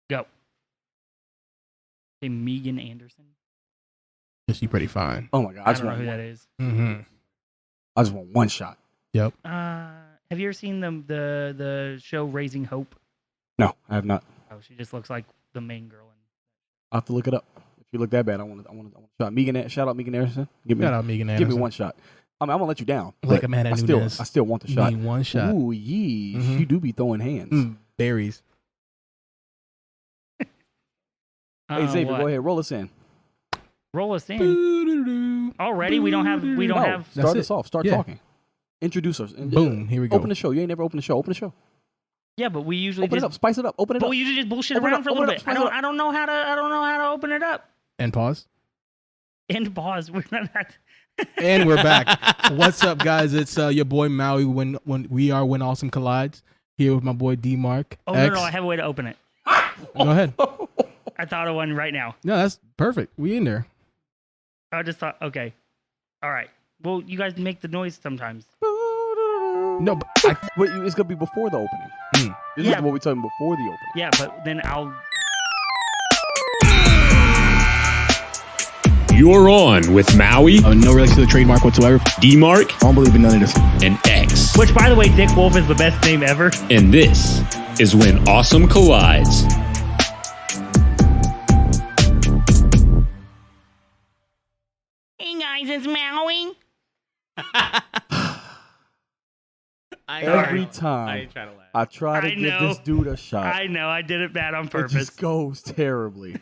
Go. Say Megan Anderson. Is she pretty fine? Oh my god, I don't know who that is. Mm-hmm. I just want one shot. Yep. Have you ever seen the show Raising Hope? No, I have not. Oh, she just looks like the main girl. I'll have to look it up. If you look that bad, I want a shot. Shout out Megan Anderson. Shout out Megan Anderson. Give me one shot. I mean, I'm gonna let you down. Like a man at Nunez. I still want the shot. Need one shot. Ooh, yee. You do be throwing hands. Berries. Hey, Xavier, go ahead. Roll us in. Roll us in. Already, we don't have. Start us off. Start talking. Introduce us. Boom. Here we go. Open the show. You ain't never opened the show. Open the show. Yeah, but we usually open it up. Spice it up. Open it up. But we usually just bullshit Open around up, for a little open bit. it up, I don't know how to open it up. And pause. And pause. We're not that. And we're back. What's up, guys? It's your boy Maui. When we are When Awesome Collides, here with my boy D Mark. Oh no, I have a way to open it. Go ahead. I thought of one right now. No, that's perfect. We in there. I just thought, okay, all right. Well, you guys make the noise sometimes. No, but it's gonna be before the opening. This is what we're talking before the opening. Yeah, but then I'll. You're on with Maui. No relation to the trademark whatsoever. D-Mark. I don't believe in none of this. And X. Which, by the way, Dick Wolf is the best name ever. And this is When Awesome Collides. Hey guys, it's Maui. Every time I try to give this dude a shot, I know, I did it bad on purpose. It just goes terribly.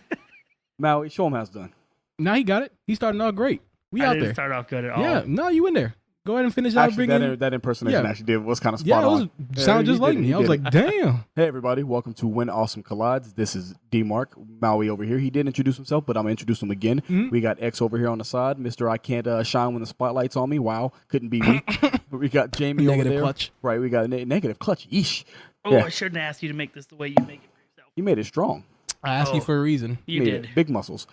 Maui, show him how it's done. Now he got it. He's starting off great. I out didn't there. start off good at all. Yeah, no, you in there. Go ahead and finish Actually, out. that impersonation actually was kind of spot on. Sounded just like me. I was like, damn. Hey, everybody. Welcome to When Awesome Collides. This is D-Mark. Maui over here. He did introduce himself, but I'm going to introduce him again. We got X over here on the side. Mr. I can't shine when the spotlight's on me. Wow. Couldn't be me. But we got Jamie over there. Negative clutch. Right. We got negative clutch. Yeesh. Oh, yeah. I shouldn't ask you to make this the way you make it for yourself. You made it strong. I asked you for a reason. You did. Big muscles.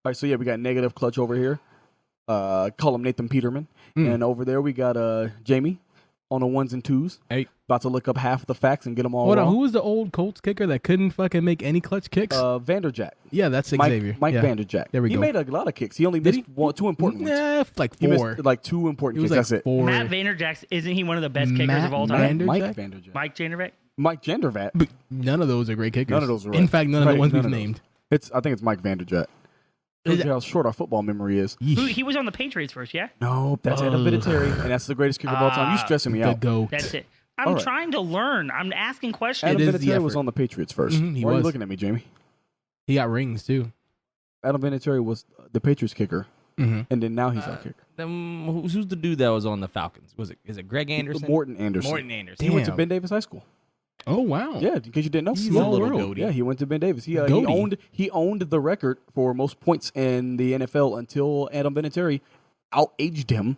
All right. So, yeah, we got negative clutch over here. Call him Nathan Peterman. And over there we got Jamie on the ones and twos. Hey. About to look up half the facts and get them all Hold on, wrong. who was the old Colts kicker that couldn't fucking make any clutch kicks? Vanderjack. Yeah, that's Xavier. Mike Vanderjack. There we go. He made a lot of kicks. He only missed two important ones. Yeah, like He four. missed like two important kicks. Like That's it. four. Matt Vanderjack, isn't he one of the best kickers of all time? Mike Vanderjack. Mike Vanderjack? Mike Gendervat. But none of those are great kickers. None of those are right. In fact, none of the ones we've named. I think it's Mike Vanderjack. Look how short our football memory is. He was on the Patriots first, yeah? No, that's Adam Vinatieri, and that's the greatest kicker of all time. You stressing me out. GOAT. That's it. I'm trying to learn. I'm asking questions. Adam Vinatieri was on the Patriots first. He Why was. are you looking at me, Jamie? He got rings, too. Adam Vinatieri was the Patriots kicker, and then now he's our kicker. Who's the dude that was on the Falcons? Is it Greg Anderson? Morton Anderson. Morton Anderson. He went to Ben Davis High School. Oh, wow. Yeah, in case you didn't know. He's a little goatee. Yeah, he went to Ben Davis. He owned the record for most points in the NFL until Adam Vinatieri out-aged him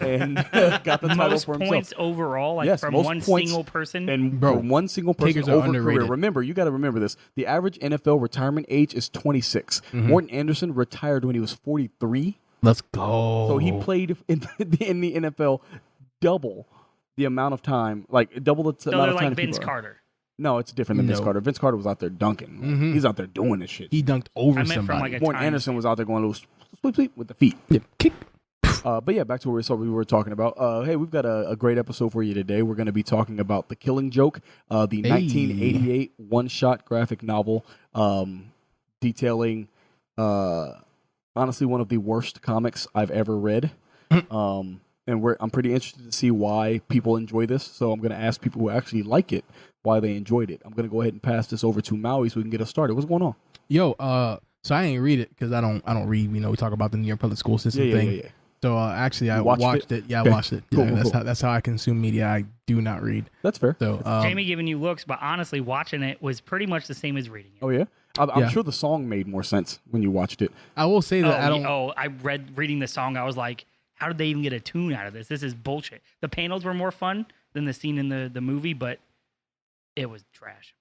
and got the title most for himself. points overall, like Yes, from most one points single person. And Bro, from one single person kickers are over underrated. career. Remember, you got to remember this. The average NFL retirement age is 26. Morton Anderson retired when he was 43. Let's go. So he played in the NFL double the amount of time, like double the So amount they're of time. like Vince people are. Carter. No, it's different than Vince No. Carter. Vince Carter was out there dunking. He's out there doing this shit. He dunked over I meant from somebody. like a Morton time. Anderson was out there going a little sweep with the feet. Yeah, kick. But yeah, back to what we were talking about. Hey, we've got a great episode for you today. We're going to be talking about The Killing Joke, the 1988 one-shot graphic novel detailing, honestly, one of the worst comics I've ever read. And I'm pretty interested to see why people enjoy this. So I'm going to ask people who actually like it why they enjoyed it. I'm going to go ahead and pass this over to Maui so we can get us started. What's going on? Yo, so I ain't read it because I don't read. You know, we talk about the New York public school system thing. Yeah. So actually, I watched it. Yeah, Okay. I watched it. Cool, Yeah, cool. that's how I consume media. I do not read. That's fair. So Jamie giving you looks, but honestly, watching it was pretty much the same as reading it. Oh, yeah? I'm sure the song made more sense when you watched it. I will say that I don't. I reading the song. I was like, how did they even get a tune out of this? This is bullshit. The panels were more fun than the scene in the movie, but it was trash.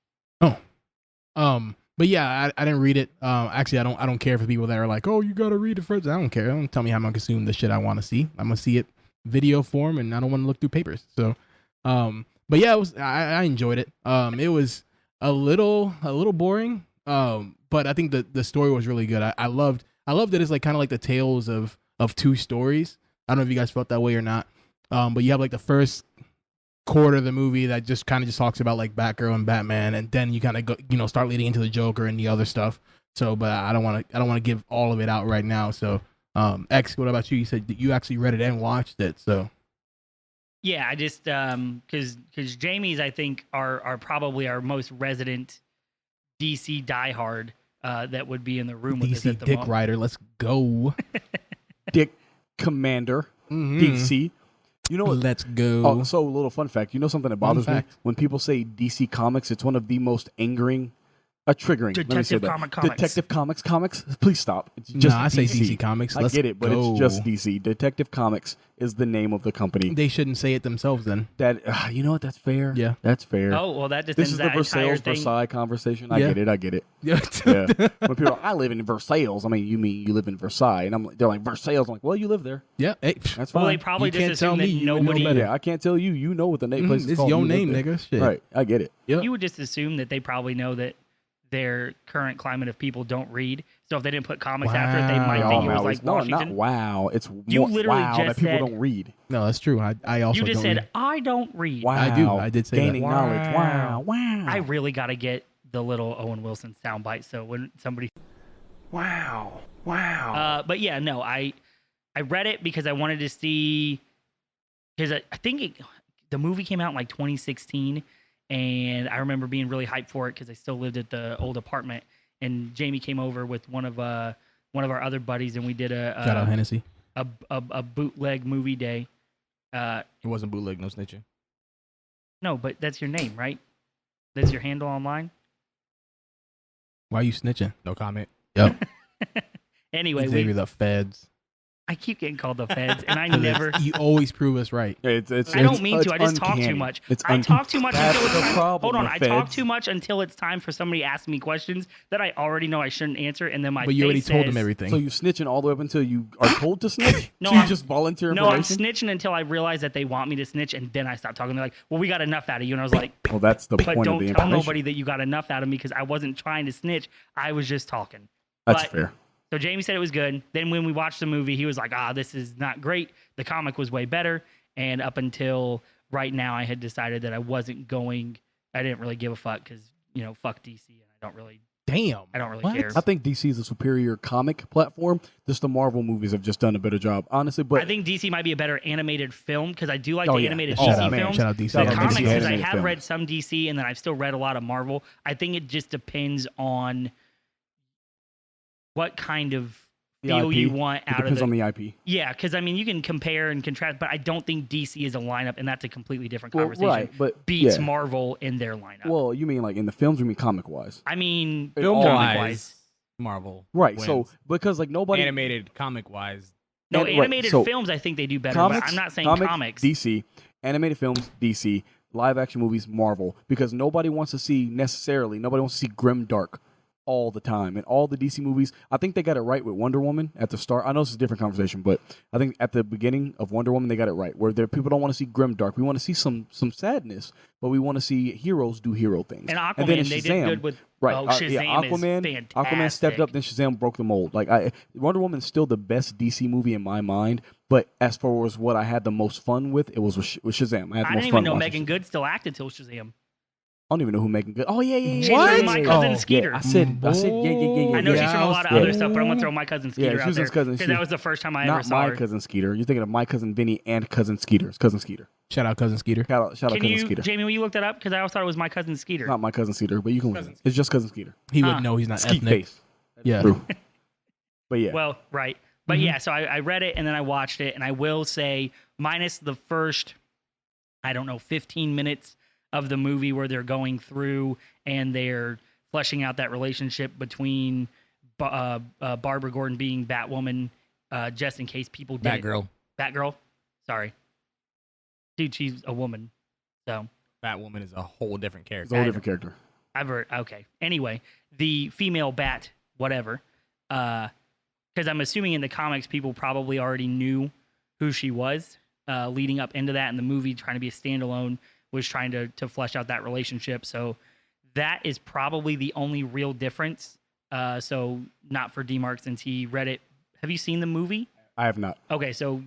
But yeah, I didn't read it. Actually, I don't care for people that are like, oh, you gotta read it first. I don't care. Don't tell me how I'm gonna consume the shit I want to see. I'm gonna see it video form, and I don't want to look through papers. So, but yeah, it was. I enjoyed it. It was a little boring. But I think the story was really good. I loved that it's like kind of like the tales of two stories. I don't know if you guys felt that way or not. But you have like the first quarter of the movie that just kind of just talks about like Batgirl and Batman, and then you kind of go, start leading into the Joker and the other stuff. So, but I don't want to give all of it out right now. So, X, what about you? You said that you actually read it and watched it. So, Yeah, I just because Jamie's I think are probably our most resident DC diehard that would be in the room with us DC at the Dick moment. Rider, let's go. Dick Commander, DC. You know what? Let's go. Oh, so a little fun fact. You know something that bothers me? fact. When people say DC Comics, it's one of the most triggering. Let me say Detective that. Comics. Detective Comics. Please stop. It's just I say DC Comics. I Let's get it, but go. it's just DC. Detective Comics is the name of the company. They shouldn't say it themselves then. That you know what? That's fair. Yeah. That's fair. Oh well, that just This ends is the that entire Versailles thing. Versailles conversation. Yeah. I get it. Yeah. Yeah. When people are, I live in Versailles. I mean, you live in Versailles, and they're like Versailles. I'm like, well, you live there. Yeah. Hey, That's Well, fine. they probably You just can't tell assume that me, you know nobody. better. Yeah, I can't tell you. You know what the name place is it's called. your You live name, there. nigga. Shit. Right. I get it. Yep. You would just assume that they probably know that their current climate of people don't read. So if they didn't put comics after it, they might Wow. think it was Maui. like No, Washington. not wow. It's You more literally wow just that people said- don't read. No, that's true. I also You just don't said read. I don't read. Wow. I do. I did say Gaining that. knowledge. Wow. Wow. I really got to get the little Owen Wilson soundbite. So when somebody, Wow. Wow. but yeah, no, I read it because I wanted to see because I think the movie came out in like 2016, and I remember being really hyped for it because I still lived at the old apartment, and Jamie came over with one of our other buddies, and we did Shout out Hennessy. a bootleg movie day. It wasn't bootleg, no snitching. No, but that's your name, right? That's your handle online. Why are you snitching? No comment. Yep. Anyway, Xavier the feds. I keep getting called the feds, and I never. You always prove us right. I don't mean to. I just talk too much. I talk too much That's until it's the time. problem Hold on. with I talk feds. too much until it's time for somebody to ask me questions that I already know I shouldn't answer, and then my But you already face told says, them everything. So you snitching all the way up until you are told to snitch? No, so you I'm- just volunteer No, I'm information? snitching until I realize that they want me to snitch, and then I stop talking. They're like, "Well, we got enough out of you," and I was like, Well, that's the "But point of don't the tell information. nobody that you got enough out of me because I wasn't trying to snitch. I was just talking." That's But- fair. So Jamie said it was good. Then when we watched the movie, he was like, this is not great. The comic was way better. And up until right now, I had decided that I didn't really give a fuck because, fuck DC. And I don't really What? care. I think DC is a superior comic platform. Just the Marvel movies have just done a better job, honestly. But I think DC might be a better animated film because I do like Oh, the yeah. animated Oh, DC man. films. Shout out DC. The Shout out comics, DC because I animated have films. read some DC and then I've still read a lot of Marvel. I think it just depends on what kind of the feel IP, you want it out of depends the on the IP. Yeah, because I mean, you can compare and contrast, but I don't think DC is a lineup, and that's a completely different Well, conversation. right, but Beats yeah. Marvel in their lineup. Well, you mean like in the films? Or you mean comic wise? I mean, Film comic-wise. Film-wise, Marvel. Right. wins. So because like nobody Animated, comic-wise. No, right, animated so films, I think they do better. comics. But I'm not saying comics. DC, animated films, DC, live action movies, Marvel. Because nobody wants to see grim dark all the time. And all the DC movies, I think they got it right with Wonder Woman at the start. I know this is a different conversation, but I think at the beginning of Wonder Woman, they got it right. Where people don't want to see grim dark. We want to see some sadness, but we want to see heroes do hero things. And Aquaman, then in they Shazam, did good with right. Shazam yeah, is Aquaman fantastic. stepped up, then Shazam broke the mold. Like Wonder Woman's still the best DC movie in my mind, but as far as what I had the most fun with, it was with Shazam. I had the I most didn't fun even know watching Megan Shazam. Good still acted till Shazam. I don't even know who Megan Good. Oh yeah. She's with My Cousin Oh, Skeeter. Yeah, I said yeah. I know Yeah, she's from a lot of yeah. other stuff, but I'm gonna throw My Cousin Skeeter she out was there his cousin. because She- that was the first time I ever Not saw my her. cousin Skeeter. You're thinking of my cousin Vinny and cousin Skeeter. It's cousin Skeeter. Shout out cousin Skeeter. Shout out Can cousin you, Skeeter. Jamie, will you look that up? Because I always thought it was My Cousin Skeeter. Not my cousin Skeeter, but you can listen. It's just cousin Skeeter. He Huh. would know he's not Skeet ethnic. face. Yeah. True. But yeah. Well, right. But yeah, so I read it and then I watched it, and I will say, minus the first, 15 minutes of the movie where they're going through and they're fleshing out that relationship between Barbara Gordon being Batwoman, just in case people didn't. Batgirl. Sorry. Dude, she's a woman. So Batwoman is a whole different it's character. a whole different character. I've heard. Okay. Anyway, the female Bat, whatever. Because I'm assuming in the comics, people probably already knew who she was leading up into that. And the movie, trying to be a standalone, was trying to flesh out that relationship. So that is probably the only real difference. So not for DMark since he read it. Have you seen the movie? I have not. Okay, so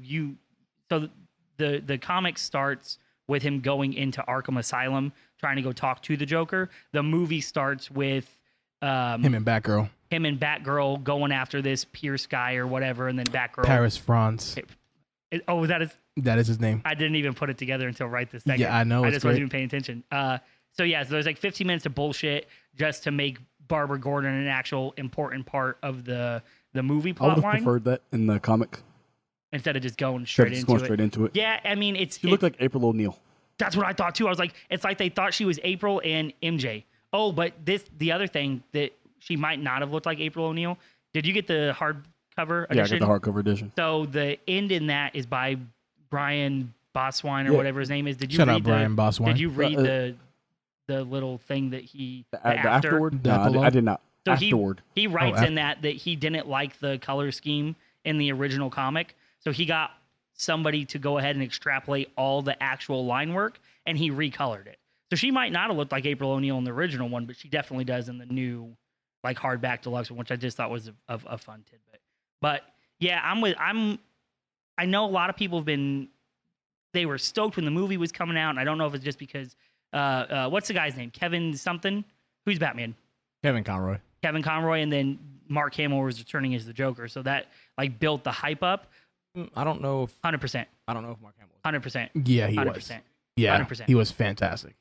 the comic starts with him going into Arkham Asylum trying to go talk to the Joker. The movie starts with Him and Batgirl. him and Batgirl going after this Pierce guy or whatever, and then Batgirl. Paris France. That is his name. I didn't even put it together until right this second. Yeah, I know. I It's just wasn't great. even paying attention. So there's like 15 minutes of bullshit just to make Barbara Gordon an actual important part of the movie I would plot have line preferred that in the comic. instead of just going Instead straight of just into going it. straight into it. Yeah, I mean She looked like April O'Neil. that's what I thought too. I was like, it's like they thought she was April and MJ. Oh, but the other thing that she might not have looked like April O'Neil. Did you get the hardcover edition? Yeah, I got the hardcover edition. So the end in that is by Brian Boswine or Yeah. whatever his name is. Did you Shout read out Brian Boswine. Did you read the little thing that he The afterward? The No, epilogue? I did not. So Afterward. he writes Oh, in that he didn't like the color scheme in the original comic, so he got somebody to go ahead and extrapolate all the actual line work, and he recolored it. So she might not have looked like April O'Neil in the original one, but she definitely does in the new, like hardback deluxe one, which I just thought was a fun tidbit. But yeah, I know a lot of people they were stoked when the movie was coming out, and I don't know if it's just because what's the guy's name? Kevin something? Who's Batman? Kevin Conroy. Kevin Conroy, and then Mark Hamill was returning as the Joker, so that like built the hype up. I don't know if 100%. Mark Hamill. 100%. Yeah, he 100%. was. Yeah, 100%. he was fantastic.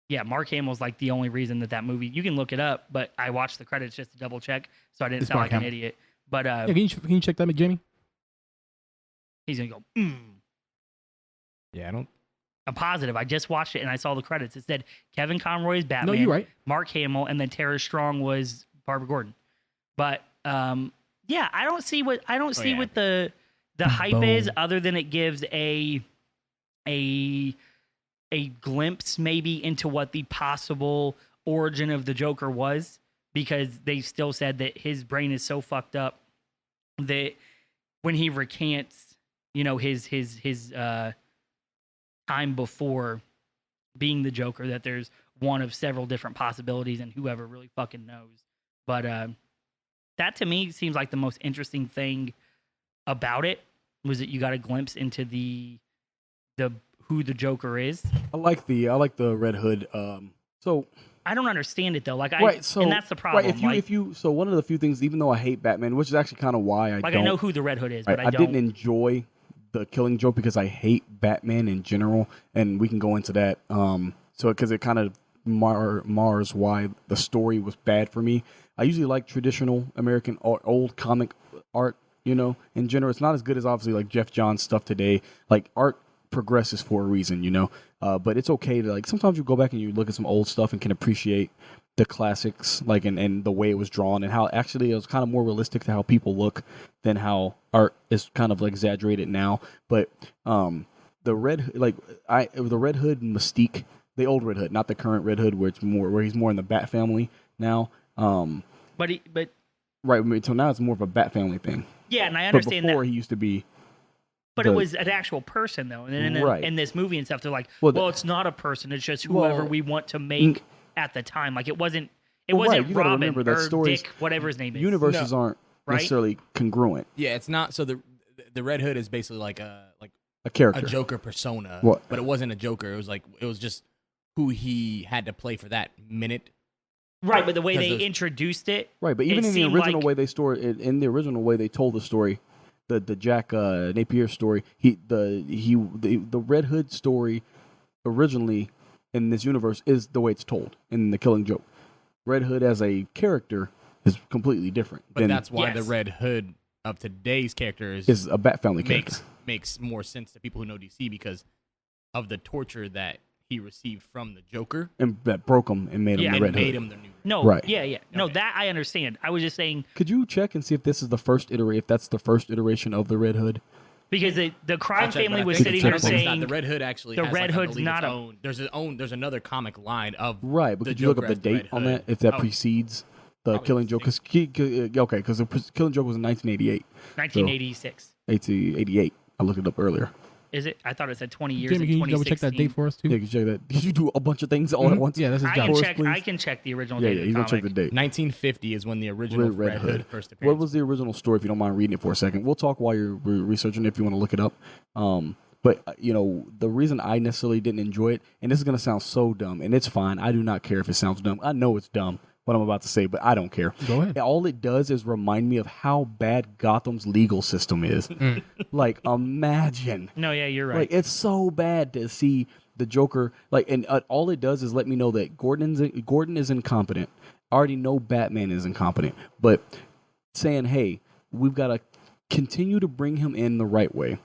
Yeah, Mark Hamill's like the only reason that movie. You can look it up, but I watched the credits just to double check, so I didn't It's sound Mark like an Hamill. idiot. But Yeah, can you check that, Jamie? he's gonna go. Yeah, I don't. I'm positive. I just watched it and I saw the credits. It said Kevin Conroy is Batman. No, you're right. Mark Hamill, and then Tara Strong was Barbara Gordon. But yeah, I don't see what the hype is, other than it gives a glimpse maybe into what the possible origin of the Joker was, because they still said that his brain is so fucked up that when he recants, his time before being the Joker, that there's one of several different possibilities, and whoever really fucking knows. But that to me seems like the most interesting thing about it was that you got a glimpse into the who the Joker is. I like the Red Hood. So I don't understand it though. Like and that's the problem. Right, if you so one of the few things, even though I hate Batman, which is actually kind of why I know who the Red Hood is, but I don't. didn't enjoy the Killing Joke because I hate Batman in general, and we can go into that. So because it kind of mars why the story was bad for me. I usually like traditional American or old comic art. In general, it's not as good as obviously like Jeff Johns stuff today. Like art progresses for a reason, but it's okay to like sometimes you go back and you look at some old stuff and can appreciate the classics, like and the way it was drawn and how actually it was kind of more realistic to how people look than how art is kind of like exaggerated now. But the Red Hood mystique, the old Red Hood, not the current Red Hood where he's more in the Bat family now. But right, so now it's more of a Bat family thing. Yeah, and I understand but before that. he used to be. But it was an actual person, though. And then Right. in this movie and stuff, they're like, Well, it's not a person. It's just whoever we want to make at the time. Like, it wasn't right, you gotta Robin remember that or stories- Dick, whatever his name is. Universes aren't Right? necessarily congruent. Yeah, it's not. So the Red Hood is basically like a character. Joker persona. What? But it wasn't a Joker. It was just who he had to play for that minute. Right, but the way they Because introduced it. Right, but even it in the seemed original like- way they in the original way they told the story, the Jack Napier story, the Red Hood story originally in this universe is the way it's told in the Killing Joke. Red Hood as a character is completely different. But that's why Yes. the Red Hood of today's character is a Bat family character. makes more sense to people who know DC because of the torture that he received from the Joker. And that broke him and made him Yeah. the And Red made Hood. him the new. No, Right. yeah. No, Okay. that I understand. I was just saying, Could you check and see if this is the first iteration? If that's the first iteration of the Red Hood? because the crime I'll check, family but I was think sitting it's- there I don't think it's not. saying The Red Hood actually. the has, Red like, I Hood's believe, not its own. There's another comic line of Right, but the could you look Joker up the as the date Red on Hood. that? If that Oh, precedes the probably Killing Joke? Because the Killing Joke was in 1988. 1986. 1888. I looked it up earlier. Is it? I thought it said 20 years Jamie, in can you double check that 2016. date for us too? Yeah, you check that. Did you do a bunch of things all at once? Yeah, that's his I job. can Forrest, check. please. I can check the original Yeah, date yeah. of He's the gonna check comic. the date. 1950 is when the original Red Hood. first What appeared. was the original story? If you don't mind reading it for a second, we'll talk while you're researching it if you want to look it up. But the reason I necessarily didn't enjoy it, and this is gonna sound so dumb, and it's fine. I do not care if it sounds dumb. I know it's dumb what I'm about to say, but I don't care. Go ahead. All it does is remind me of how bad Gotham's legal system is. Like, imagine. No, yeah, you're right. Like, it's so bad to see the Joker. Like, and all it does is let me know that Gordon is incompetent. I already know Batman is incompetent, but saying, hey, we've got to continue to bring him in the right way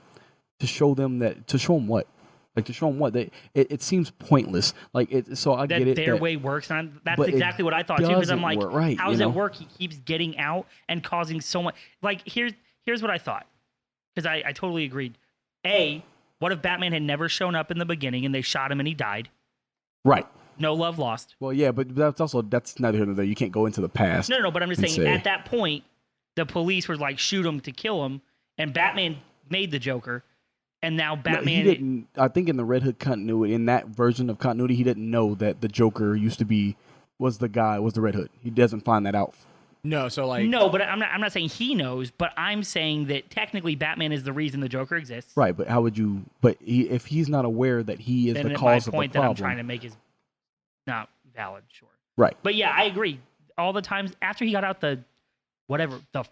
to show them that, to show him what? Like, to show them what? It seems pointless. Like, so I that get it. their way works, and that's but it exactly what I thought too. Because I'm doesn't like, work, right, how you does know? it work? He keeps getting out and causing so much. Like, here's what I thought, because I totally agreed. What if Batman had never shown up in the beginning and they shot him and he died? Right. No love lost. Well, yeah, but that's neither here nor there. You can't go into the past. No, but I'm just and saying, say- at that point, the police were like, shoot him to kill him, and Batman made the Joker, and now No, Batman. he didn't. I think in the Red Hood continuity, in that version of continuity, he didn't know that the Joker was the Red Hood. He doesn't find that out. No, so like No, but I'm not saying he knows, but I'm saying that technically Batman is the reason the Joker exists. Right, but how would you? But if he's not aware that he is Then the my cause of the point that I'm problem, trying to make is not valid. Sure. right? But yeah, I agree. All the times after he got out the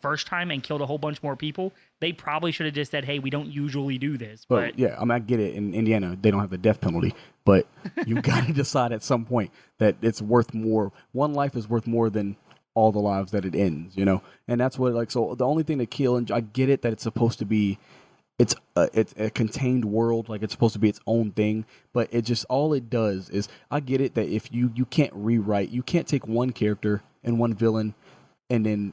first time and killed a whole bunch more people, they probably should have just said, "Hey, we don't usually do this." But Yeah, I mean, I get it. In Indiana, they don't have the death penalty, but you got to decide at some point that it's worth more. One life is worth more than all the lives that it ends, and that's what so the only thing to kill, and I get it that it's supposed to be it's a contained world, like it's supposed to be its own thing, but it just, all it does is, I get it that if you can't rewrite, you can't take one character and one villain and then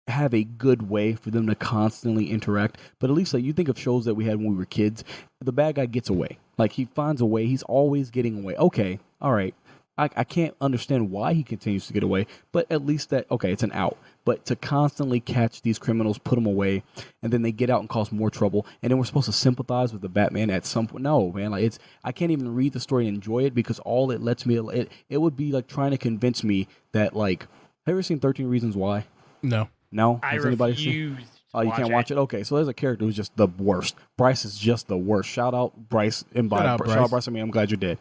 have a good way for them to constantly interact. But at least, like, you think of shows that we had when we were kids, the bad guy gets away, like he finds a way, he's always getting away. Okay, all right, I can't understand why he continues to get away, but at least that, okay, it's an out. But to constantly catch these criminals, put them away, and then they get out and cause more trouble, and then we're supposed to sympathize with the Batman at some point. No, man, like, I can't even read the story and enjoy it, because all it lets me, it would be like trying to convince me that, like, have you ever seen 13 Reasons Why? No. No? I Has anybody refuse. seen? Oh, you can't watch it? Okay, so there's a character who's just the worst. Bryce is just the worst. Shout out Bryce. And by Shout out shout out Bryce, I mean, I'm glad you're dead.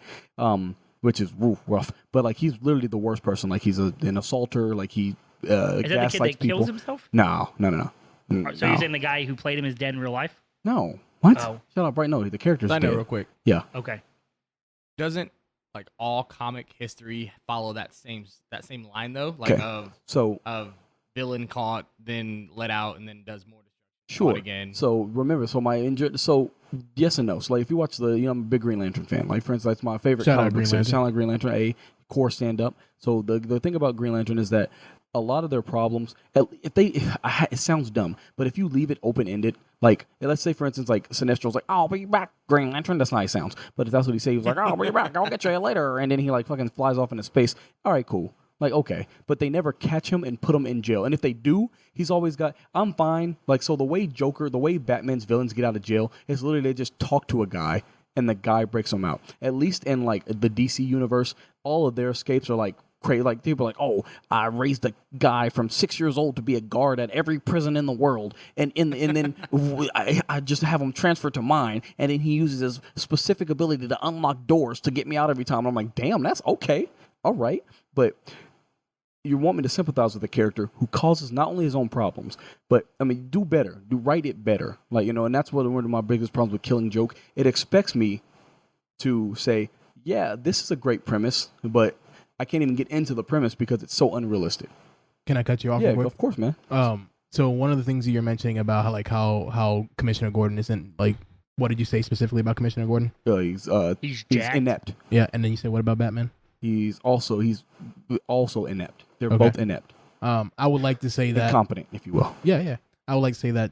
Which is rough. But, like, he's literally the worst person. Like, he's an assaulter. Like, he Is that the kid gaslights that people. kills himself? No. So No. you're saying the guy who played him is dead in real life? No. What? Oh. Shut up right now. The character's I know dead. real quick. Yeah. Okay. Doesn't like all comic history follow that same line though? Like Okay. So of villain caught, then let out, and then does more destruction. sure. Caught again. So remember, so yes and no. So, like, if you watch I'm a big Green Lantern fan. Like, for instance, that's my favorite Shout out comic book Green series. Lantern. Shout out Green Lantern, a core stand up. So the thing about Green Lantern is that a lot of their problems, it sounds dumb, but if you leave it open ended, like, let's say for instance, like, Sinestro's like, "I'll be back, Green Lantern." That's not how he sounds, but if that's what he says, he was like, "I'll be back, I'll get you later," and then he, like, fucking flies off into space. All right, cool. Like, okay, but they never catch him and put him in jail. And if they do, he's always got, I'm fine. Like, so the way Batman's villains get out of jail is literally they just talk to a guy and the guy breaks them out. At least in, like, the DC universe, all of their escapes are like crazy. Like, people are like, "Oh, I raised a guy from 6 years old to be a guard at every prison in the world, and then I just have him transferred to mine, and then he uses his specific ability to unlock doors to get me out every time." And I'm like, damn, that's okay, all right, but you want me to sympathize with a character who causes not only his own problems, but, I mean, do better, write it better, like, and that's one of my biggest problems with Killing Joke. It expects me to say, yeah, this is a great premise, but I can't even get into the premise because it's so unrealistic. Can I cut you off? Yeah, real quick? of course, man. So one of the things that you're mentioning about how Commissioner Gordon isn't, like, what did you say specifically about Commissioner Gordon? He's jacked. inept. Yeah, and then you said what about Batman? He's also inept. They're Okay. both inept. I would like to say that Incompetent, if you will. Yeah. I would like to say that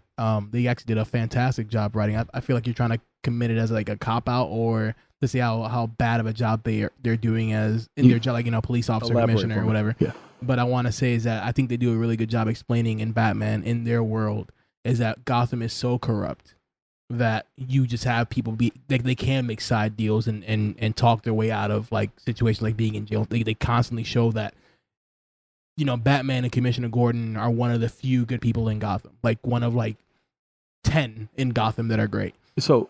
they actually did a fantastic job writing. I feel like you're trying to commit it as like a cop out, or to see how bad of a job they're doing as in their job, like, police officer, Elaborate commissioner, for or me. whatever. Yeah. But I want to say is that I think they do a really good job explaining in Batman, in their world, is that Gotham is so corrupt that you just have people be they can make side deals and talk their way out of like situations like being in jail. They constantly show that, you know, Batman and Commissioner Gordon are one of the few good people in Gotham, like one of like 10 in Gotham that are great. So,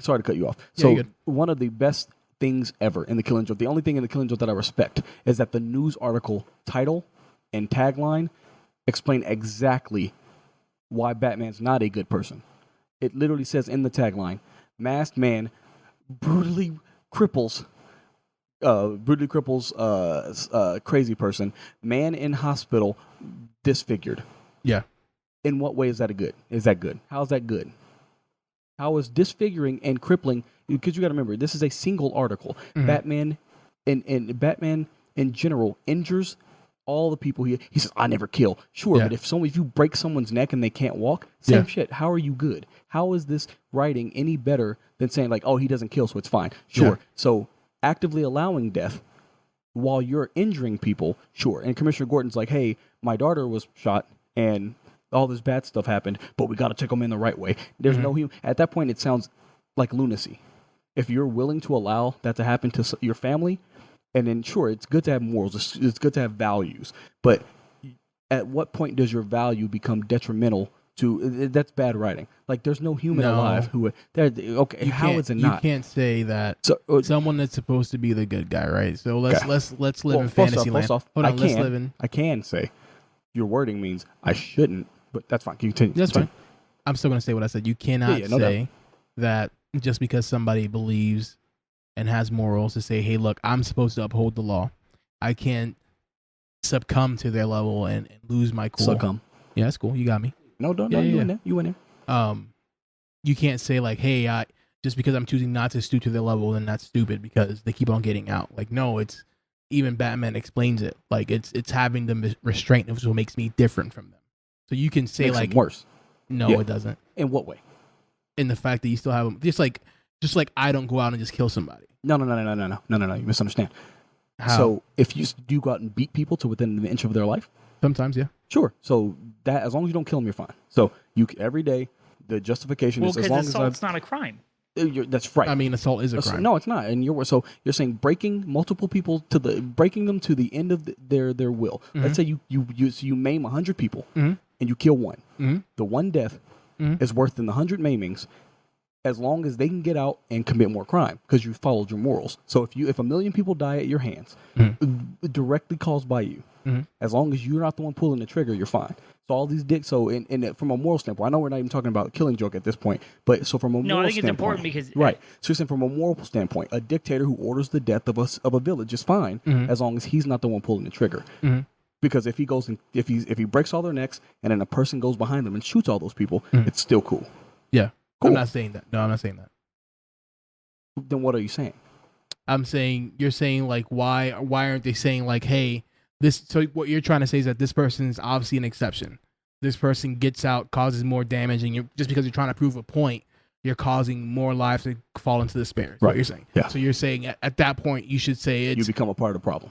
sorry to cut you off. Yeah, So, you're good. one of the best things ever in the Killing Joke, the only thing in the Killing Joke that I respect is that the news article title and tagline explain exactly why Batman's not a good person. It literally says in the tagline, masked man brutally cripples crazy person, man in hospital disfigured. Yeah. In what way is that good? How is that good? How is disfiguring and crippling? Because you got to remember, this is a single article. Mhm. Batman in general injures all the people he says, I never kill. Sure, Yeah. but if you break someone's neck and they can't walk, same shit. How are you good? How is this writing any better than saying like, oh, he doesn't kill, so it's fine? Sure. Yeah. So actively allowing death while you're injuring people, sure. And Commissioner Gordon's like, hey, my daughter was shot and all this bad stuff happened, but we got to take them in the right way. There's no human. At that point, it sounds like lunacy. If you're willing to allow that to happen to your family, and then sure, it's good to have morals. It's good to have values. But at what point does your value become detrimental to? That's bad writing. Like there's no human alive who would. Okay, how is it not? You can't say that So, someone that's supposed to be the good guy, right? So let's live in first fantasy off, land. Hold on, Let's live in. I can say your wording means I shouldn't, but that's fine. Continue. That's fine. I'm still gonna say what I said. You cannot no say doubt. that just because somebody believes and has morals to say, hey, look, I'm supposed to uphold the law. I can't succumb to their level and lose my cool. Succumb. Yeah, that's cool. You got me. No, don't. Yeah, You yeah. in there. You in there. You can't say like, hey, just because I'm choosing not to stoop to their level, then that's stupid because they keep on getting out. Like, no, it's even Batman explains it. Like, it's having the restraint is what makes me different from them. So you can say Makes like, them worse. no, Yeah. it doesn't. In what way? In the fact that you still have them, just like I don't go out and just kill somebody. No. You misunderstand. How? So if you do go out and beat people to within an inch of their life, Sometimes, yeah. sure. So that as long as you don't kill them, you're fine. So you every day the justification Well, is as because long as assault's not a crime. that's right. I mean, assault is a crime. No, it's not. And you're saying breaking multiple people breaking them to the end of their will. Mm-hmm. Let's say you maim 100 people Mhm. and you kill one. Mm-hmm. The one death Mhm. is worse than the 100 maimings, as long as they can get out and commit more crime because you followed your morals. So if a million people die at your hands, directly caused by you, as long as you're not the one pulling the trigger, you're fine. So all these dicks. So from a moral standpoint, I know we're not even talking about Killing Joke at this point, but so from a moral I think it's standpoint, important because right. So you're saying from a moral standpoint, a dictator who orders the death of a village is fine as long as he's not the one pulling the trigger. Because if he goes and if he breaks all their necks and then a person goes behind them and shoots all those people, it's still cool. Yeah. Cool. I'm not saying that. No, I'm not saying that. Then what are you saying? I'm saying you're saying like why aren't they saying like, hey, this? So what you're trying to say is that this person is obviously an exception. This person gets out, causes more damage, and just because you're trying to prove a point, you're causing more lives to fall into despair. Right. What you're saying. Yeah. So you're saying at that point you should say it's. You become a part of the problem.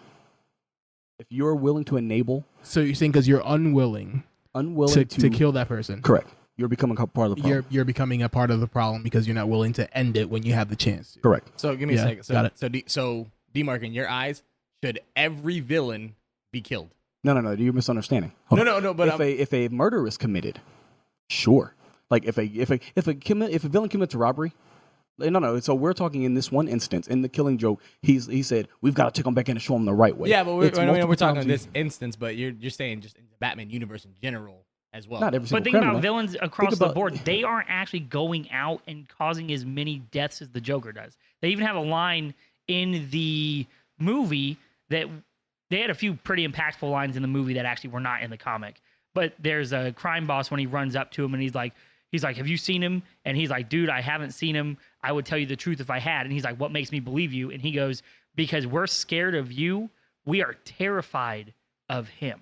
If you're willing to enable, So you're saying because you're unwilling to kill that person. correct, you're becoming a part of the problem. You're becoming a part of the problem because you're not willing to end it when you have the chance to. Correct. So give me Yeah, a second. got it. So D-Mark, in your eyes, should every villain be killed? No. You're misunderstanding. Hold on. No. But if a murder is committed, sure. Like if a villain commits a robbery, no. So we're talking in this one instance in the Killing Joke. He said we've got to take him back in and show him the right way. yeah, but we're It's multiple talking times in this instance. But you're saying just in the Batman universe in general as well. Not every single But think criminal. about villains across Think the about- board. They aren't actually going out and causing as many deaths as the Joker does. They even have a line in the movie that they had a few pretty impactful lines in the movie that actually were not in the comic. But there's a crime boss when he runs up to him and he's like, have you seen him? And he's like, dude, I haven't seen him. I would tell you the truth if I had. And he's like, what makes me believe you? And he goes, because we're scared of you. We are terrified of him.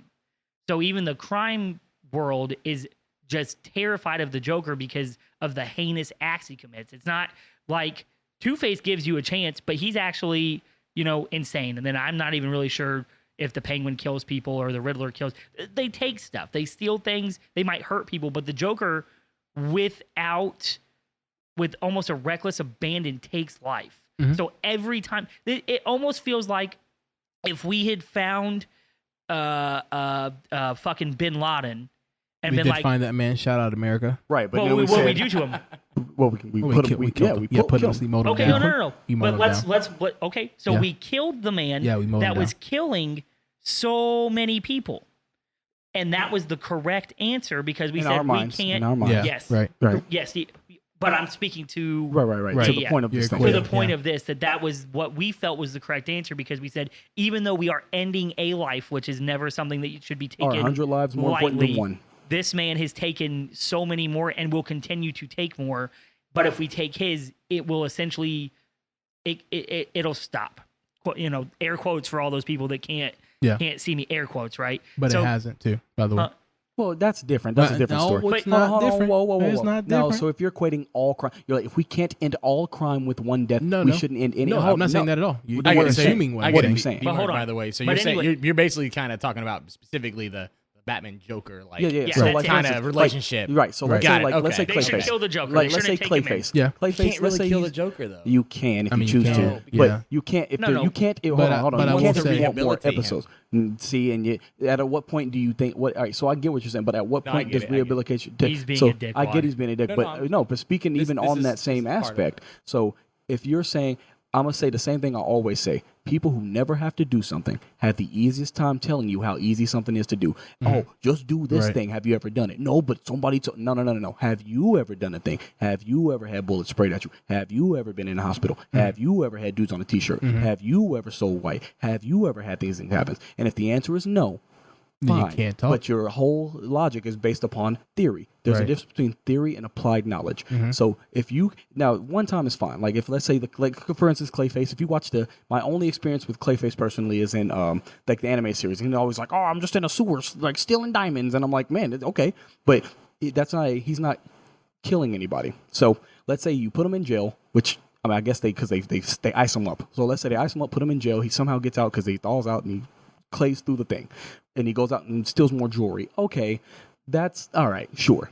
So even the crime world is just terrified of the Joker because of the heinous acts he commits. It's not like Two-Face gives you a chance, but he's actually, insane. And then I'm not even really sure if the Penguin kills people or the Riddler kills. They take stuff. They steal things. They might hurt people. But the Joker, without with almost a reckless abandon takes life. Mhm. So every time it almost feels like if we had found fucking bin Laden and We been did like, find that man. Shout out America. Right, but well, then we what said, we do to him? well, we Well, put him, we killed him. Yeah, put him killed to sleep, mowed him Okay, down. no. You mowed But him let's down. okay. So Yeah. we killed the man Yeah, we mowed him that was down. killing so many people, and that was the correct answer because we in said our minds, we can't. in our minds. Yeah, Yes. right. Right. Yes, but I'm speaking to Right. Right. To the Yeah. point of You're this thing. to clear. the point Yeah. of this that was what we felt was the correct answer because we said even though we are ending a life, which is never something that you should be Are taken 100 lives more important than lightly, one? this man has taken so many more and will continue to take more. But if we take his, it will essentially it'll stop. Air quotes for all those people that can't see me. Air quotes, right? But So, it hasn't too, by the way. Well, that's different. That's a different story. No, it's But- not Hold on, different. Whoa. It's not No, different. so if you're equating all crime, you're like, if we can't end all crime with one death, No, we no. shouldn't end any. No, I'm not saying that at all. Well, You're then what I'm saying- assuming what I I'm get saying. what you're saying. But hold on. By the way, so But you're saying anyway- you're basically kind of talking about specifically the Batman Joker, like Yeah. Yeah, So that's like it. kind for of instance, relationship. Right. So let's Got say it, like let's say okay. They should Clayface. kill the Joker. Like They let's say shouldn't take him in. Clayface. Yeah. Clayface. Can't Let's really say kill he's- the Joker though. You can if I mean, you you choose can. to, Yeah. but you can't if No. you can't. Hold But on, hold on. I You will can't say- want more rehabilitate him. episodes. See, and at what point do you think? What? All right. So I get what you're saying, but at what No, I point get does it, I get it. rehabilitation? He's being so a dickwad. I get he's being a dick, No, but no, but speaking even this on is- that this same is part of it. aspect. So if you're saying, I'm gonna say the same thing I always say. People who never have to do something have the easiest time telling you how easy something is to do. Oh, just do this Right. thing. Have you ever done it? No, but somebody told. No. Have you ever done a thing? Have you ever had bullets sprayed at you? Have you ever been in a hospital? Have you ever had dudes on a t-shirt? Have you ever sold white? Have you ever had these things happen? And if the answer is no, Then you fine. can't talk. But your whole logic is based upon theory. There's a Right. difference between theory and applied knowledge. So if you now one time is fine. Like if let's say for instance Clayface. If you watch my only experience with Clayface personally is in like the anime series. And he's always like, oh, I'm just in a sewer like stealing diamonds, and I'm like, man, it's okay, but he's not killing anybody. So let's say you put him in jail, which I mean I guess they ice him up. So let's say they ice him up, put him in jail. He somehow gets out because he thaws out and he clays through the thing, and he goes out and steals more jewelry. Okay, that's all right, sure.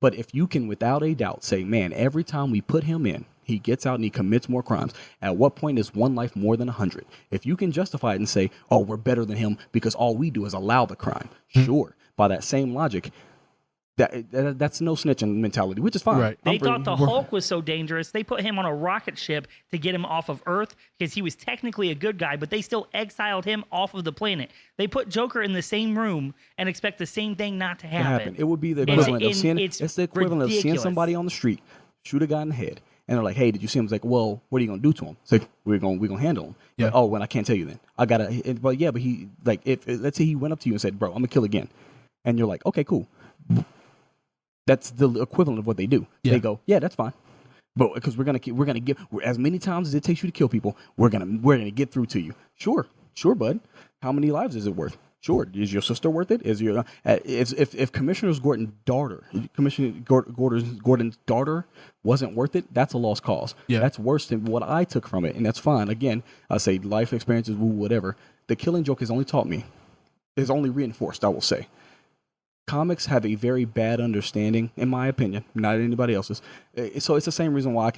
But if you can, without a doubt, say, man, every time we put him in, he gets out and he commits more crimes. At what point is one life more than 100? If you can justify it and say, oh, we're better than him because all we do is allow the crime, sure. By that same logic, that's no snitching mentality, which is fine. Right. They thought the Hulk was so dangerous, they put him on a rocket ship to get him off of Earth because he was technically a good guy, but they still exiled him off of the planet. They put Joker in the same room and expect the same thing not to happen. It would be the It's- equivalent of and seeing. it's It's the equivalent of seeing ridiculous. somebody on the street shoot a guy in the head, and they're like, "Hey, did you see him?" It's like, "Well, what are you gonna do to him?" It's like, "We're gonna handle him." Yeah. But, oh, well, I can't tell you then. I gotta. But yeah, but he like if let's say he went up to you and said, "Bro, I'm gonna kill again," and you're like, "Okay, cool." That's the equivalent of what they do. Yeah. They go, "Yeah, that's fine." But because we're gonna give as many times as it takes you to kill people, we're gonna get through to you. Sure, bud. How many lives is it worth? Sure. Is your sister worth it? Is your if Commissioner Gordon's daughter wasn't worth it, that's a lost cause. Yeah. That's worse than what I took from it, and that's fine. Again, I say life experiences, whatever. The Killing Joke has only taught me, is only reinforced. I will say, comics have a very bad understanding, in my opinion, not anybody else's. So it's the same reason why I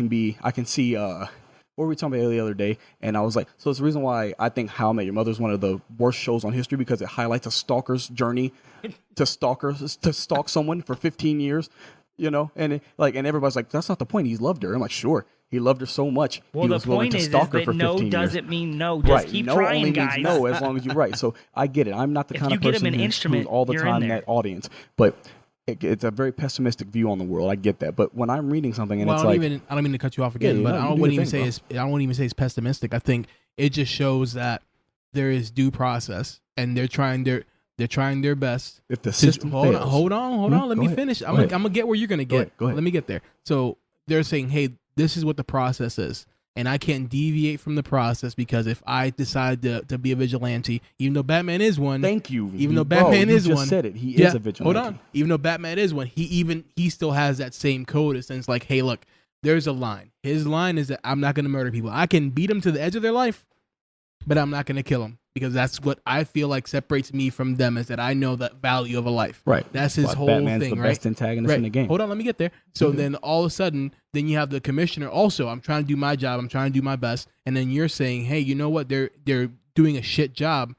can see. What were we talking about the other day? And I was like, so it's the reason why I think How I Met Your Mother is one of the worst shows on history because it highlights a stalker's journey to stalk someone for 15 years, and and everybody's like, that's not the point. He loved her. I'm like, sure, he loved her so much. Well, he the was willing point to is stalk her that for 15 no years. doesn't mean no. Just Right. keep No trying, only guys. means no as long as you're right. So I get it. I'm not the If kind you of get person him an who's instrument, all the you're in time in there. that audience, but it's a very pessimistic view on the world. I get that, but when I'm reading something and Well, it's I like, don't mean to cut you off again, Yeah, but no, you I do wouldn't your even thing, say I wouldn't even say it's pessimistic. I think it just shows that there is due process, and they're trying their best. if the system hold fails, on. Hold on. Let Go me ahead. finish. Go I'm ahead. gonna get where you're gonna Go get. ahead. Go ahead. Let me get there. So they're saying, hey, this is what the process is, and I can't deviate from the process because if I decide to be a vigilante, even though Batman is one, Thank you. even though Bro, Batman you is just one, said it. He is a vigilante. Hold on. Even though Batman is one, he still has that same code. It says like, hey, look, there's a line. His line is that I'm not going to murder people. I can beat them to the edge of their life, but I'm not going to kill him because that's what I feel like separates me from them is that I know the value of a life. Right. That's his whole Batman's thing, the right? best antagonist in the game. Hold on, let me get there. So then all of a sudden, then you have the commissioner also, I'm trying to do my job, I'm trying to do my best, and then you're saying, hey, you know what, they're doing a shit job,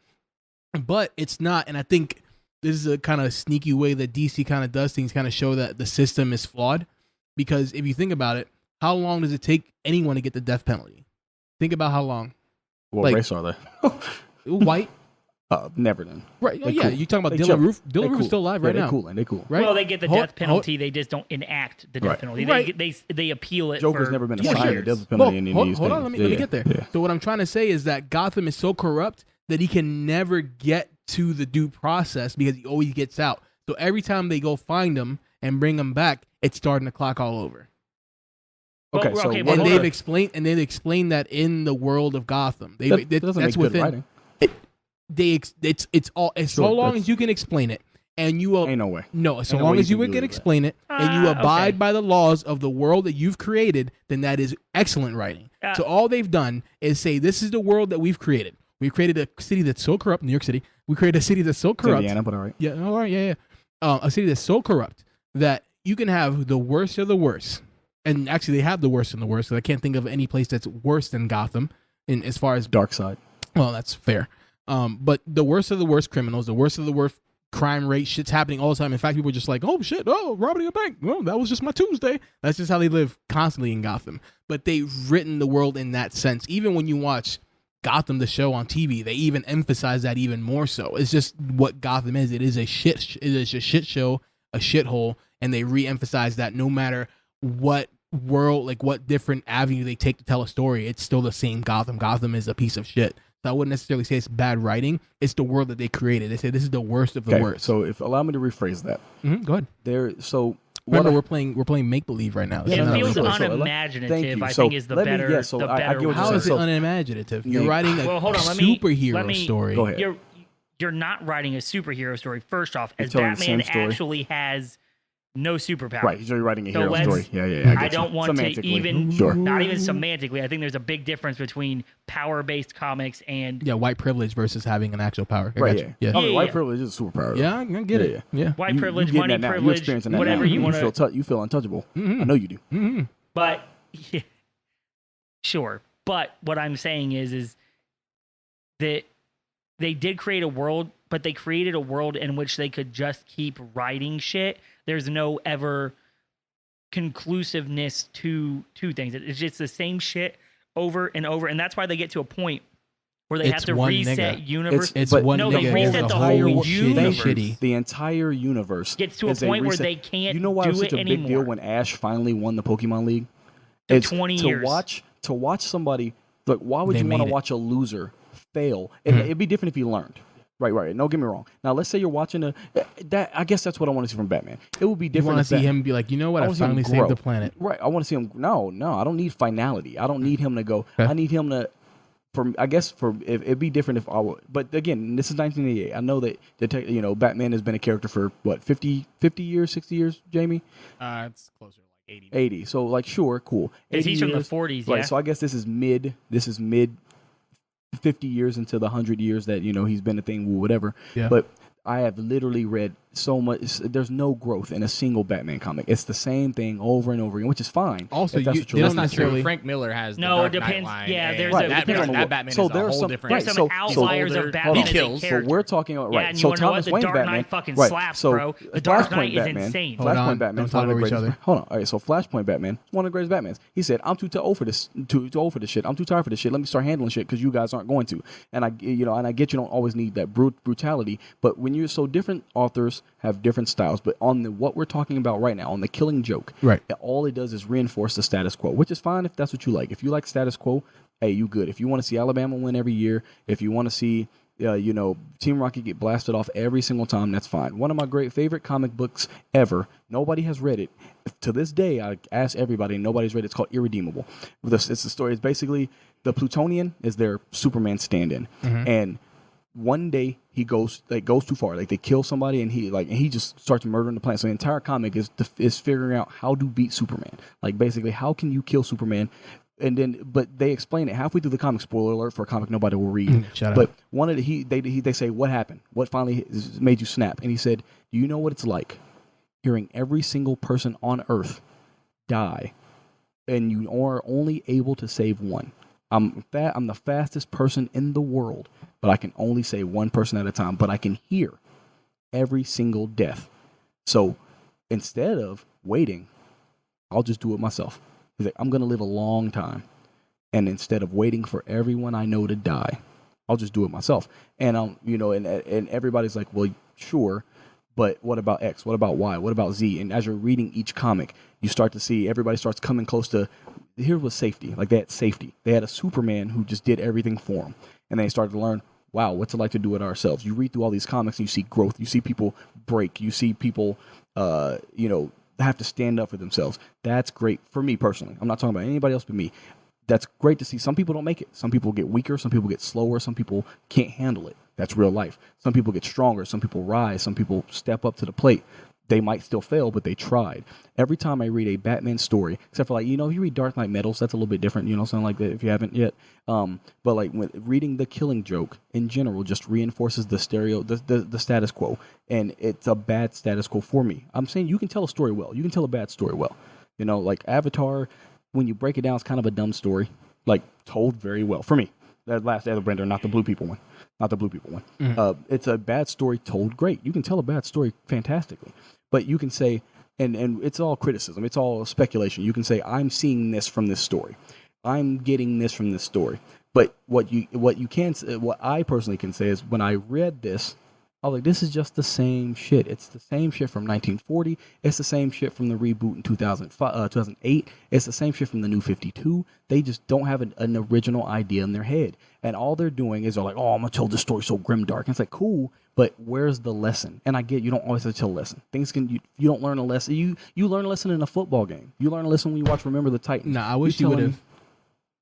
but it's not, and I think this is a kind of sneaky way that DC kind of does things, kind of show that the system is flawed, because if you think about it, how long does it take anyone to get the death penalty? Think about how long. What race are they? White. Never done. Right. Oh, They yeah. cool. You talking about They Dylan chill. Roof? They Dylan Roof is cool. still alive Yeah, right they now. cool, and they cool. Right. Well, they get the death penalty. They just don't enact the death Right. penalty. Right. They appeal it. Joker's for never been 20 assigned a years. death penalty in any of Hold these on, things. let me get there. Yeah. So what I'm trying to say is that Gotham is so corrupt that he can never get to the due process because he always gets out. So every time they go find him and bring him back, it's starting the clock all over. Okay, Well, so okay, what but And are- they've explained that in the world of Gotham. that doesn't that's make good within. writing. It's all as so Sure, long that's- as you can explain it, and you Ain't no way. no, so Ain't no long way as you you can do can that. explain it and you abide okay. by the laws of the world that you've created, then that is excellent writing. So all they've done is say, this is the world that we've created. We've created a city that's so corrupt, New York City. We created a city that's so It's corrupt. Indiana, but all right. Yeah, all right, yeah. A city that's so corrupt that you can have the worst of the worst. And actually, they have the worst of the worst. So I can't think of any place that's worse than Gotham in as far as Dark Side. well, that's fair. But the worst of the worst criminals, the worst of the worst crime rate, shit's happening all the time. In fact, people are just like, oh shit, oh, robbing a bank. Well, that was just my Tuesday. That's just how they live constantly in Gotham. But they've written the world in that sense. Even when you watch Gotham, the show on TV, they even emphasize that even more so. It's just what Gotham is. It is a shit show, a shithole, and they re-emphasize that no matter what world, like what different avenue they take to tell a story, it's still the same Gotham. Gotham is a piece of shit. So I wouldn't necessarily say it's bad writing. It's the world that they created. They say this is the worst of the worst. So if allow me to rephrase that. Go ahead. So Remember, we're playing make believe right now. It no, feels so let- unimaginative. thank you. I So think is the let me- better. yeah, so the I better get what How you're is it saying. So- unimaginative? You're writing a Well, hold on, let superhero me- story. Go ahead. You're not writing a superhero story. First off, as telling the Batman same story. actually has no superpowers. Right, he's already writing a So hero let's- story. Yeah. I don't want to Semantically. even, Sure. not even semantically. I think there's a big difference between power-based comics and Yeah, white privilege versus having an actual power. I Right, got you. yeah. Yeah. I mean, Yeah, white yeah. privilege is a superpower. Yeah, I get it. Yeah. white You privilege, getting money that now. You privilege, experiencing that whatever now. you want to. You feel untouchable. I know you do. But sure. But what I'm saying is that they did create a world, but they created a world in which they could just keep writing shit. There's no ever conclusiveness to things. It's just the same shit over and over, and that's why they get to a point where they It's have to one reset nigga. universe. It's But one no, they nigga reset against the a whole whole universe. shitty. The entire universe Gets to a as they point where reset- they can't You know why do it was such it a big deal anymore. when Ash finally won the Pokemon League? Took It's 20 to years. watch somebody. Look, why would They you want made to it. watch a loser fail? It'd be different if he learned. Right. Don't get me wrong. Now, let's say you're watching that. I guess that's what I want to see from Batman. It would be You different. want to if see Bat- him be like, you know what? I wanna see him finally saved grow. the planet. Right. I want to see him. No, I don't need finality. I don't need him to go. Okay. I need him to. It'd be different if I would. But again, this is 1988. I know that Batman has been a character for what 50 years, 60 years, Jamie. It's closer to like 80. 80. So like, sure, cool. 'Cause 80 he's from the years, 40s, right? yeah. So I guess this is mid 50 years into the 100 years that he's been a thing, whatever. Yeah. But I have literally read so much. There's no growth in a single Batman comic. It's the same thing over and over again, which is fine. Also, if that's you- what they you're don't listening to. necessarily- Frank Miller has No, the it Dark Knight depends. line, Yeah, and there's Right, a- that, depends on that what- Batman so is a there's whole some- different. right, There's so- some so- outliers older, of Batman he as a kills. So character. we're talking about Yeah, right. and you So wanna know what? Thomas The Wayne's Dark Batman Knight fucking right. slaps, so bro. The Dark Flashpoint Knight is Batman, insane. Hold on, Flashpoint Batman, don't talk one of the over each greatest. other. Hold on. All right. So Flashpoint Batman, one of the greatest Batmans. He said, "I'm too old for this. Too old for this shit. I'm too tired for this shit. Let me start handling shit because you guys aren't going to." And I get you don't always need that brutality, but when you're so different, authors have different styles. But on what we're talking about right now, on the Killing Joke, Right. all it does is reinforce the status quo, which is fine if that's what you like. If you like status quo, hey, you good. If you want to see Alabama win every year, if you want to see Team Rocket get blasted off every single time, that's fine. One of my favorite comic books ever. Nobody has read it. To this day, I ask everybody, and nobody's read it. It's called Irredeemable. It's the story. It's basically the Plutonian is their Superman stand-in, and one day he goes too far. Like they kill somebody, and he just starts murdering the planet. So the entire comic is figuring out how to beat Superman. Like basically, how can you kill Superman and then but they explain it halfway through the comic. Spoiler alert for a comic nobody will read. Shut but up. one of they say what happened, what finally made you snap, and he said, "Do you know what it's like hearing every single person on Earth die, and you are only able to save one? I'm the fastest person in the world, but I can only save one person at a time. But I can hear every single death. So instead of waiting, I'll just do it myself." He's like, "I'm gonna live a long time, and instead of waiting for everyone I know to die, I'll just do it myself." And and everybody's like, "Well, sure, but what about X? What about Y? What about Z?" And as you're reading each comic, you start to see everybody starts coming close to. Here was safety. Like they had safety. They had a Superman who just did everything for them, and they started to learn, wow, what's it like to do it ourselves? You read through all these comics and you see growth. You see people break. You see people, have to stand up for themselves. That's great for me personally. I'm not talking about anybody else but me. That's great to see. Some people don't make it. Some people get weaker. Some people get slower. Some people can't handle it. That's real life. Some people get stronger. Some people rise. Some people step up to the plate. They might still fail, but they tried. Every time I read a Batman story, except for if you read Dark Knight Metals, that's a little bit different, something like that if you haven't yet. But like when reading The Killing Joke in general just reinforces the status quo, and it's a bad status quo for me. I'm saying you can tell a story well. You can tell a bad story well. Like Avatar, when you break it down, it's kind of a dumb story, like told very well for me. That last Airbender, not the blue people one. Mm-hmm. It's a bad story told great. You can tell a bad story fantastically. But you can say, and it's all criticism, it's all speculation. You can say, I'm seeing this from this story. I'm getting this from this story. But what I personally can say is when I read this, I was like, this is just the same shit. It's the same shit from 1940. It's the same shit from the reboot in 2008. It's the same shit from the New 52. They just don't have an original idea in their head. And all they're doing is they're like, oh, I'm going to tell this story so grimdark. And it's like, cool, but where's the lesson? And I get you don't always have to tell a lesson. You don't learn a lesson. You learn a lesson in a football game. You learn a lesson when you watch Remember the Titans. No, I wish you would have.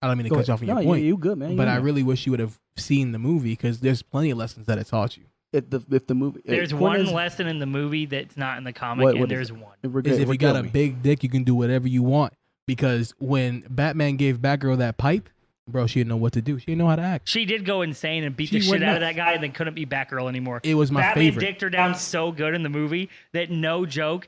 I don't mean to cut you off on your point. You good, man. But I really wish you would have seen the movie because there's plenty of lessons that it taught you. If the movie, there's one lesson in the movie that's not in the comic, and there's one. Is if you got a big dick, you can do whatever you want. Because when Batman gave Batgirl that pipe, bro, she didn't know what to do. She didn't know how to act. She did go insane and beat the shit out of that guy, and then couldn't be Batgirl anymore. It was my favorite. Batman dicked her down so good in the movie that no joke.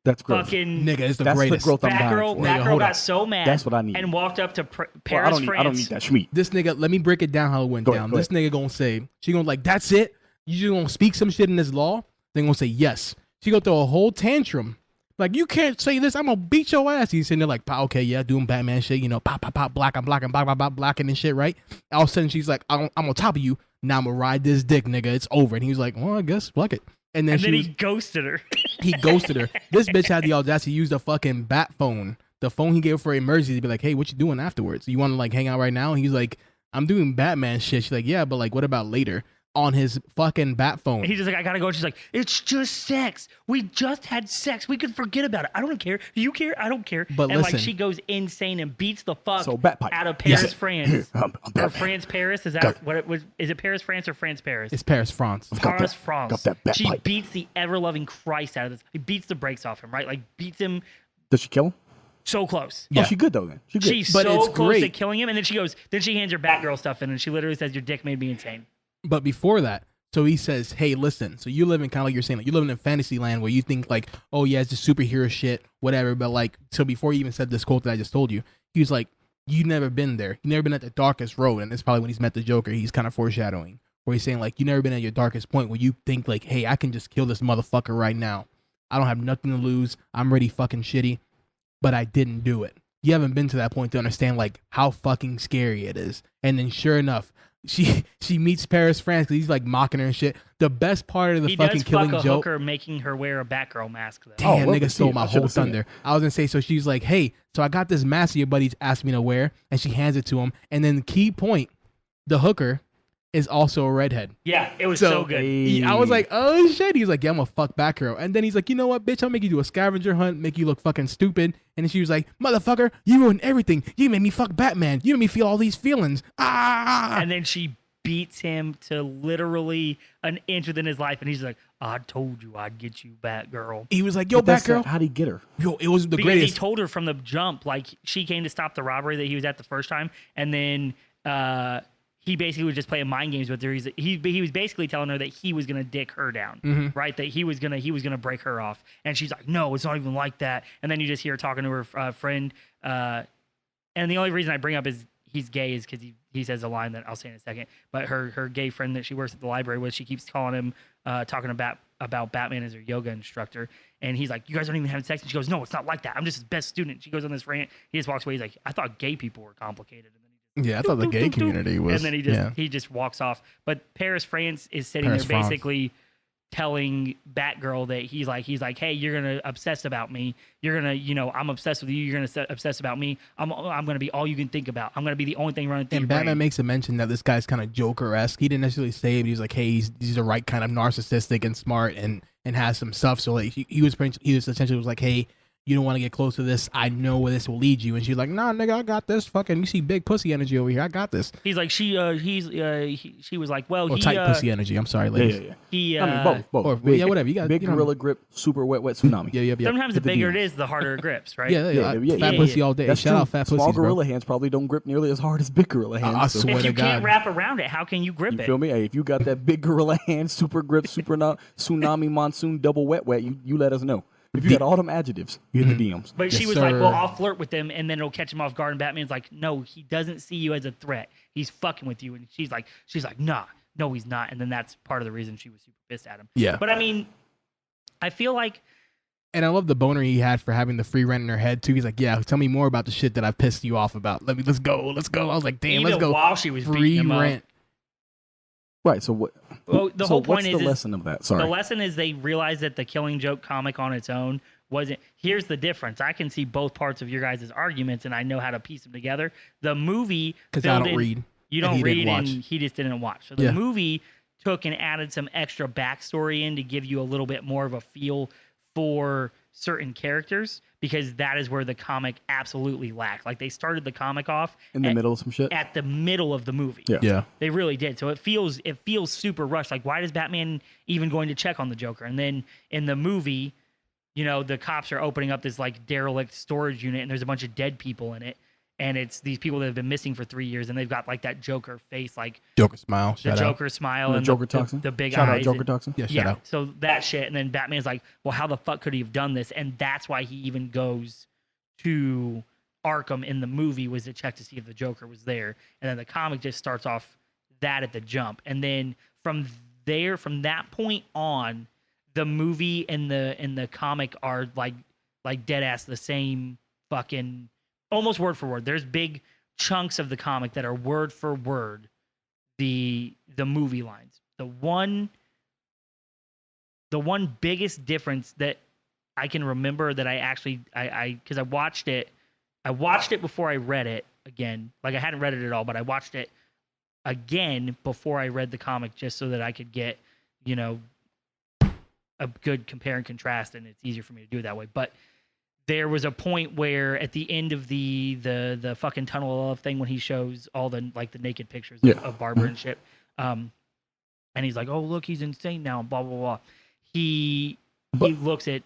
That's growth. Fucking nigga, it's the that's greatest. The growth I'm Batgirl got so mad. That's what I need. And walked up to Paris, France. I don't need that schmeat. This nigga, let me break it down how it went down. This nigga gonna say, she gonna like, that's it? You just gonna speak some shit in this law? They gonna say yes. She gonna throw a whole tantrum. Like, you can't say this. I'm gonna beat your ass. He's sitting there like, okay, yeah, doing Batman shit. Pop, blocking, blocking and shit, right? All of a sudden, she's like, I'm on top of you. Now I'm gonna ride this dick, nigga. It's over. And he was like, well, I guess, fuck it. And then he ghosted her. He ghosted her. This bitch had the audacity to use the fucking bat phone. The phone he gave her for emergency to be like, hey, what you doing afterwards? You want to like hang out right now? And he's like, I'm doing Batman shit. She's like, yeah, but like, what about later? On his fucking bat phone. He's just like, I gotta go. And she's like, it's just sex. We just had sex. We could forget about it. I don't care. You care? I don't care. But and listen, like she goes insane and beats the fuck Batpipe. out of Paris, France. I'm or France, Paris? Is that what it was? Is it Paris, France, or France, Paris? It's Paris, France. Paris, France. Got that She Batpipe. beats the ever-loving Christ out of this. He beats the brakes off him, right? Like, beats him Does she kill him? so close. Yeah. Oh, she's good, though, then. She's good. She's But so it's close great. to killing him. And then she hands her Batgirl stuff in, and she literally says, your dick made me insane. But before that, so he says, hey, listen, so you live in kind of like you're saying, like you live in fantasy land where you think like, oh yeah, it's just superhero shit, whatever. But like, so before he even said this quote that I just told you, he was like, you've never been there. You've never been at the darkest road. And it's probably when he's met the Joker, he's kind of foreshadowing where he's saying like, you've never been at your darkest point where you think like, hey, I can just kill this motherfucker right now. I don't have nothing to lose. I'm ready fucking shitty, but I didn't do it. You haven't been to that point to understand like how fucking scary it is. And then sure enough, she meets Paris, France because he's like mocking her and shit. The best part of the fucking killing joke. joke. Hooker making her wear a Batgirl mask though. Damn, love nigga to stole see it. my I whole should've seen thunder. it. I was gonna say, so she's like, hey, so I got this mask your buddies asked me to wear, and she hands it to him. And then the key point, the hooker is also a redhead. Yeah, it was so good. I was like, oh shit. He's like, yeah, I'm gonna fuck Batgirl. And then he's like, you know what, bitch, I'll make you do a scavenger hunt, make you look fucking stupid. And then she was like, motherfucker, you ruined everything. You made me fuck Batman. You made me feel all these feelings. Ah. And then she beats him to literally an inch within his life, and he's like, "I told you I'd get you, Batgirl." He was like, "Yo, Batgirl." How'd he get her? Yo, it was the Because greatest. he told her from the jump, like she came to stop the robbery that he was at the first time, and then he basically was just playing mind games with her. He was basically telling her that he was gonna dick her down, right? That he was gonna break her off, and she's like, "No, it's not even like that." And then you just hear her talking to her friend, and the only reason I bring up is he's gay is because he says a line that I'll say in a second. But her gay friend that she works at the library with, she keeps calling him, talking about Batman as her yoga instructor. And he's like, "You guys don't even have sex." And she goes, "No, it's not like that. I'm just his best student." She goes on this rant. He just walks away. He's like, "I thought gay people were complicated." And then Yeah, I thought the gay community was. and then he just walks off. But Paris France is sitting Paris there France. basically telling Batgirl that he's like, "Hey, you're gonna obsess about me. You're gonna, I'm obsessed with you. You're gonna obsess about me. I'm gonna be all you can think about. I'm gonna be the only thing running through And your Batman brain." makes a mention that this guy's kind of Joker-esque. He didn't necessarily say it, but he's like, "Hey, he's the right kind of narcissistic and smart and has some stuff." So like he was essentially was like, "Hey, you don't want to get close to this. I know where this will lead you." And she's like, "Nah, nigga, I got this. Fucking, you see big pussy energy over here. I got this." He's like, she was like, "Well, Or he tight pussy energy. I'm sorry, ladies. Yeah. he I mean, both. Or, Big, yeah, whatever. You got big gorilla grip, super wet tsunami. Yeah. sometimes the Hit the bigger it DMs. is, the harder it grips, right?" Fat pussy all day. That's Shout true. out fat Small pussies, bro. gorilla hands probably don't grip nearly as hard as big gorilla hands. I so- swear If to you can't God. wrap around it, how can you grip You it? feel me? Hey, if you got that big gorilla hand, super grip, tsunami, monsoon, double wet, you let us know. If you got all them adjectives, you hit the DMs. But she Yes, was like, sir. "Well, I'll flirt with him, and then it'll catch him off guard." And Batman's like, "No, he doesn't see you as a threat. He's fucking with you." And she's like, "Nah, no, he's not." And then that's part of the reason she was super pissed at him. Yeah. But I mean, I feel like And I love the boner he had for having the free rent in her head too. He's like, "Yeah, tell me more about the shit that I've pissed you off about. Let's go. I was like, "Damn, even let's go." while she was beating Free him rent. Right. So what? Well, the so whole point what's the is lesson of that? Sorry. the lesson is they realized that the Killing Joke comic on its own wasn't. Here's the difference. I can see both parts of your guys' arguments, and I know how to piece them together. The movie, Because I filled don't in- read. You and don't he didn't read, and watch. he just didn't watch. So the Yeah. movie took and added some extra backstory in to give you a little bit more of a feel for certain characters, because that is where the comic absolutely lacked. Like, they started the comic off In the at, middle of some shit. at the middle of the movie. Yeah. Yeah. They really did. So it feels super rushed. Like, why is Batman even going to check on the Joker? And then in the movie, the cops are opening up this like derelict storage unit, and there's a bunch of dead people in it. And it's these people that have been missing for 3 years, and they've got like that Joker face, like Joker smile. the Shout out. Joker smile The and Joker toxin. the big Shout eyes. out Joker and- toxin. Yeah, shout yeah, out. so that shit. And then Batman's like, "Well, how the fuck could he have done this?" And that's why he even goes to Arkham in the movie, was to check to see if the Joker was there. And then the comic just starts off that at the jump. And then from that point on, the movie and the comic are like dead ass the same, fucking almost word for word. There's big chunks of the comic that are word for word the movie lines. The one biggest difference that I can remember that I actually because I watched it before I read it again. Like, I hadn't read it at all, but I watched it again before I read the comic, just so that I could get a good compare and contrast, and it's easier for me to do it that way. But there was a point where at the end of the fucking Tunnel of Love thing, when he shows all the naked pictures of Barbara and shit, and he's like, "Oh, look, he's insane now," blah blah blah. He looks at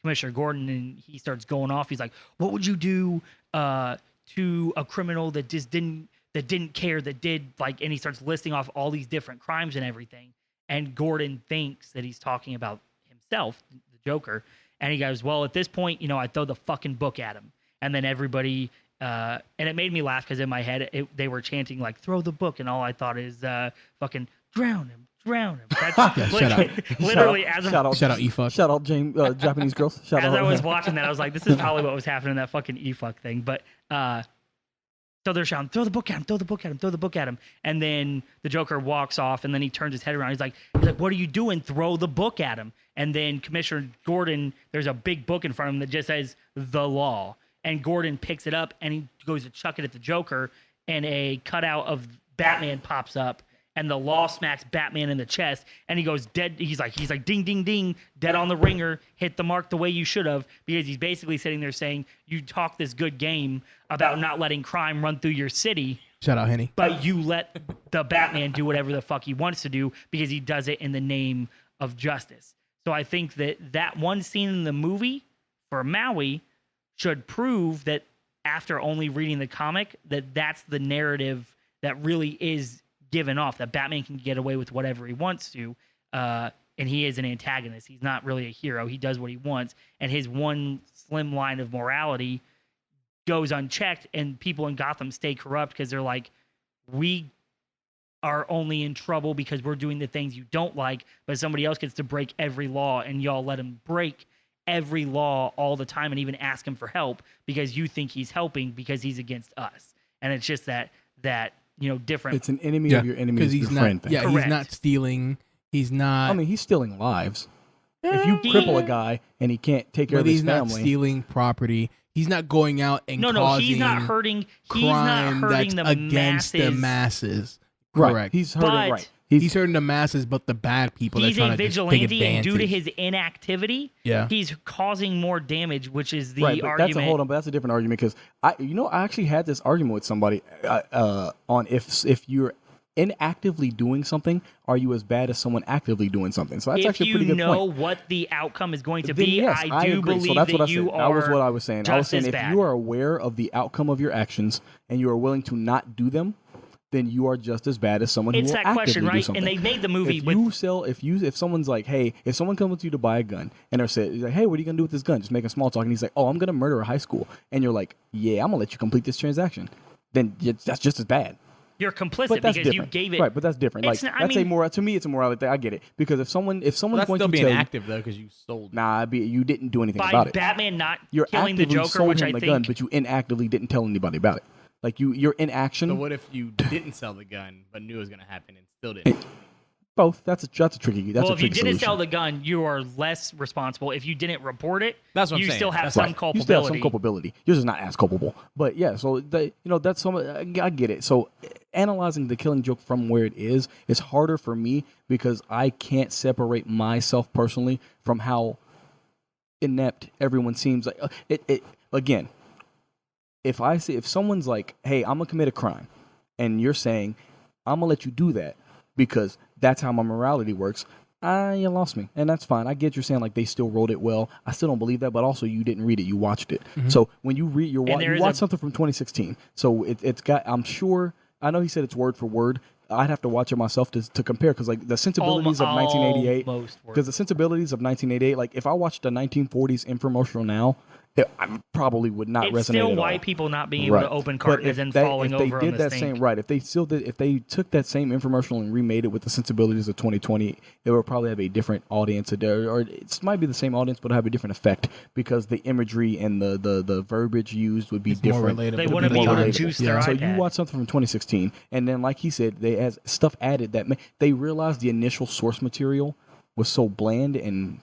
Commissioner Gordon, and he starts going off. He's like, "What would you do to a criminal that just didn't care, that did like?" And he starts listing off all these different crimes and everything. And Gordon thinks that he's talking about himself, the Joker. And he goes, "Well, at this point, I throw the fucking book at him." And then everybody, and it made me laugh because in my head, they were chanting like, "Throw the book." And all I thought is, fucking drown him. That's shout out. literally Shout out E-fuck. Shout out James, Japanese girls. Shout as out. I was watching that, I was like, this is probably what was happening in that fucking E-fuck thing. But, so they're shouting, "Throw the book at him, throw the book at him, throw the book at him." And then the Joker walks off, and then he turns his head around. He's like, "What are you doing? Throw the book at him." And then Commissioner Gordon, there's a big book in front of him that just says "The Law." And Gordon picks it up, and he goes to chuck it at the Joker, and a cutout of Batman pops up, and the Law smacks Batman in the chest, and he goes dead. He's like, "Ding, ding, ding, dead on the ringer, hit the mark the way you should have," because he's basically sitting there saying, "You talk this good game about not letting crime run through your city, Shout out Henny. But you let the Batman do whatever the fuck he wants to do because he does it in the name of justice. So I think that one scene in the movie for Maui should prove that after only reading the comic, that's the narrative that really is given off, that Batman can get away with whatever he wants to. And he is an antagonist. He's not really a hero. He does what he wants. And his one slim line of morality goes unchecked, and people in Gotham stay corrupt because they're like, we are only in trouble because we're doing the things you don't like, but somebody else gets to break every law, and y'all let him break every law all the time and even ask him for help because you think he's helping because he's against us. And it's just that different. It's an enemy of your enemy is your friend thing. Yeah, Correct. he's not stealing. He's not. I mean, he's stealing lives. If you cripple a guy and he can't take care of his family, he's not stealing property. He's not going out and causing he's not hurting. He's crime not hurting that's the against masses. the masses. right? Correct. He's hurting. But Right. He's hurting the masses, but the bad people. He's that are a trying to just take vigilante, and due to advantage. his inactivity, Yeah. he's causing more damage, which is the Right, but argument. but that's a different argument because I actually had this argument with somebody on if you're inactively doing something, are you as bad as someone actively doing something? So that's if actually a you pretty good know point. what the outcome is going to Then be, yes, I do agree. believe So that's what I that you said. are. That was what I was saying. I was just saying as if bad. you are aware of the outcome of your actions and you are willing to not do them, then you are just as bad as someone It's who will that question, actively do right? something. And they made the movie if with you sell, if someone's like, hey, if someone comes to you to buy a gun and they're saying, like, hey, what are you gonna do with this gun? Just making small talk, and he's like, oh, I'm gonna murder a high school, and you're like, yeah, I'm gonna let you complete this transaction. Then that's just as bad. you're complicit But that's because different. you gave it. Right, but that's different. Like It's not- I that's mean- a moral. To me, it's a morality thing. I get it because if someone's That's going still to being tell you, active though, because you sold. nah, you didn't do anything by about it. Batman not You're killing the actively Joker, sold which him I the think gun, but you inactively didn't tell anybody about it. Like you're in action. So what if you didn't sell the gun but knew it was going to happen and still didn't? Both. That's a tricky. That's well, a if you tricky didn't solution. sell the gun, you are less responsible. If you didn't report it, That's what I'm you saying. still have That's some right. You culpability. still have some culpability. Yours is not as culpable, but yeah. So that's some. I get it. So analyzing the Killing Joke from where it is harder for me because I can't separate myself personally from how inept everyone seems. Like it again. If someone's like, hey, I'm gonna commit a crime, and you're saying, I'm gonna let you do that because that's how my morality works. You lost me, and that's fine. I get you're saying like they still wrote it well. I still don't believe that, but also you didn't read it, you watched it. So when you read, you watch something from 2016. So it's got. I'm sure. I know he said it's word for word. I'd have to watch it myself to compare because like the sensibilities of 1988. Because the sensibilities of 1988, like if I watched a 1940s infomercial now, I probably would not it's resonate still at all. white people not being able to open But cartons and falling if they over did on the that sink. same right, if they took that same infomercial and remade it with the sensibilities of 2020, it would probably have a different audience, or it might be the same audience, but have a different effect because the imagery and the verbiage used would be It's more different. relatable. They It'd wouldn't be be more able to relatable. juice their So iPad. you watch something from 2016, and then like he said, they has stuff added that they realized the initial source material was so bland and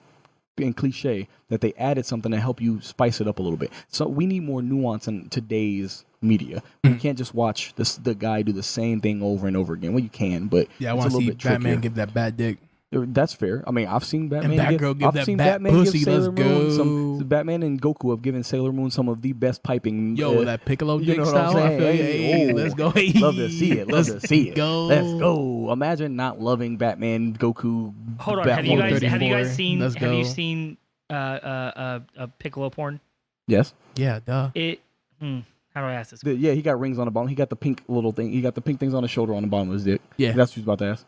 cliche that they added something to help you spice it up a little bit. So we need more nuance in today's media. We can't just watch the guy do the same thing over and over again. Well, you can, but Yeah, I it's a want to little see bit Batman trickier. give that bad dick. That's fair. I mean, I've seen Batman. Batgirl give I've that seen bat Batman pussy. give Sailor Let's Moon go. Batman and Goku have given Sailor Moon some of the best piping. Yo, that Piccolo you dick know what I'm style. I saying? feel you. Hey, Hey, oh, let's go. Hey, love to see it. Love to see it. Go. Let's go. Imagine not loving Batman, Goku. Hold on, Batwoman. have you guys 34. seen Let's have you go. seen Piccolo porn? Yes. Yeah, duh. How do I ask this? Yeah, he got rings on the bottom. He got the pink little thing. He got the pink things on his shoulder on the bottom of his dick. Yeah. That's what he's about to ask.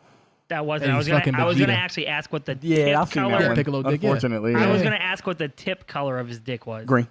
That wasn't. Hey, I was he's gonna. fucking I was gonna Vegeta. actually ask what the Yeah, tip I've seen color. that one. Piccolo dick, yeah. Unfortunately, I was yeah. gonna ask what the tip color of his dick was. Green.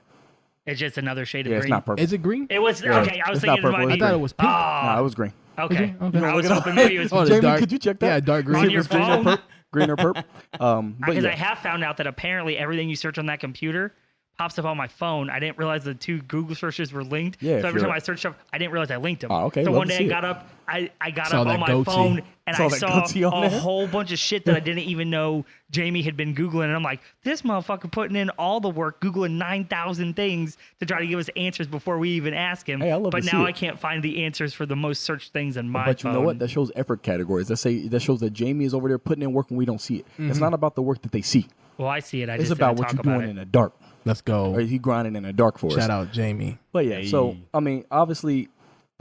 It's just another shade of Yeah, green. it's not purple. Is it green? It was Yeah. okay. I was It's not thinking it purple, might it's be. I thought it was pink. Ah, No, it was green. okay. Okay. I was Look it up. hoping maybe it was Oh, it's Jamie, dark. could you check that? Yeah, dark green. On See if your it's green or phone? purple. Green or purple. But because yeah. I have found out that apparently everything you search on that computer pops up on my phone. I didn't realize the two Google searches were linked. Yeah, So if every time you're- I searched up, I didn't realize I linked them. Oh, okay, So love one to day see I it. got up, I got Saw up that on my goatee. phone and Saw I that saw goatee on a there. whole bunch of shit that I didn't even know Jamie had been Googling. And I'm like, this motherfucker putting in all the work, Googling 9,000 things to try to give us answers before we even ask him. Hey, I love but to see now it. I can't find the answers for the most searched things on my But you phone. know what? That shows effort categories. That shows that Jamie is over there putting in work and we don't see it. It's not about the work that they see. Well, I see it. I It's just about didn't what talk you're about doing it. in the dark. Let's go. Or he grinding in the dark for us. Shout out Jamie. But yeah, so I mean, obviously,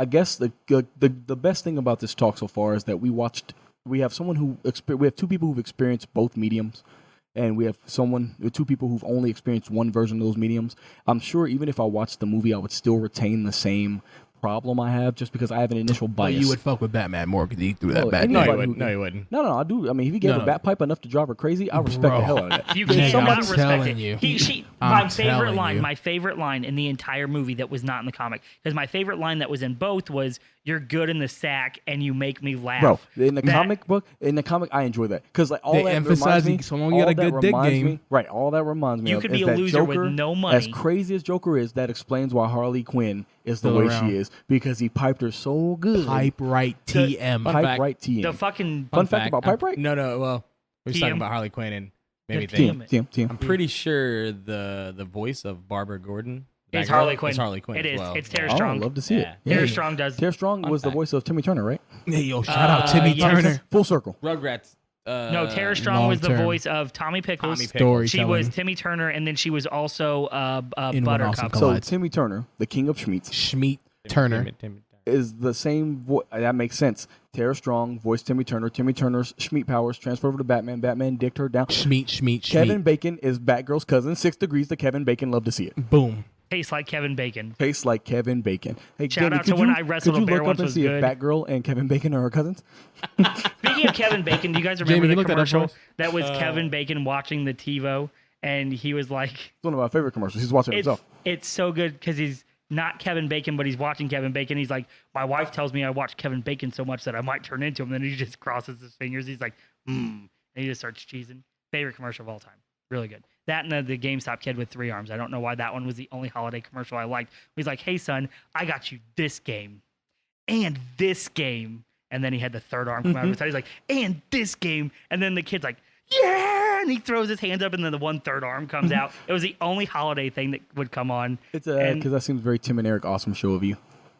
I guess the best thing about this talk so far is that we have two people who've experienced both mediums, and we have two people who've only experienced one version of those mediums. I'm sure even if I watched the movie, I would still retain the same problem I have, just because I have an initial bias. But you would fuck with Batman more because he threw that Oh, bat. and No, you you wouldn't. wouldn't. No, I do. I mean, if he gave No, a bat pipe enough to drive her crazy, I respect the hell out of that. You Nigga, can't I'm not respect telling it. you. My I'm favorite telling line, you. my favorite line in the entire movie that was not in the comic, because my favorite line that was in both was "You're good in the sack and you make me laugh." Bro, in the That- comic, I enjoy that because like all They that emphasize reminds me, so long you got all a that good dick reminds game. me- right? All that reminds me You of could is be a that loser with Joker, no money. As crazy as Joker is, that explains why Harley Quinn is the Still way around. she is, because he piped her so good. Pipe right TM. Fun Pipe fact. right TM. the fucking Fun fact about Pipe Right? No, well, we're just talking TM. about Harley Quinn and maybe The think. TM. I'm pretty sure the voice of Barbara Gordon is that girl, Harley Quinn. Is Harley Quinn It as is. well. It's Tara Oh, Strong. I'd love to see Yeah. it. Tara Yeah. Strong does. Tara Strong Fun was the fact. voice of Timmy Turner, right? Hey, yo, shout out Timmy yes. Turner. Full circle. Rugrats. No, Tara Strong was the long-term voice of Tommy Pickles. Tommy Pickles. She was Storytelling. Timmy Turner, and then she was also In One Awesome Buttercup. Color. So Collides. Timmy Turner, the king of Schmeats, Schmeat Turner. is the same voice. That makes sense. Tara Strong voiced Timmy Turner. Timmy Turner's Schmeat powers transferred over to Batman. Batman dicked her down. Schmeat. Kevin Bacon is Batgirl's cousin. 6 degrees to Kevin Bacon. Love to see it. Boom. Tastes like Kevin Bacon. Tastes like Kevin Bacon. Hey, Shout Jamie, out to could when you- I wrestled could a you bear look up once and was see good. if Batgirl and Kevin Bacon are her cousins? Speaking of Kevin Bacon, do you guys Jamie, remember you the looked that up for commercial us? that was Kevin Bacon watching the TiVo, and he was like, It's one of my favorite commercials. He's watching "It's himself. it's so good because he's not Kevin Bacon, but he's watching Kevin Bacon. He's like, my wife tells me I watch Kevin Bacon so much that I might turn into him." Then he just crosses his fingers. He's like, and he just starts cheesing. Favorite commercial of all time. Really good. That and the GameStop kid with 3 arms. I don't know why that one was the only holiday commercial I liked. He's like, "Hey son, I got you this game and this game." And then he had the third arm come out of his head. He's like, "And this game." And then the kid's like, "Yeah!" And he throws his hands up, and then the one third arm comes out. It was the only holiday thing that would come on. It's And- because that seems very Tim and Eric awesome show of you.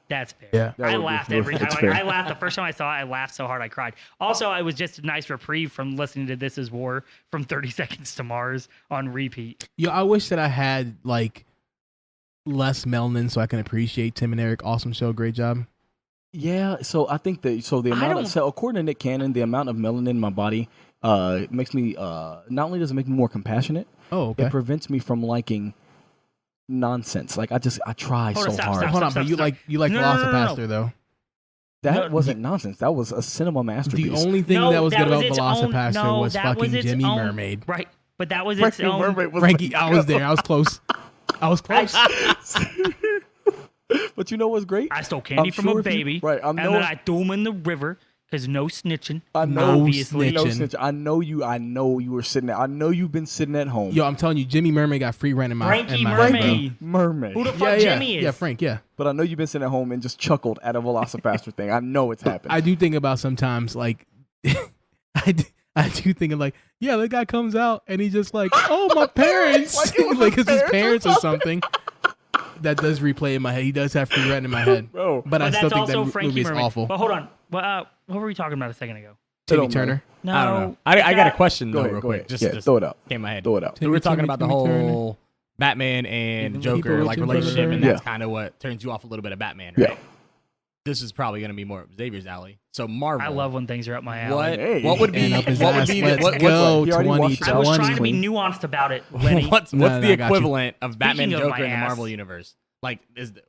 That's fair. Yeah. That I would be- laughed every time. it's Like, fair. I laughed the first time I saw it. I laughed so hard I cried. Also, I was just a nice reprieve from listening to "This Is War" from 30 Seconds to Mars on repeat. Yo, I wish that I had like less melanin so I can appreciate Tim and Eric. Awesome show, great job. Yeah, so I think that the amount don't- of according to Nick Cannon, the amount of melanin in my body makes me not only does it make me more compassionate, Oh, okay. it prevents me from liking nonsense. Like I try Hold so on, stop, hard. stop, Hold on, stop, but you stop. like No, no, no, no, no. Velocipaster though. That No, wasn't nonsense. That was a cinema masterpiece. The only thing No, that was good about its own- Velocipaster no, was that fucking its Jimmy own- Mermaid. Right, but that was its Frankie own. Mermaid was Frankie, I was there. I was close. I was close. But you know what's great? I stole candy I'm from sure a if you- baby, right, I'm and no- then I threw him in the river because no snitching. I know, obviously. no snitching. snitch. I know you were sitting. I know you've been sitting at home. Yo, I'm telling you, Jimmy Mermaid got free rent in my Frankie in my Mermaid. head, Mermaid. Who the bro. fuck Yeah, Jimmy is? yeah, Frank, yeah. But I know you've been sitting at home and just chuckled at a Velocipaster thing. I know it's happened. I do think about sometimes like I do think of like, yeah, the guy comes out and he's just like, oh, my parents, Like it was like his it's his parents parents or or something. That does replay in my head. He does have free rent in my head, Bro. but I But still that's think that also Frankie movie is Mermaid. awful. But hold on. What were we talking about a second ago? Timmy don't Turner. No, I don't know. I got a question Go though, ahead, real go quick. ahead. Just, Yeah, just throw it out. came in my head. Throw it out. We were Timmy, talking about the Timmy Turner. whole Batman and People Joker like reaching for relationship, the- and that's Yeah. kind of what turns you off a little bit of Batman, Yeah. right? This is probably going to be more up Xavier's alley. So Marvel. I love when things are up my alley. what. Hey. What would be? And up his What would ass. be? Let's What, go. He already watched it. I was 2020. trying to be nuanced about it, Lenny. What's No, the I got you. equivalent of Batman and Speaking of Joker my in the ass. Marvel universe? Like,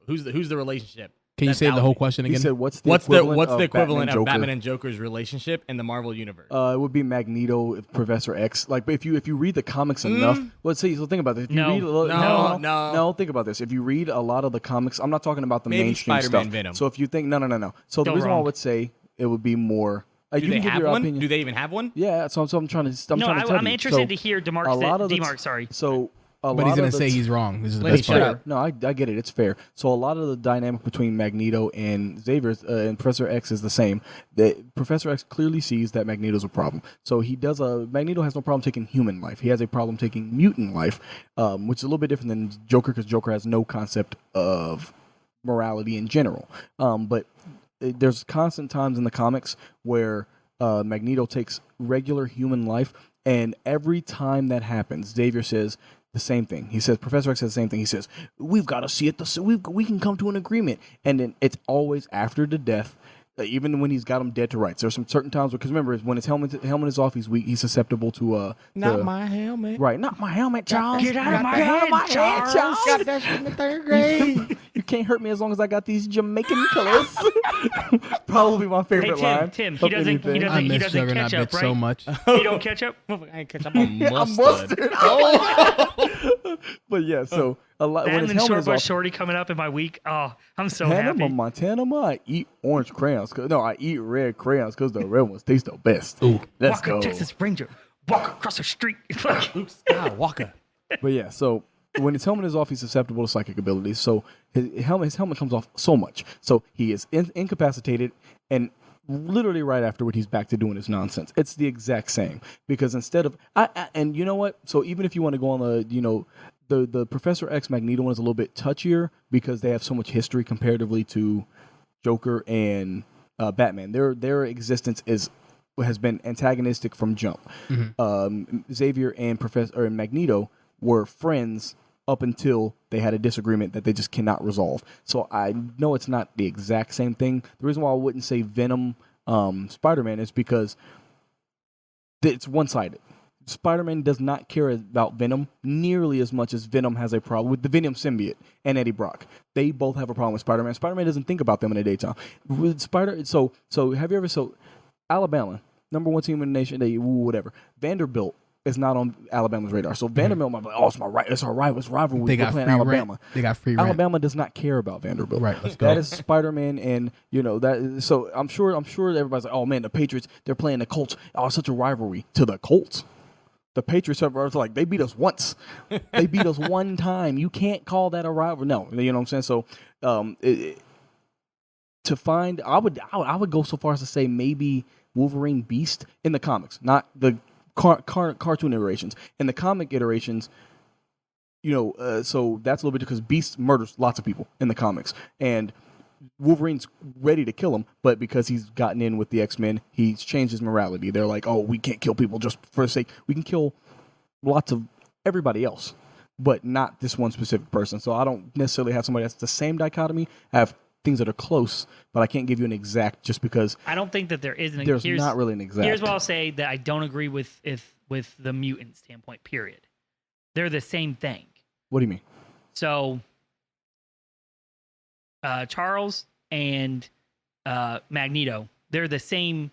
who's the relationship? Can you That's say the out. whole question He again? said, "What's the What's equivalent the equivalent of Joker? Batman and Joker's relationship in the Marvel universe? It would be Magneto, Professor X. Like, but if you read the comics enough, let's see. So think about this. If you No. read No. Think about this. If you read a lot of the comics, I'm not talking about the Maybe mainstream Spider-Man, stuff. Venom. So if you think no. So the Still reason why I wrong. would say it would be more. Do you they can give have your one? opinion. Do they even have one? Yeah. So I'm trying to. No, trying to tell I'm you. interested So to hear a lot of the DeMark. Sorry. So. but he's gonna say he's wrong. This is the Lenny, best shut part. up. No, I get it. It's fair. So a lot of the dynamic between Magneto and Xavier and Professor X is the same. That Professor X clearly sees that Magneto's a problem. So Magneto has no problem taking human life. He has a problem taking mutant life, which is a little bit different than Joker because Joker has no concept of morality in general. But there's constant times in the comics where Magneto takes regular human life And every time that happens, Xavier says the same thing. He says, Professor X says the same thing. He says, we've got to see it. We can come to an agreement. And then it's always after the death. Even when he's got him dead to rights, there's some certain times because remember when his helmet is off, he's weak. He's susceptible to Not my helmet. right. Not my helmet, Charles. Get out of my head, Charles. Got that shit in the 3rd grade. You can't hurt me as long as I got these Jamaican colors. Probably my favorite Hey, line. Tim, of he doesn't anything. I he miss doesn't Juggernaut catch up, bits right? so much. He don't catch up. I ain't catch up on Yeah, mustard. But yeah, so a lot That when and his then helmet Short is Bus off. Shorty coming up in my week. Oh, I'm so Hannah happy. Montana, I eat orange crayons. I eat red crayons because the red ones taste the best. Ooh. Let's Walker, go. Texas Ranger. Walk across the street. Oops. Ah, Walker. But yeah, so when his helmet is off, he's susceptible to psychic abilities. So his helmet comes off so much. So he is incapacitated, and literally right afterward, he's back to doing his nonsense. It's the exact same because instead of and you know what? So even if you want to go on the Professor X Magneto one is a little bit touchier because they have so much history comparatively to Joker and Batman. Their existence has been antagonistic from jump. Xavier and Magneto were friends up until they had a disagreement that they just cannot resolve. So I know it's not the exact same thing. The reason why I wouldn't say Venom Spider-Man is because it's one-sided. Spider-Man does not care about Venom nearly as much as Venom has a problem with the Venom symbiote and Eddie Brock. They both have a problem with Spider-Man. Spider-Man doesn't think about them in the daytime. With so have you ever Alabama, number 1 team in the nation, whatever. Vanderbilt is not on Alabama's radar. So Vanderbilt might be like, oh, it's our rival. It's rivalry. They We're got playing free Alabama. rent. They got free rent. Alabama does not care about Vanderbilt. Right, let's go. That is Spider-Man, and that. So I'm sure everybody's like, oh man, the Patriots, they're playing the Colts. Oh, it's such a rivalry to the Colts. The Patriots are like, they beat us once. They beat us one time. You can't call that a rivalry. No, you know what I'm saying. So to find, I would go so far as to say maybe Wolverine Beast in the comics, not the cartoon iterations. In the comic iterations, so that's a little bit because Beast murders lots of people in the comics, and Wolverine's ready to kill him, but because he's gotten in with the X-Men, he's changed his morality. They're like, oh, we can't kill people just for the sake. We can kill lots of everybody else, but not this one specific person. So I don't necessarily have somebody that's the same dichotomy. I have things that are close, but I can't give you an exact just because I don't think that there is an there's not really an exact. Here's what I'll say that I don't agree with the mutant standpoint, period. They're the same thing. What do you mean? So Charles and Magneto, they're the same.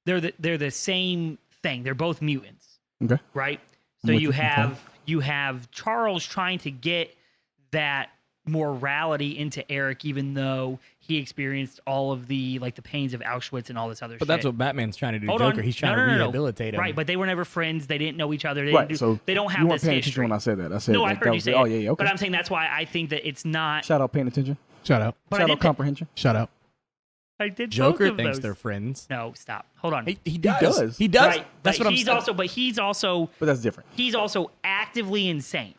They're the same thing. They're both mutants. Okay. Right. So you have Charles trying to get that morality into Eric, even though he experienced all of the pains of Auschwitz and all this other shit. But that's what Batman's trying to do. Hold Joker. on. He's trying to rehabilitate him. Right, but they were never friends. They didn't know each other. They Right. didn't So they don't have you weren't this paying history. attention when I said that. I said No, I that heard you was, say oh it. yeah, okay. But I'm saying that's why I think that it's not. Shout out paying attention. Shout out. But I Shout did out comprehension. Shout out. I did Joker both of thinks those. they're friends. No, stop. Hold on. He does. He Right, That's but what I'm he's saying. But that's different. He's also actively insane,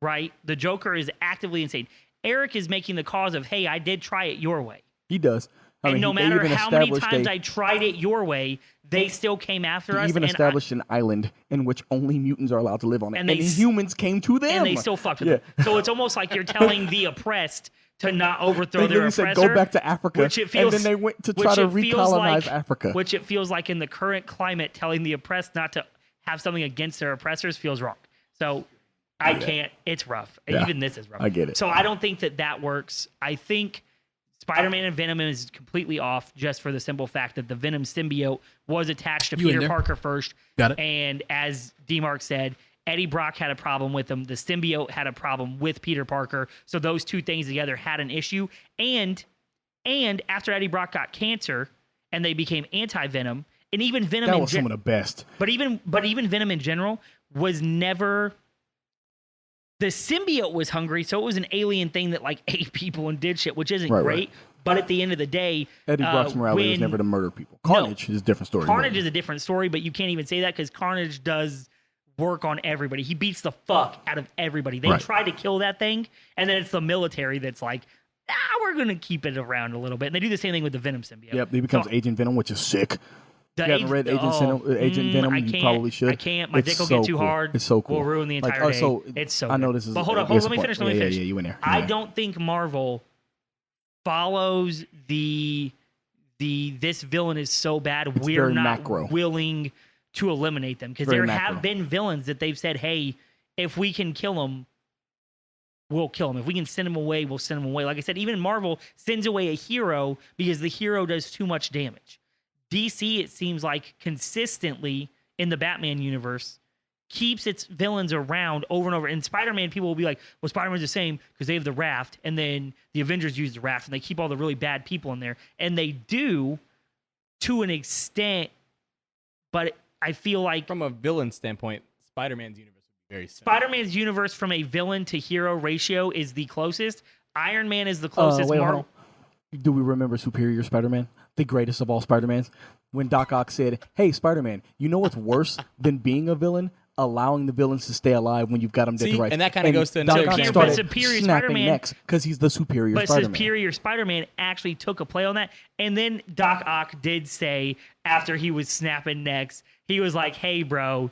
right? The Joker is actively insane. Eric is making the cause of, hey, I did try it your way. He does. I And mean, no they matter even how many established times I tried it your way, they still came after He us. even and established an island in which only mutants are allowed to live on it. And And, they s- humans came to them. and they still fucked with them. So it's almost like you're telling the oppressed to not overthrow They their literally oppressor. said, go back to Africa. Which it feels, and then they went to which try to it feels recolonize like- Africa. Which it feels like in the current climate, telling the oppressed not to have something against their oppressors feels wrong. So I can't. It's rough. Yeah. Even this is rough. I get it. So I don't think that works. I think Spider-Man and Venom is completely off just for the simple fact that the Venom symbiote was attached to You in Peter there? Parker first. Got it. And as D-Mark said, Eddie Brock had a problem with him. The symbiote had a problem with Peter Parker. So those two things together had an issue. And after Eddie Brock got cancer and they became anti-Venom, and even Venom that was some of the best. but even Venom in general was never. The symbiote was hungry, so it was an alien thing that ate people and did shit, which isn't Right, great. right. But at the end of the day, Eddie Brock's morality was never to murder people. Carnage is a different story. Carnage is a different story, but you can't even say that because Carnage does work on everybody. He beats the fuck out of everybody. They Right. try to kill that thing, and then it's the military that's like, we're going to keep it around a little bit. And they do the same thing with the Venom symbiote. Yep, he becomes So- Agent Venom, which is sick. The you haven't read Agent Venom, I you can't, probably should. I can't. My It's dick will so get too cool. hard. It's so cool. We'll ruin the entire day. So It's so I know good. this is. But hold on, it's let me a finish. point. Let me finish. Yeah, you went there. I don't think Marvel follows the this villain is so bad It's we're very not macro. willing to eliminate them, because Very there macro. have been villains that they've said, hey, if we can kill them, we'll kill him. If we can send him away, we'll send him away. Like I said, even Marvel sends away a hero because the hero does too much damage. DC, it seems like, consistently in the Batman universe keeps its villains around over and over. In Spider-Man, people will be like, well, Spider-Man's the same because they have the Raft, and then the Avengers use the Raft, and they keep all the really bad people in there. And they do to an extent, but I feel like From a villain standpoint, Spider-Man's universe would be very similar. Spider-Man's universe from a villain to hero ratio is the closest. Iron Man is the closest. Wait, hold Marvel. on. Do we remember Superior Spider-Man? The greatest of all Spider-Mans? When Doc Ock said, hey, Spider-Man, you know what's worse than being a villain? Allowing the villains to stay alive when you've got them dead See, to rights. and that kinda goes to Doc another Ock example. started Superior snapping Spider-Man- necks because he's the superior But Spider-Man. Superior Spider-Man actually took a play on that. And then Doc Ock did say, after he was snapping necks, he was like, hey, bro,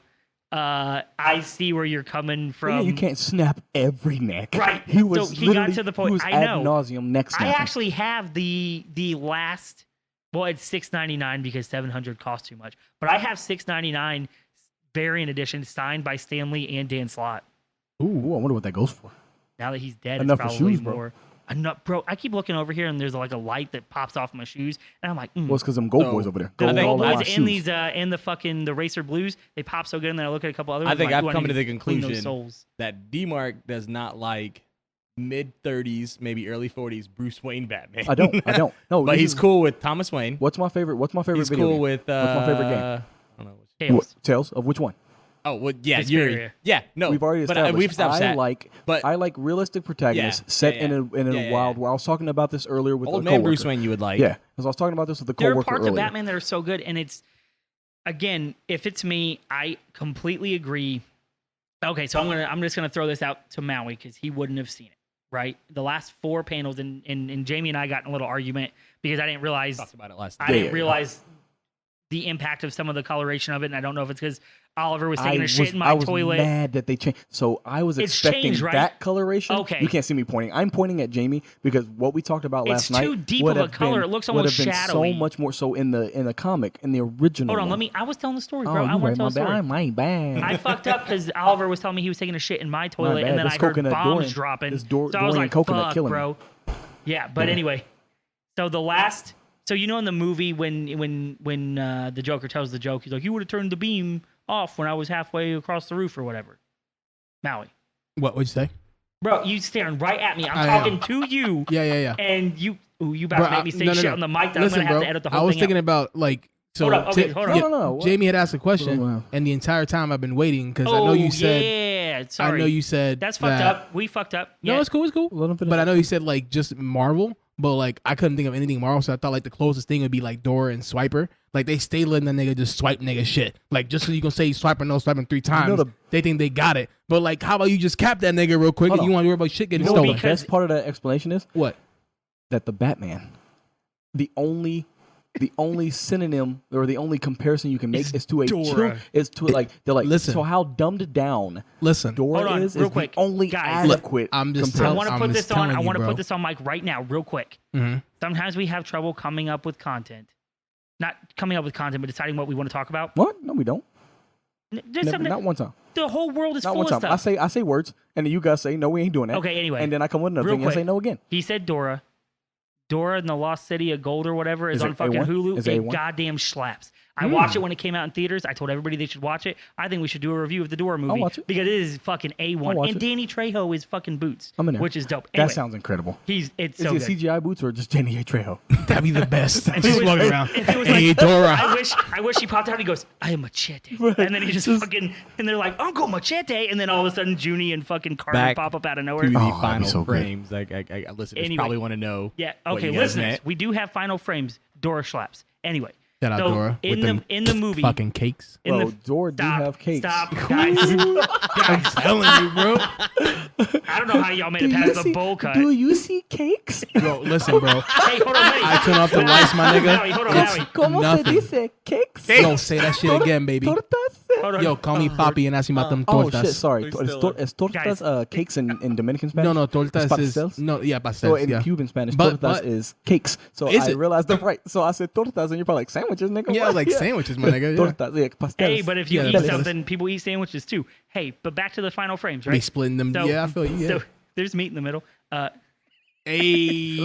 I see where you're coming from. Yeah, you can't snap every neck. Right. He was So he got literally- to the point- He was I ad know. nauseum neck I snapping. actually have the last, well, it's $6.99 because $700 costs too much. But I have $6.99 variant edition signed by Stan Lee and Dan Slott. Ooh, I wonder what that goes for. Now that he's dead, Enough for it's probably shoes, bro. more. Enough, bro. I keep looking over here and there's like a light that pops off my shoes, and I'm like, Well, it's because them gold So, boys over there. the I think- Gold all Boys my and shoes. these and the fucking the Racer Blues, they pop so good. And then I look at a couple other ones. I think like, I've do I come need to the clean conclusion those soles? that D-Mark does not like mid-30s, maybe early 40s Bruce Wayne Batman. I don't. No, But this he's is- cool with Thomas Wayne. What's my favorite? What's my favorite He's video cool game? with. What's my favorite game? I don't know. Tails. Tales of which one? Oh, well, yeah, Suspiria. Yuri. Yeah, no. We've already but, established. we've established I that. like, but I like realistic protagonists set in a Yeah. wild. Where I was talking about this earlier with old a man coworker. Bruce Wayne, you would like. Yeah, because I was talking about this with a There are coworker parts earlier. of Batman that are so good, and it's again, if it's me, I completely agree. Okay, so I'm just gonna throw this out to Maui because he wouldn't have seen it. Right, the last 4 panels, and Jamie and I got in a little argument because I didn't realize Talked about it last I night. didn't realize the impact of some of the coloration of it, and I don't know if it's because Oliver was taking a shit in my I was toilet. mad that they changed. So I was It's expecting changed, right? that coloration. Okay. You can't see me pointing. I'm pointing at Jamie because what we talked about It's last night too deep would of a have color. been- It looks would almost have been shadowy. so much more so in the comic, in the original. Hold on, one. I was telling the story, Oh, bro. I you want right, to tell my the story. bad. My bad. I fucked up because Oliver was telling me he was taking a shit in my toilet, bad. and then This I heard coconut bombs Dorian- dropping. this So I was Dorian like, coconut "Fuck, killing me." bro." Yeah, but anyway, so the last, so you know, in the movie when the Joker tells the joke, he's like, "You would have turned the beam off when I was halfway across the roof or whatever." Maui, What'd you say? bro, you staring right at me. I'm I talking am. to you, Yeah. and you about Bro, to make me say no, shit no. on the mic that Listen, I'm gonna have bro, to edit the I whole was thing thinking out. about like so. Hold up, okay, hold on. No, what? Jamie had asked a question, Wow. and the entire time I've been waiting because Oh I know you said. yeah, sorry. I know you said That's fucked that- up. We fucked up. No, Yeah. it's cool. It's cool. Let him finish. But I know you said like just Marvel, but like I couldn't think of anything Marvel, so I thought like the closest thing would be like Dora and Swiper. Like they stay letting the nigga just swipe nigga shit. Like just so you can say swiper no swiping 3 times, they think they got it. But like, how about you just cap that nigga real quick Hold and you on. want to worry about shit getting You know what stolen? the best part of that explanation is? What? That the Batman, the only synonym or the only comparison you can make is to a Dora. is to like they're like Listen. so how dumbed down Listen, Dora Hold on, is real quick. the only Guys. adequate. I'm just comparison. I want to I'm put just this on. I telling you, want to bro. put this on mic right now, real quick. Mhm. Sometimes we have trouble coming up with content. Not coming up with content, but deciding what we want to talk about. What? No, we don't. There's Never, something. not one time. The whole world is Not full one of time. stuff. I say words, and then you guys say no, we ain't doing that. Okay, anyway. And then I come with another Real thing and say quick. no again. He said Dora. Dora and the Lost City of Gold or whatever is Is on it fucking A1? Hulu. Is it It A1? goddamn slaps. I watched it when it came out in theaters. I told everybody they should watch it. I think we should do a review of the Dora movie watch it. because it is fucking A1. watch And it. Danny Trejo is fucking Boots, I'm in there. which is dope. That Anyway, sounds incredible. it's Is so it good. CGI boots or just Jenny A. Trejo? That'd be the best. If it Just was- walking around. if it was Hey, like- Dora. I wish he popped out and he goes, I am Machete. And then he just fucking, and they're like, Uncle Machete. And then all of a sudden, Junie and fucking Carter Back pop up out of To nowhere. the Oh, that'd be final so good. frames. Listeners Anyway. probably want to know. Yeah, what okay, you guys listeners, meant. we do have final frames. Dora slaps. Anyway. Shout out so Dora. in with the them in the movie, fucking cakes. in Bro, the, Dora do stop, have cakes. Stop, guys. I'm telling you, bro. I don't know how y'all made it past the bowl cut. Do you see cakes? Bro, listen, bro. Hey, hold on, Maddie. I turn off the lights, my nigga. Maddie, hold on, It's Maddie. ¿Cómo nothing. se dice cakes? Yo, say that shit again, baby. Tortas? Hold on. Yo, call me papi and ask me about them Oh tortas. shit, sorry. We're Is, still is tortas cakes in Dominican Spanish? No, tortas is Pastels? no, yeah, So pastels. in Yeah, Cuban Spanish, But- tortas is cakes. So Is I it? realized I'm right. So I said tortas, and you're probably like sandwiches, nigga. yeah, What? like sandwiches, my nigga. Yeah. Tortas, yeah, pastels. Hey, but if you Yeah, eat that's- something, people eat sandwiches too. Hey, but back to the final frames, Be right? splitting them. So- yeah, I feel you. Yeah. So there's meat in the middle. Hey,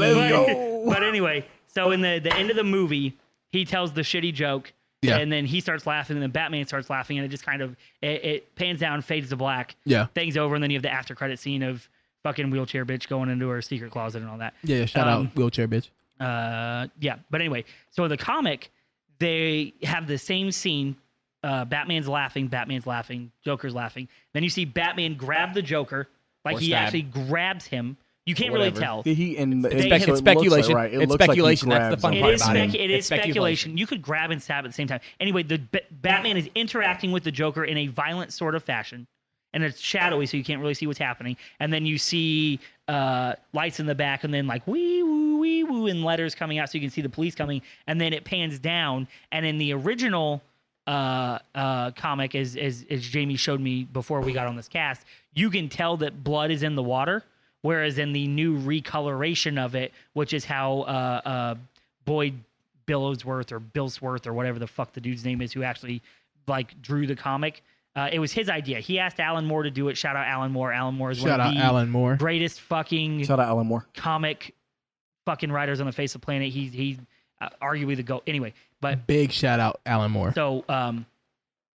But anyway, so in the end of the movie, he tells the shitty joke, Yeah. and then he starts laughing, and then Batman starts laughing, and it just kind of it pans down, fades to black, Yeah. thing's over, and then you have the after credit scene of fucking wheelchair bitch going into her secret closet and all that. Yeah, shout out wheelchair bitch. Yeah, but anyway, so in the comic, they have the same scene. Batman's laughing, Joker's laughing. Then you see Batman grab the Joker, like Or he stab. actually grabs him. You can't really tell. He and It's so it looks speculation. Like, right, it It's looks like he speculation. That's the grabs fun him. It part is, about him. it is It's speculation. You could grab and stab at the same time. Anyway, the Batman is interacting with the Joker in a violent sort of fashion, and it's shadowy, so you can't really see what's happening. And then you see lights in the back, and then like wee woo, and letters coming out, so you can see the police coming. And then it pans down, and in the original comic, as Jamie showed me before we got on this cast, you can tell that blood is in the water. Whereas in the new recoloration of it, which is how Boyd Billowsworth or Billsworth or whatever the fuck the dude's name is, who actually like drew the comic, it was his idea. He asked Alan Moore to do it. Shout out Alan Moore. Alan Moore is Shout one out of the Alan Moore. greatest fucking Shout out Alan Moore. comic fucking writers on the face of the planet. He's arguably the GOAT. Anyway, but Big shout out Alan Moore.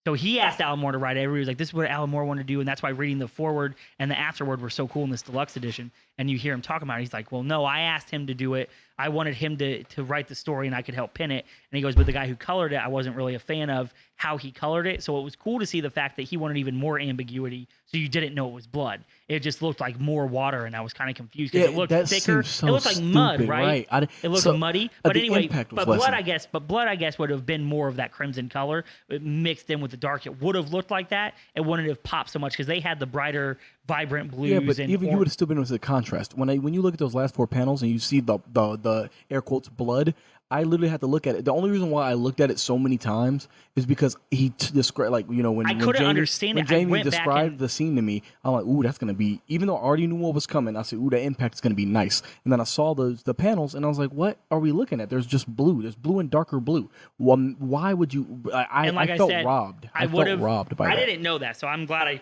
so he asked Alan Moore to write it. Everybody was like, this is what Alan Moore wanted to do. And that's why reading the forward and the afterword were so cool in this deluxe edition. And you hear him talking about it. He's like, well, no, I asked him to do it. I wanted him to write the story and I could help pin it. And he goes, but the guy who colored it, I wasn't really a fan of how he colored it. So it was cool to see the fact that he wanted even more ambiguity. So you didn't know it was blood. It just looked like more water. And I was kind of confused because it looked that thicker. seems so it looked like mud, stupid, right? It looked so, muddy. But the anyway, impact was but blood, lessened. blood, I guess, would have been more of that crimson color mixed in with the dark. It would have looked like that. It wouldn't have popped so much because they had the brighter, vibrant blues. Yeah, but and even you would have still been with the contrast. When you look at those last four panels and you see the air quotes blood, I literally had to look at it. The only reason why I looked at it so many times is because he described, like, you know, when I couldn't understand when it. I Jamie went back described and- the scene to me, I'm like, ooh, that's gonna be. Even though I already knew what was coming, I said, ooh, that impact is gonna be nice. And then I saw the panels, and I was like, what are we looking at? There's just blue. There's blue and darker blue. Why would you? And like I I felt said, robbed. I felt would've- robbed by I that. didn't know that, so I'm glad I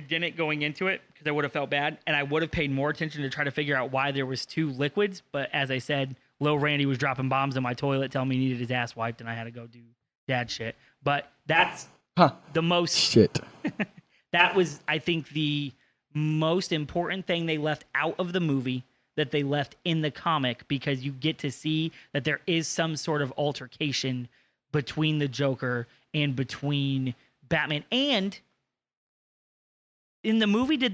didn't going into it because I would have felt bad, and I would have paid more attention to try to figure out why there was two liquids. But as I said, Lil Randy was dropping bombs in my toilet, telling me he needed his ass wiped, and I had to go do dad shit. But that's the most. Shit. That was, I think, the most important thing they left out of the movie that they left in the comic, because you get to see that there is some sort of altercation between the Joker and between Batman. And in the movie, did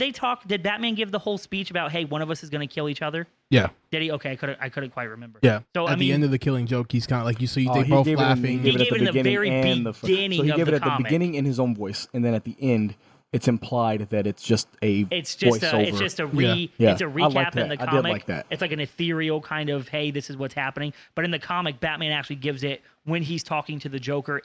Batman give the whole speech about, hey, one of us is going to kill each other? Yeah. Did he? Okay, I couldn't quite remember. Yeah. So at the end of the Killing Joke, he's kind of like, you see, they He both gave it laughing. He gave it in the very and beginning so he of gave the it at comic. the beginning in his own voice, and then at the end, it's implied that it's just a It's just voiceover. it's just a Yeah. it's a I like recap in that. the I comic. did like that. It's like an ethereal kind of, hey, this is what's happening. But in the comic, Batman actually gives it when he's talking to the Joker.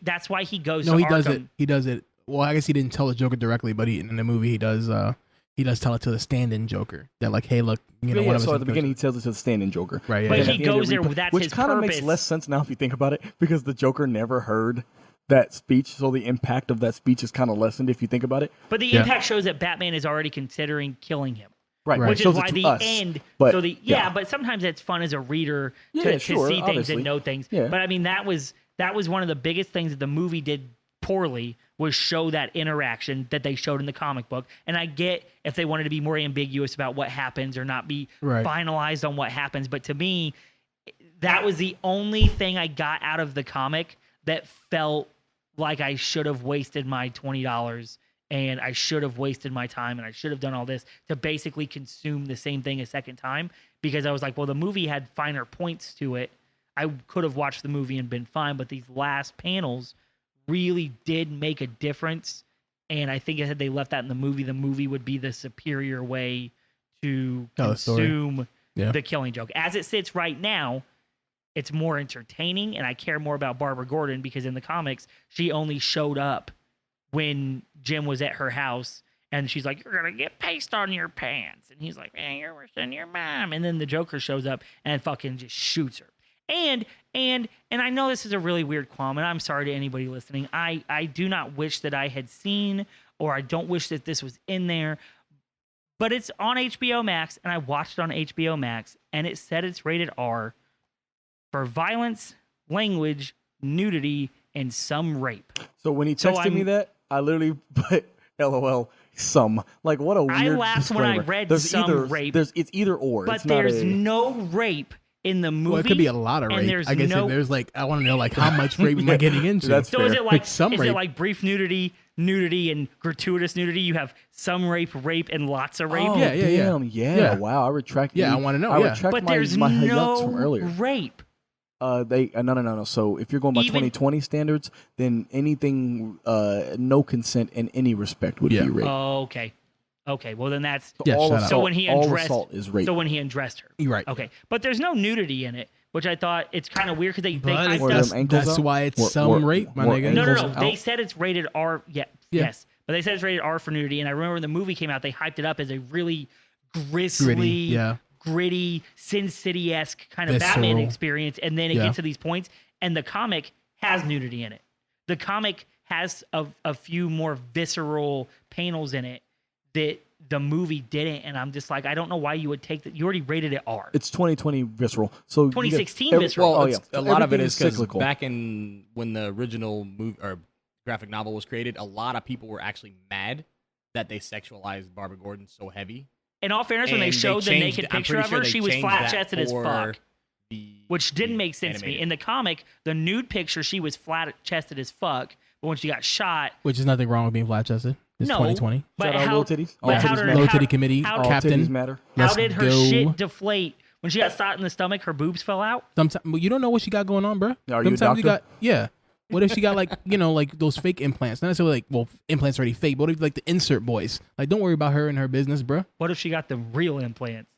That's why he goes. No, to he Arkham. does it. He does it. Well, I guess he didn't tell the Joker directly, but in the movie he does tell it to the stand-in Joker. That like, hey, look, you know, Yeah, one of us so is at the beginning he tells it to the stand-in Joker. Right, yeah, But yeah. he At the end, goes there. That's which his kind of purpose. makes less sense now if you think about it, because the Joker never heard that speech, so the impact of that speech is kind of lessened if you think about it. But the impact shows that Batman is already considering killing him. Right, Right. Which is Shows it why to the us, end. But, So but sometimes it's fun as a reader to sure, see things obviously. and know things. Yeah. But I mean, that was one of the biggest things that the movie did poorly, was show that interaction that they showed in the comic book. And I get if they wanted to be more ambiguous about what happens or not be Right. finalized on what happens. But to me, that was the only thing I got out of the comic that felt like I should have wasted my $20 and I should have wasted my time and I should have done all this to basically consume the same thing a second time, because I was like, well, the movie had finer points to it. I could have watched the movie and been fine, but these last panels really did make a difference And I think had they left that in the movie would be the superior way to Tell the story. consume Yeah. the Killing Joke. As it sits right now, it's more entertaining, and I care more about Barbara Gordon because in the comics, she only showed up when Jim was at her house, and she's like, "You're gonna get paste on your pants," and he's like, "Man, you're worse than your mom." And then the Joker shows up and fucking just shoots her. And I know this is a really weird qualm, and I'm sorry to anybody listening. I do not wish that I had seen, or I don't wish that this was in there, but it's on HBO Max, and I watched it on HBO Max, and it said it's rated R for violence, language, nudity, and some rape. So when he texted me that, I literally put LOL some. Like, what a weird I laughed when I disclaimer. read There's some either, rape. It's either or. But it's not there's a, no rape in the movie. Well, it could be a lot of and rape. there's I guess no- there's like, I want to know like how much rape am I getting into? That's So is fair. it like Some is rape. it like brief nudity, and gratuitous nudity? You have some rape, and lots of rape. Oh, Yeah, yeah, yeah. damn, yeah. Yeah. Wow, I retract. Yeah, I wanna know, I yeah. retract But my, there's my yucks from no earlier. rape. No. So if you're going by Even- 2020 standards, then anything no consent in any respect would Yeah. be rape. Oh, okay. Okay, well then that's Yeah, all shut up. assault, so when he all undressed. assault is rape. So when he undressed her. You're right. Okay, but there's no nudity in it, which I thought it's kind of weird because they But hyped Or up. them ankles that's out? why it's Or- some or- rape, my or nigga. No. ankles They out? said it's rated R. Yeah, Yeah. yes, but they said it's rated R for nudity. And I remember when the movie came out, they hyped it up as a really grisly, Gritty, yeah. gritty, Sin City-esque kind of Batman Visceral. experience. And then it Yeah. gets to these points, and the comic has nudity in it. The comic has a few more visceral panels in it that the movie didn't. And I'm just like, I don't know why you would take that. You already rated it R. It's 2020 visceral. So you got 2016 visceral. Oh, Well, yeah. it's- a lot of it Everything is because cyclical. back in when the original movie or graphic novel was created, a lot of people were actually mad that they sexualized Barbara Gordon so heavy. In all fairness, when they And showed the changed- naked I'm picture pretty of sure her, they she was changed that flat-chested as for fuck. Which didn't the make sense to me. animated. In the comic, the nude picture, she was flat chested as fuck. But when she got shot, Which is nothing wrong with being flat chested. It's no. 2020. But Shout out how, Low Titties. but All how titties did, matter. Low how, titty committee how, All captain. titties matter. how Let's did her go. shit deflate? When she got shot in the stomach, her boobs fell out? Sometimes well, you don't know what she got going on, bro. Are you a Sometimes you doctor? got What if she got like like those fake implants? Not necessarily like implants are already fake. But what if like the insert boys? Like don't worry about her and her business, bro. What if she got the real implants?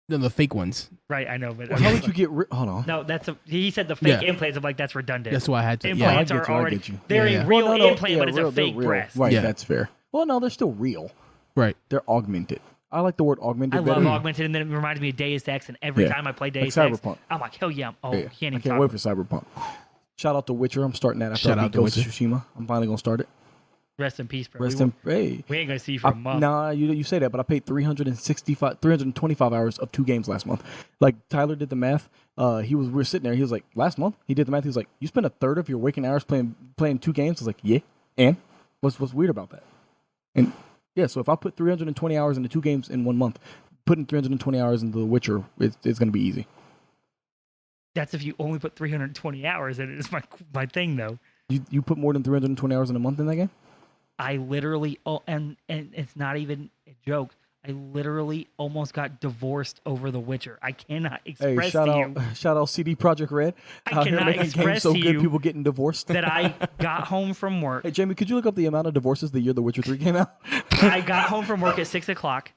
The fake ones. Right, I know, but Well, how would you get hold on. no, he said the fake Yeah. implants. I'm like, that's redundant. That's why I had to. Implants I are get you, I already get you. they're Yeah, a yeah. real Well, no, implant, but it's real, a they're fake real. breast. Right, Yeah. that's fair. Well, no, they're still real. Right. They're augmented. I like the word augmented I better. love augmented, and then it reminds me of Deus Ex. And every Yeah. time I play Like Deus Ex, Cyberpunk. I'm like, hell yeah! Oh, Yeah, you can't even I can't talk. wait for Cyberpunk. Shout out to Witcher. I'm starting that after Shout I out beat to Ghost of Witcher. Tsushima. I'm finally gonna start it. Rest in peace, bro. Rest we, in hey. we ain't gonna see you for a month. Nah, you say that, but I paid 325 hours of 2 games last month. Like Tyler did the math. We were sitting there. He was like, last month he did the math. He was like, you spent a third of your waking hours playing 2 games. I was like, yeah. And what's weird about that? And yeah, so if I put 320 hours into 2 games in 1 month, putting 320 hours into The Witcher, it's gonna be easy. That's if you only put 320 hours in it. It's my thing though. You put more than 320 hours in a month in that game? I literally and it's not even a joke. I literally almost got divorced over The Witcher. I cannot Hey, express shout to out you shout out CD Projekt Red. I Out here cannot making games express so to good, you people getting divorced. that I got home from work. Hey Jamie, could you look up the amount of divorces the year The Witcher 3 came out? I got home from work at 6:00.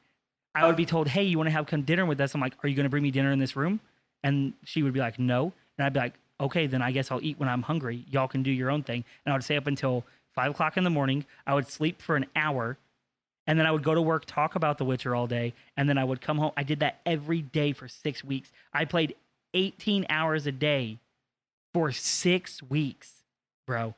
I would be told, "Hey, you want to have come dinner with us?" I'm like, "Are you going to bring me dinner in this room?" And she would be like, "No." And I'd be like, "Okay, then I guess I'll eat when I'm hungry. Y'all can do your own thing." And I would stay up until 5:00 in the morning. I would sleep for an hour, and then I would go to work, talk about The Witcher all day, and then I would come home. I did that every day for 6 weeks. I played 18 hours a day for 6 weeks, bro.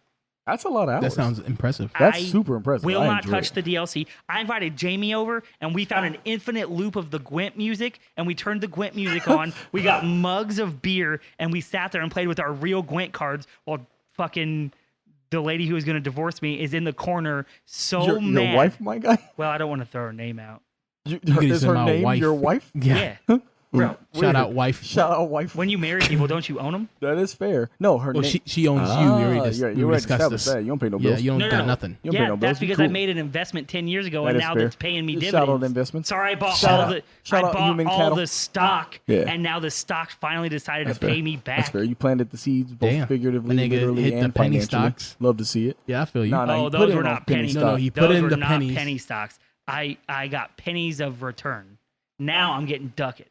That's a lot of hours. That sounds impressive. That's I super impressive. Will I not enjoy touch it. the DLC. I invited Jamie over, and we found an infinite loop of the Gwent music, and we turned the Gwent music on. We got mugs of beer, and we sat there and played with our real Gwent cards while fucking the lady who was going to divorce me is in the corner so your mad. Your wife, my guy? Well, I don't want to throw her name out. You, could is say her my name wife. your wife? Yeah. Bro, Shout out wife. Shout out wife. when you marry people, don't you own them? That is fair. No, her Well, name. she owns you. We already, Yeah, we you already discussed established this. that. You don't pay no Yeah, bills. you don't No, got no. nothing. You don't pay Yeah, no that's bills. You because I cool. made an investment 10 years ago, That and is now fair. that's paying me Shout dividends. out investments. Sorry, I bought Shout all out- the shout I out bought human all cattle. the stock, Yeah. and now the stock finally decided That's to fair. pay me back. That's fair. You planted the seeds, both Damn. figuratively, The nigga literally, hit the and penny financially. stocks. Love to see it. Yeah, I feel you. Nah, nah, Oh, he those put in were on not penny penny stock. No, he put Those in were the not pennies. penny stocks. I got pennies of return. Now I'm getting ducats.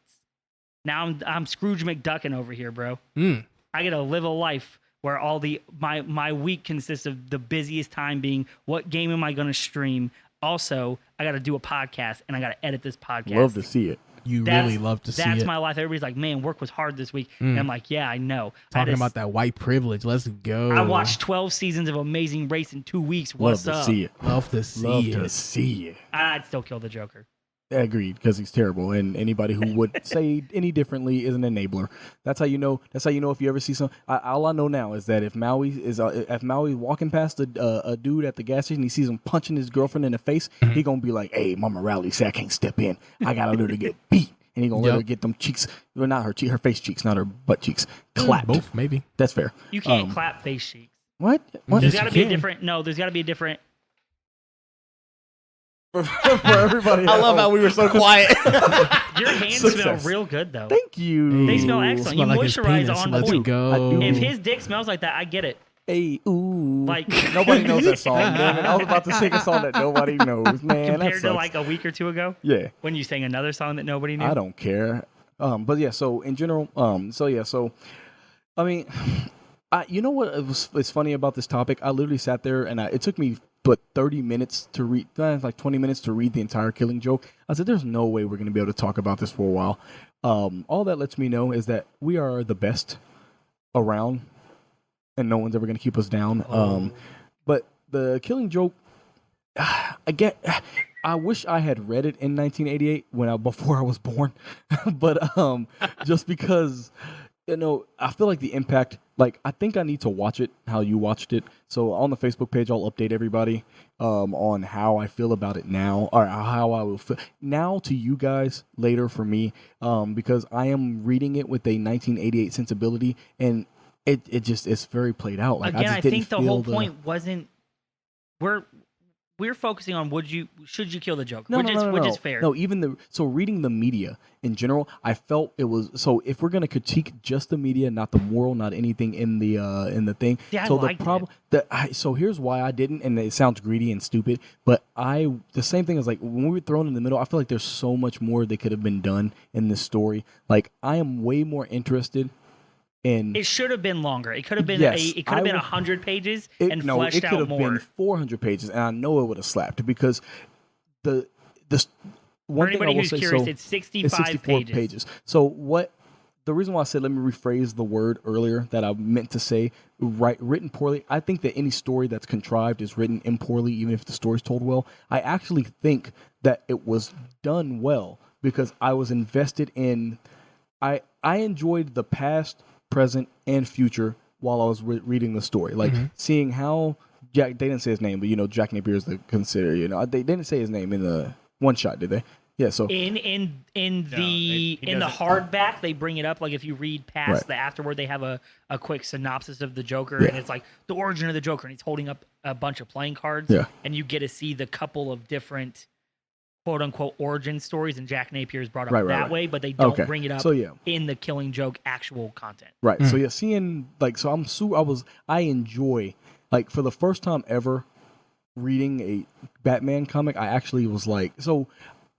Now I'm Scrooge McDuckin over here, bro. Mm. I gotta live a life where all my week consists of the busiest time being what game am I gonna stream. Also, I gotta do a podcast and I gotta edit this podcast. Love to see it. You That's- really love to see That's it. my life. Everybody's like, man, work was hard this week. And I'm like, yeah, I know. Talking about that white privilege. Let's go. I watched 12 seasons of Amazing Race in 2 weeks. Love What's to up? see it. Love to see Love it. to see it. I'd still kill the Joker. Agreed, because he's terrible, and anybody who would say any differently is an enabler. That's how you know. That's how you know if you ever see some. All I know now is that if Maui's walking past a dude at the gas station, he sees him punching his girlfriend in the face, he gonna be like, "Hey, Mama Rowley said I can't step in. I gotta let her get beat." And he gonna let her get them cheeks, well, not her face cheeks, not her butt cheeks, clapped. Both, maybe. That's fair. You can't clap face cheeks. What? What? There's Yes, got to you be a can. different. No, there's got to be a different. for everybody. I love how we were so quiet. Your hands Success. smell real good though. Thank you. They smell excellent. Smell You like his moisturize penis. on Let's point. go. I do. If his dick smells like that, I get it. Hey, ooh. Like Nobody knows that song. Damn it. I was about to sing a song that nobody knows. Man, that compared to sucks. like a week or two ago Yeah. when you sang another song that nobody knew. I don't care. But yeah, so in general, so I mean, you know what it's funny about this topic? I literally sat there and it took me but 30 minutes to read, like 20 minutes to read the entire Killing Joke. I said, there's no way we're going to be able to talk about this for a while. All that lets me know is that we are the best around and no one's ever going to keep us down. But the Killing Joke, I wish I had read it in 1988 before I was born, but just because I feel like the impact. Like I think I need to watch it how you watched it. So on the Facebook page, I'll update everybody on how I feel about it now, or how I will feel now to you guys later for me, because I am reading it with a 1988 sensibility, and it's very played out. Like Again, I I didn't think the feel whole point wasn't we're focusing on should you kill the Joker, which is fair. No, even reading the media in general, I felt it was so. If we're gonna critique just the media, not the moral, not anything in the thing. Yeah, so I the liked problem so here's why I didn't, and it sounds greedy and stupid, but the same thing is like when we were thrown in the middle. I feel like there's so much more that could have been done in this story. Like I am way more interested. It should have been longer. It could have been Yes, it could have been 100 pages and it fleshed could out have more. been 400 pages, and I know it would have slapped because the one For thing I anybody will who's say, curious, so it's 65 64 pages. So the reason why I said let me rephrase the word earlier that I meant to say written poorly. I think that any story that's contrived is written impoorly, even if the story's told well. I actually think that it was done well because I was invested in. I enjoyed the past, present, and future while I was reading the story, like seeing how they didn't say his name, but Jack Napier is the consider. They didn't say his name in the one shot, did they? Yeah. So in the doesn't. hardback, they bring it up. Like if you read past Right. the afterward, they have a quick synopsis of the Joker, Yeah. and it's like the origin of the Joker, and he's holding up a bunch of playing cards, Yeah. and you get to see the couple of different quote unquote origin stories, and Jack Napier is brought up Right. way, but they don't Okay. bring it up So, yeah. in the Killing Joke actual content. right. So yeah, seeing I enjoy like for the first time ever reading a Batman comic. I actually was like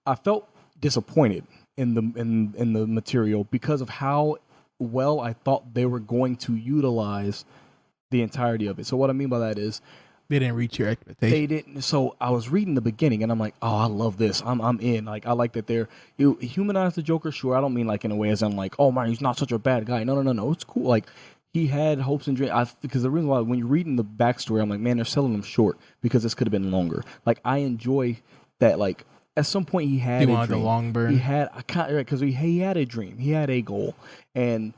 I felt disappointed in the material because of how well I thought they were going to utilize the entirety of it. So what I mean by that is They didn't reach your expectations. they didn't. So I was reading the beginning and I'm like, oh, I love this. I'm in. Like I like that you humanize the Joker. Sure, I don't mean like in a way as I'm like, oh man, he's not such a bad guy. No. It's cool. Like he had hopes and dreams. Because the reason why when you're reading the backstory, I'm like, man, they're selling them short because this could have been longer. Like I enjoy that. Like at some point he had You a wanted the dream. long burn? He had because he had a dream. He had a goal, and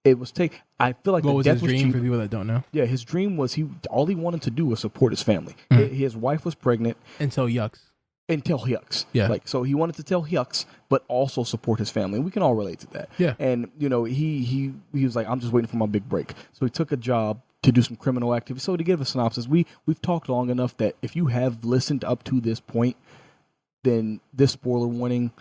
it was I feel like What the was death his was dream cheap. for people that don't know? Yeah, his dream was all he wanted to do was support his family. Mm. His wife was pregnant. Until Yucks. and tell Hux. Yeah. Like, so he wanted to tell Hux, but also support his family. And we can all relate to that. Yeah. And, you know, he was like, I'm just waiting for my big break. So he took a job to do some criminal activity. So to give a synopsis, we've talked long enough that if you have listened up to this point, then this spoiler warning,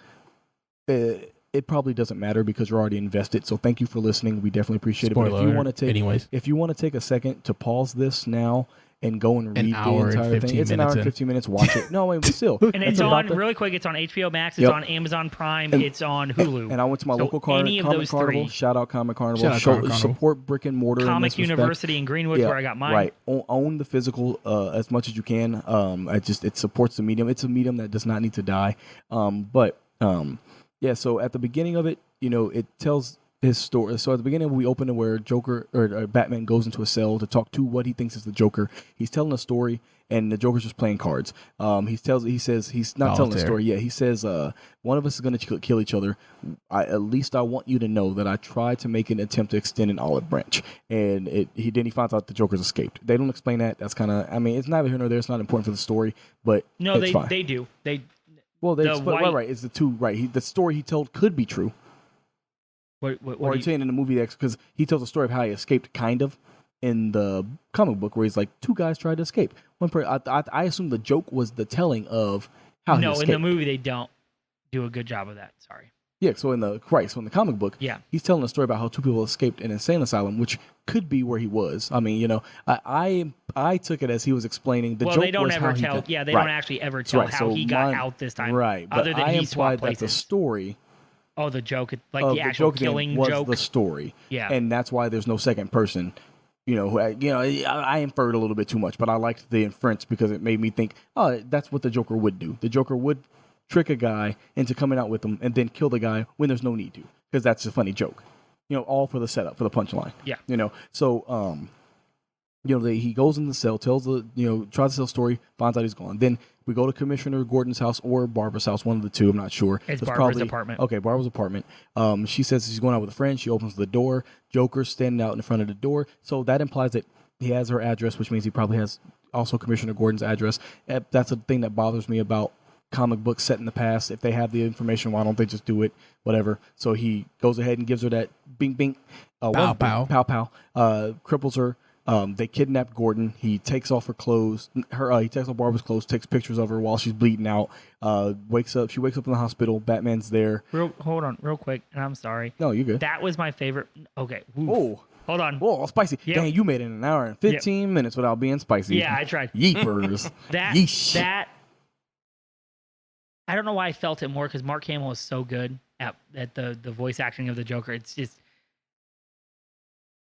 it probably doesn't matter because you're already invested. So thank you for listening. We definitely appreciate Spoiler it. But if you want to take, anyways. if you want to take a second to pause this now and go and read the hour and entire 15 thing, it's an hour and minutes 15 minutes. Watch it. No, wait, but still, And it's on really quick. It's on HBO Max. It's Yep. on Amazon Prime. It's on Hulu. And I went to my So local any of comic those carnival. three. Shout out Comic Carnival. Shout out Comic Carnival. Support brick and mortar. in Comic this respect. University in Greenwood, where I got mine. Right. Own the physical as much as you can. It supports the medium. It's a medium that does not need to die. Yeah. So at the beginning of it, you know, it tells his story. So at the beginning, we open it where Joker or Batman goes into a cell to talk to what he thinks is the Joker. He's telling a story, and the Joker's just playing cards. He says he's not telling a story. Yeah, he says one of us is going to kill each other. At least I want you to know that I tried to make an attempt to extend an olive branch, and he finds out the Joker's escaped. They don't explain that. That's kind of, I mean, it's neither here nor there. It's not important for the story, but No, it's fine. they do. They Right. It's the two. Right. The story he told could be true. What Or he's saying in the movie because he tells a story of how he escaped, kind of, in the comic book where he's like, two guys tried to escape. I assume the joke was the telling of how he escaped. in the movie they don't do a good job of that. Sorry. Yeah, so in the comic book, Yeah. he's telling a story about how two people escaped an insane asylum, which could be where he was. I mean, you know, I took it as he was explaining the joke. They don't was ever how tell. He They don't actually ever tell how he got out this time. Right, Other but than I he swapped implied that places. the story. Oh, the joke, like of the actual joke thing killing was joke. the story. Yeah. And that's why there's no second person. You know, I inferred a little bit too much, but I liked the inference because it made me think, oh, that's what the Joker would do. The Joker would trick a guy into coming out with him and then kill the guy when there's no need to, because that's a funny joke. You know, all for the setup, for the punchline. Yeah. You know, so he goes in the cell, tries to tell a story, finds out he's gone. Then we go to Commissioner Gordon's house or Barbara's house, one of the two. I'm not sure. It's Barbara's apartment. Okay, Barbara's apartment. She says she's going out with a friend. She opens the door. Joker's standing out in front of the door. So that implies that he has her address, which means he probably has also Commissioner Gordon's address. That's a thing that bothers me about comic books set in the past. If they have the information, why don't they just do it? Whatever. So he goes ahead and gives her that bing bing. Pow pow. Pow pow. Cripples her. They kidnap Gordon. He takes off her clothes. He takes off Barbara's clothes, takes pictures of her while she's bleeding out. Wakes up. She wakes up in the hospital. Batman's there. Hold on, real quick, and I'm sorry. No, you're good. That was my favorite. Okay. Oof. Oh, Hold on. whoa, spicy. Yep. Dang, you made it in an hour and 15 minutes without being spicy. Yeah, I tried. Yeepers. Yeesh. That. I don't know why I felt it more because Mark Hamill is so good at the voice acting of the Joker. It's just.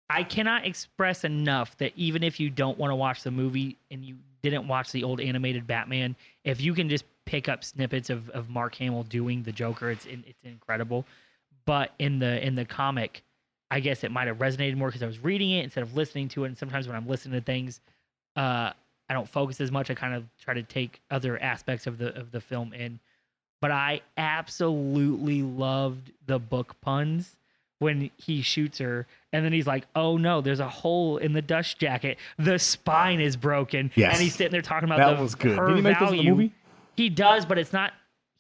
I cannot express enough that even if you don't want to watch the movie and you didn't watch the old animated Batman, if you can just pick up snippets of Mark Hamill doing the Joker, it's incredible. But in the comic, I guess it might have resonated more because I was reading it instead of listening to it. And sometimes when I'm listening to things, I don't focus as much. I kind of try to take other aspects of the film in. But I absolutely loved the book puns when he shoots her, and then he's like, "Oh no, there's a hole in the dust jacket. The spine is broken." Yes. And he's sitting there talking about That was good. her Did he make those in the movie? He does, but it's not.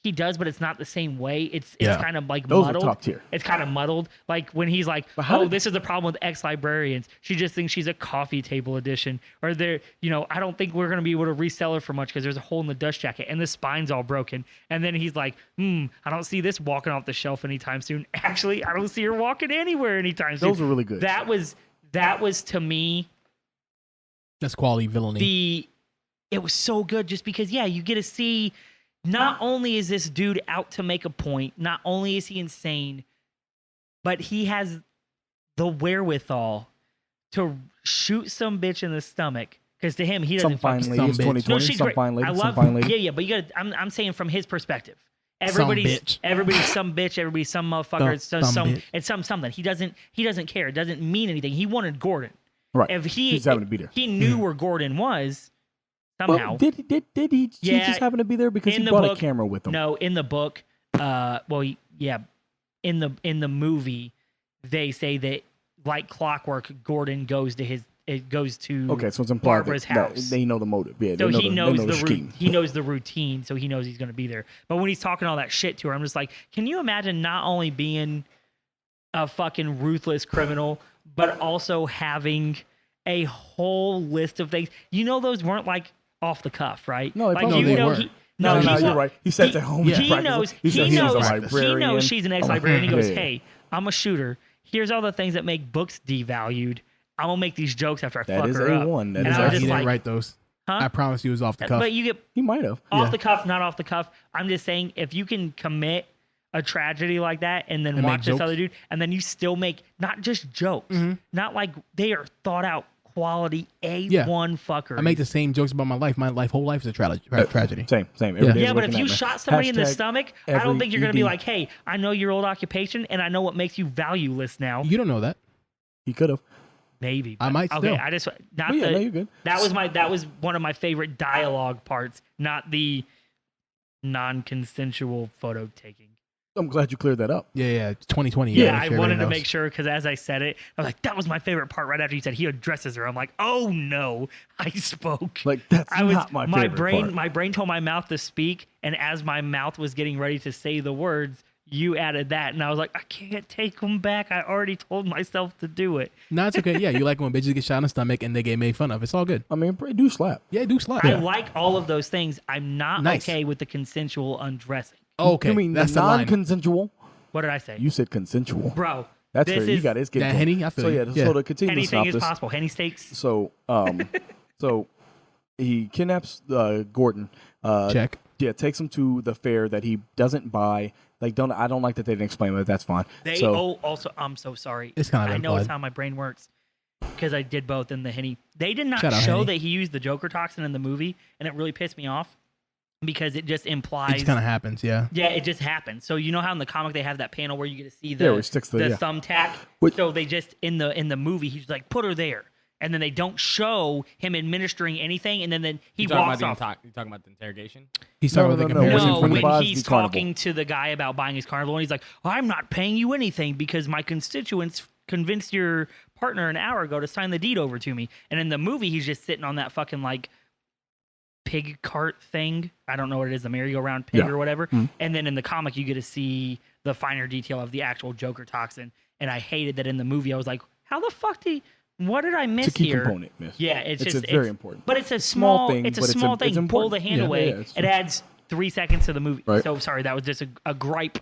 He does, but it's not the same way. It's kind of like Those muddled. are top tier. It's kind of muddled. Like when he's like, this is the problem with ex-librarians. She just thinks she's a coffee table edition. Or they're, I don't think we're going to be able to resell her for much because there's a hole in the dust jacket and the spine's all broken. And then he's like, I don't see this walking off the shelf anytime soon. Actually, I don't see her walking anywhere anytime soon. Those are really good. That was to me. That's quality villainy. It was so good just because, you get to see. Not only is this dude out to make a point, not only is he insane, but he has the wherewithal to shoot some bitch in the stomach. Because to him, he doesn't Some fine fucking. lady. It's 2020. No, she's Some great. fine lady. I Some love. fine lady. Yeah, but you got. I'm saying from his perspective. Some bitch. Everybody's some bitch. Everybody's some motherfucker. It's some bitch. It's something. He doesn't care. It doesn't mean anything. He wanted Gordon. Right. If He's having to be there. he knew where Gordon was. Somehow. Well, did he just happen to be there because he brought a camera with him? No, in the book, in the movie, they say that like clockwork, Gordon goes to it goes to Okay, so it's implied Barbara's that house. they know the motive. Yeah, So they know he the, knows they know the scheme. he knows the routine, so he knows he's going to be there. But when he's talking all that shit to her, I'm just like, can you imagine not only being a fucking ruthless criminal, but also having a whole list of things? You know, those weren't like off the cuff, right? No, they like probably you know, weren't. No, he's you're not- right. He sits at home. and He practices. knows. He He says he's a knows. He librarian. knows she's an ex-librarian. He goes, Yeah. "Hey, I'm a shooter. Here's all the things that make books devalued. I'm gonna make these jokes after I That fuck is her up." A1. That And is I was He just didn't like, write those. Huh? I promise you, it was off the cuff. but you get He might have. off Yeah. the cuff, not off the cuff. I'm just saying, if you can commit a tragedy like that and then And watch make this jokes. other dude, and then you still make not just jokes, not like they are thought out, quality A1 fucker. I make the same jokes about my life. My whole life is a tragedy. Same. Every Yeah. day Yeah, is but like if a you nightmare. shot somebody in the Hashtag stomach, I don't every think you're going to be ED. like, hey, I know your old occupation and I know what makes you valueless now. You don't know that. He could have. Maybe. I but- might Okay, still. I just not But yeah, the. no, you're good. That was one of my favorite dialogue parts, not the non-consensual photo taking. I'm glad you cleared that up. Yeah. It's 2020. Yeah, make I sure wanted everybody to knows. make sure because as I said it, I was like, that was my favorite part. Right after you said he addresses her, I'm like, oh no, I spoke. Like that's I was not my favorite part. my brain told my mouth to speak, and as my mouth was getting ready to say the words, you added that, and I was like, I can't take them back. I already told myself to do it. No, it's okay. Yeah, you like when bitches get shot in the stomach and they get made fun of. It's all good. I mean, it do slap. Yeah, do slap. I like all of those things. I'm not Nice. okay with the consensual undressing. Okay, You mean that's the the line. non-consensual? What did I say, You said consensual. bro? That's this fair. You is got it. It's getting That cool. Henny, I feel So you. yeah, Yeah. so to continue the anything is synopsis. possible. Henny steaks. So so he kidnaps Gordon. Check. Yeah, takes him to the fair that he doesn't buy. Like, I don't like that they didn't explain it. But that's fine. They so also. I'm so sorry. It's kind of I know it's implied. how my brain works because I did both in the Henny. They did not Shout out, show Henny. that he used the Joker toxin in the movie, and it really pissed me off because it just It implies. just kind of happens. Yeah. Yeah, it just happens. So you know how in the comic they have that panel where you get to see the Yeah, where he sticks the- yeah. thumbtack. Which- So they just in the movie he's like put her there, and then they don't show him administering anything, and then he You talking walks about off. you talking about the interrogation? He's talking about the no, comparison No, from the when buys he's the carnival. talking to the guy about buying his carnival, and he's like, "I'm not paying you anything because my constituents convinced your partner an hour ago to sign the deed over to me." And in the movie, he's just sitting on that fucking like pig cart thing. I don't know what it is, the merry-go-round pig Yeah. or whatever. Mhm. And then in the comic, you get to see the finer detail of the actual Joker toxin. And I hated that in the movie. I was like, "How the fuck what did I miss it's a key here?" component, miss. Yeah, it's just very important. But it's a Small small thing, It's a but it's small im- thing. it's Pull important. the hand Yeah, away. yeah, it's It adds 3 seconds to the movie. Right. So sorry, that was just a gripe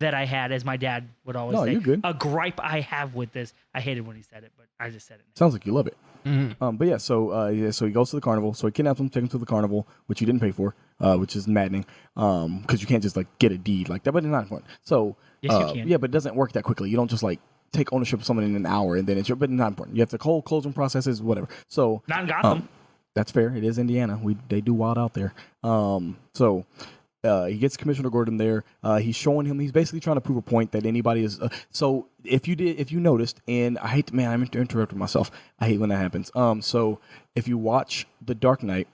that I had, as my dad would always No, say. you're good. A gripe I have with this. I hated when he said it, but I just said it now. Sounds like you love it. Mhm. But yeah, so he goes to the carnival. So he kidnaps him, takes him to the carnival, which you didn't pay for, which is maddening. Because you can't just like get a deed like that, but it's not fun. So Yes, you can. Yeah, but it doesn't work that quickly. You don't just like take ownership of someone in an hour and then it's your. But it's not important. You have to whole closing processes, whatever. So Not in Gotham. that's fair. It is Indiana. They do wild out there. He gets Commissioner Gordon there. He's showing him. He's basically trying to prove a point that anybody is. So if you noticed, and I hate, man, I'm interrupting myself. I hate when that happens. So if you watch The Dark Knight,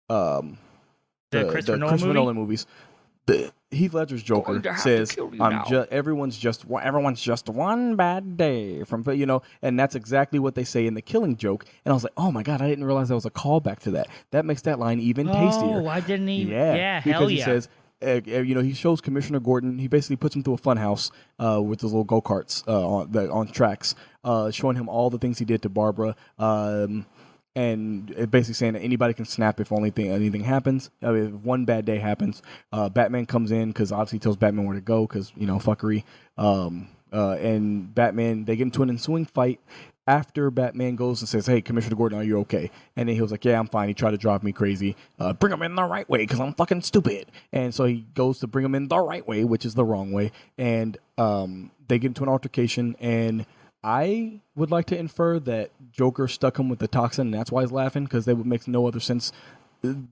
the Christopher Nolan movie? Nolan movies, Heath Ledger's Joker Going to have to says, kill you now. everyone's just one bad day from," and that's exactly what they say in The Killing Joke. And I was like, oh my god, I didn't realize that was a callback to that. That makes that line even tastier. Oh, I didn't even. Yeah, Yeah, because hell he yeah. says, he shows Commissioner Gordon. He basically puts him through a fun house with those little go karts on tracks, showing him all the things he did to Barbara. And it basically saying that anybody can snap if anything happens. I mean, if one bad day happens, Batman comes in because obviously he tells Batman where to go because fuckery. And Batman, they get into an ensuing fight. After Batman goes and says, "Hey, Commissioner Gordon, are you okay?" And then he was like, "Yeah, I'm fine." He tried to drive me crazy. Bring him in the right way because I'm fucking stupid. And so he goes to bring him in the right way, which is the wrong way. And they get into an altercation. And I would like to infer that Joker stuck him with the toxin, and that's why he's laughing, because it makes no other sense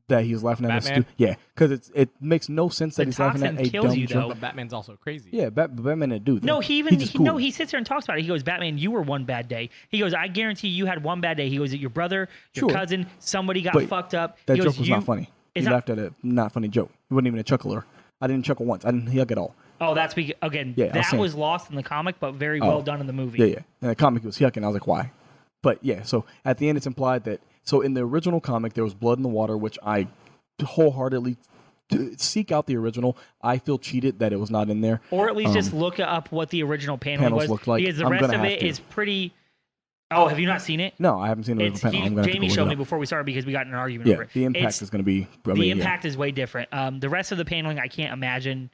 that he's laughing at Batman? Yeah, because it makes no sense that The he's laughing at toxin a kills dumb you, joke. though. But Batman's also crazy. Yeah, Batman didn't do that. No, he just cool. he sits there and talks about it. He goes, "Batman, you were one bad day." He goes, "I guarantee you had one bad day." He goes, "Your brother, your Sure. cousin, somebody got But fucked up." That He goes, joke was not funny. He It's not- laughed at a not funny joke. It wasn't even a chuckler. I didn't chuckle once. I didn't hug at all. Oh, that's because again, Yeah, I was that saying. was lost in the comic, but very well done in the movie. Yeah. And the comic was yucking. I was like, why? But yeah, so at the end, it's implied that so in the original comic there was blood in the water, which I wholeheartedly seek out the original. I feel cheated that it was not in there, or at least just look up what the original paneling panels was, look like. because the I'm rest gonna of have it to. is pretty. Oh, have you not seen it? No, I haven't seen the It's original panel. I'm gonna have to Jamie go showed look me it up. before we started because we got in an argument Yeah, over it. the impact is going to be. The impact is way different. The rest of the paneling, I can't imagine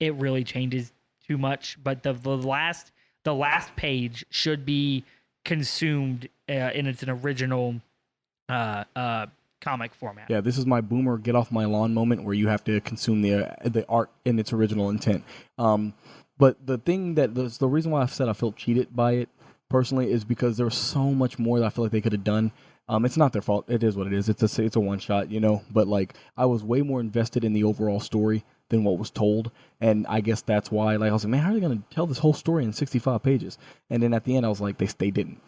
it really changes too much. But the last page should be consumed in its an original comic format. Yeah, this is my boomer get off my lawn moment where you have to consume the art in its original intent. But the thing the reason why I said I felt cheated by it personally is because there was so much more that I feel like they could have done. It's not their fault. It is what it is. It's a one shot, you know. But like, I was way more invested in the overall story than what was told, and I guess that's why. Like, I was like, man, how are they going to tell this whole story in 65 pages? And then at the end, I was like, they didn't.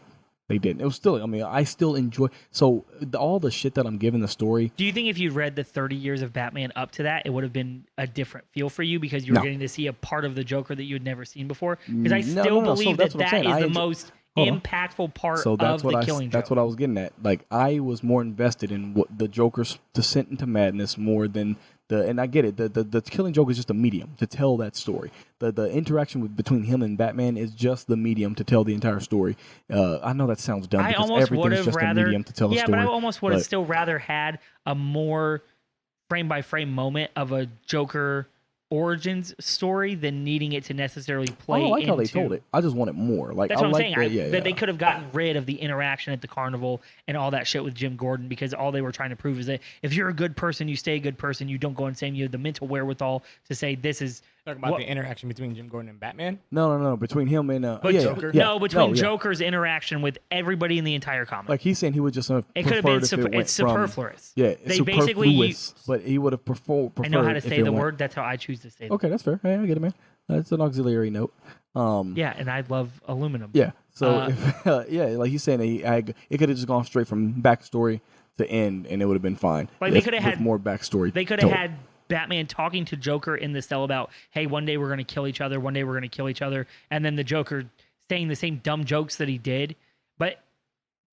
They didn't. It was still. I mean, I still enjoy. So all the shit that I'm giving the story. Do you think if you read the 30 years of Batman up to that, it would have been a different feel for you because you were getting to see a part of the Joker that you had never seen before? Because I still believe that is the most impactful part of the Killing Joke. That's what I was getting at. Like, I was more invested in what the Joker's descent into madness more than and I get it. The Killing Joke is just a medium to tell that story. The interaction between him and Batman is just the medium to tell the entire story. I know that sounds dumb because everything's just a medium to tell a story. Yeah, but I almost would have still rather had a more frame by frame moment of a Joker origins story than needing it to necessarily play. I like how they told it. I just want it more. Like, that's I what I'm like saying. That they could have gotten rid of the interaction at the carnival and all that shit with Jim Gordon, because all they were trying to prove is that if you're a good person, you stay a good person. You don't go insane. You have the mental wherewithal to say this is. Talking about the interaction between Jim Gordon and Batman? No. Between him and Joker. Joker's interaction with everybody in the entire comic. Like, he's saying he would just it could have been it's superfluous. Yeah, it's superfluous. But he would have preferred. I know how to say the word. That's how I choose to say it. Okay, that's fair. Hey, I get it, man. That's an auxiliary note. Yeah, and I love aluminum. Yeah. So like he's saying, it could have just gone straight from backstory to end, and it would have been fine. Like, they could have had more backstory. They could have had Batman talking to Joker in the cell about, hey, one day we're going to kill each other. One day we're going to kill each other. And then the Joker saying the same dumb jokes that he did, but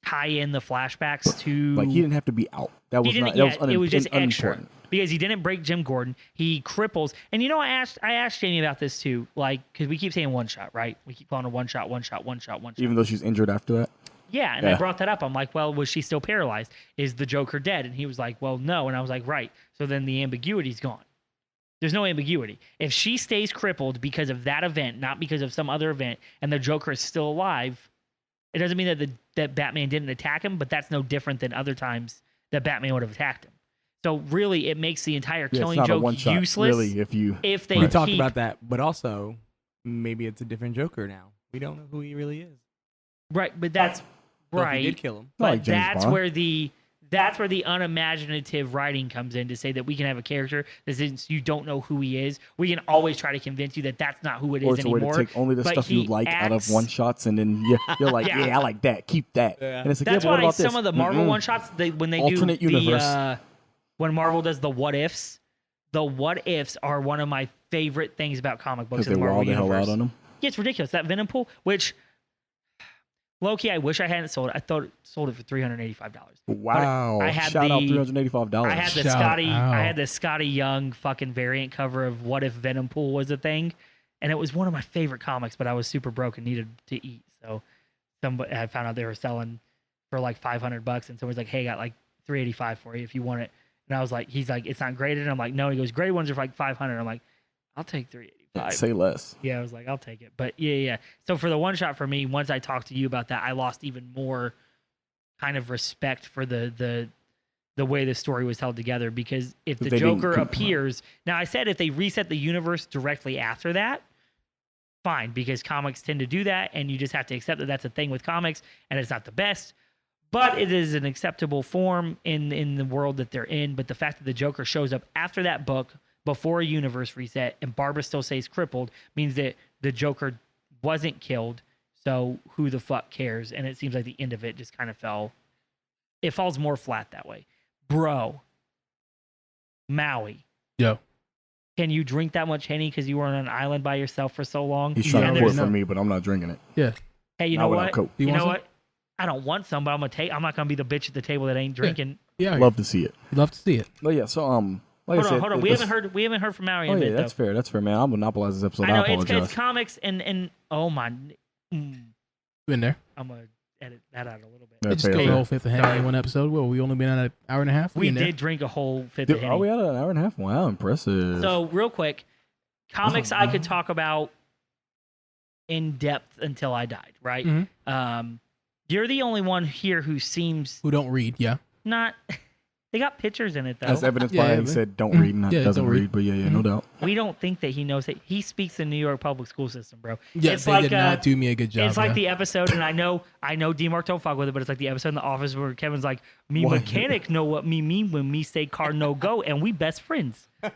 tie in the flashbacks to. Like, he didn't have to be out. That was not. It was just extra because he didn't break Jim Gordon. He cripples. And you know, I asked Jamie about this too. Like, because we keep saying one shot, right? We keep calling her one shot. Even though she's injured after that. Yeah, and I brought that up. I'm like, well, was she still paralyzed? Is the Joker dead? And he was like, well, no. And I was like, right. So then the ambiguity's gone. There's no ambiguity. If she stays crippled because of that event, not because of some other event, and the Joker is still alive, it doesn't mean that Batman didn't attack him, but that's no different than other times that Batman would have attacked him. So really, it makes the entire Killing Joke useless. Really, if they talked about that, but also maybe it's a different Joker now. We don't know who he really is. Right, but that's right. He did kill him. But like that's where the unimaginative writing comes in, to say that we can have a character that, since you don't know who he is, we can always try to convince you that that's not who it is anymore. Or to take only the stuff you like out of one shots, and then you're like, yeah, I like that. Keep that. Yeah. And it's like, that's yeah, but what why about some of the Marvel one shots, when they alternate do universe. When Marvel does the what ifs are one of my favorite things about comic books in the Marvel universe. Hell out on them. Yeah, it's ridiculous. That Venom pool, which low-key, I wish I hadn't sold it. I thought it sold it for $385. Wow! I had Shout out $385. I had the Scotty Young fucking variant cover of What If Venom Pool was a thing, and it was one of my favorite comics. But I was super broke and needed to eat, so I found out they were selling for like $500, and someone's like, "Hey, I got like $385 for you if you want it." And I was like, "He's like, it's not graded." And I'm like, "No." He goes, "Graded ones are like $500." I'm like, "I'll take $385." Say less. Yeah, I was like, I'll take it. But yeah. So for the one shot for me, once I talked to you about that, I lost even more kind of respect for the way the story was held together, because if the Joker appears, now I said if they reset the universe directly after that, fine, because comics tend to do that, and you just have to accept that that's a thing with comics, and it's not the best, but it is an acceptable form in the world that they're in. But the fact that the Joker shows up after that book, before a universe reset, and Barbara still stays crippled, means that the Joker wasn't killed. So who the fuck cares? And it seems like the end of it just kind of falls more flat that way. Bro, Maui. Yo. Can you drink that much Henny because you were on an island by yourself for so long? He's trying to pour it for me, but I'm not drinking it. Yeah. Hey, you know what? Coke. You know what? I don't want some, but I'm not gonna be the bitch at the table that ain't drinking. Yeah, Love to see it. love to see it. But yeah, so like I said, Hold on. We haven't heard from Maui Oh in a yeah, bit, that's though. fair. That's fair, man. I'll monopolize this episode. I know apologize. it's comics and oh my, Been there. I'm gonna edit that out a little bit. That's Just fair, go the fair. whole fifth of Henry in one episode. Well, we only been on an hour and a half. We in there. did drink a whole fifth Dude, of are Henny. we at an hour and a half? Wow, impressive. So real quick, comics I could talk about in depth until I died. Right? Mhm. You're the only one here who seems Who don't read? Yeah. not. They got pictures in it though. as evidenced Yeah, by yeah, he said, "Don't Mhm. read," not Yeah, doesn't don't read. read. But yeah, no doubt. We don't think that he knows that he speaks the New York public school system, bro. Yeah, It's they like did not do me a good job. It's like yeah. the episode, and I know D-Mark don't fuck with it, but it's like the episode in the office where Kevin's like, "Me What? mechanic know what me mean when me say car no go, and we best friends." Well,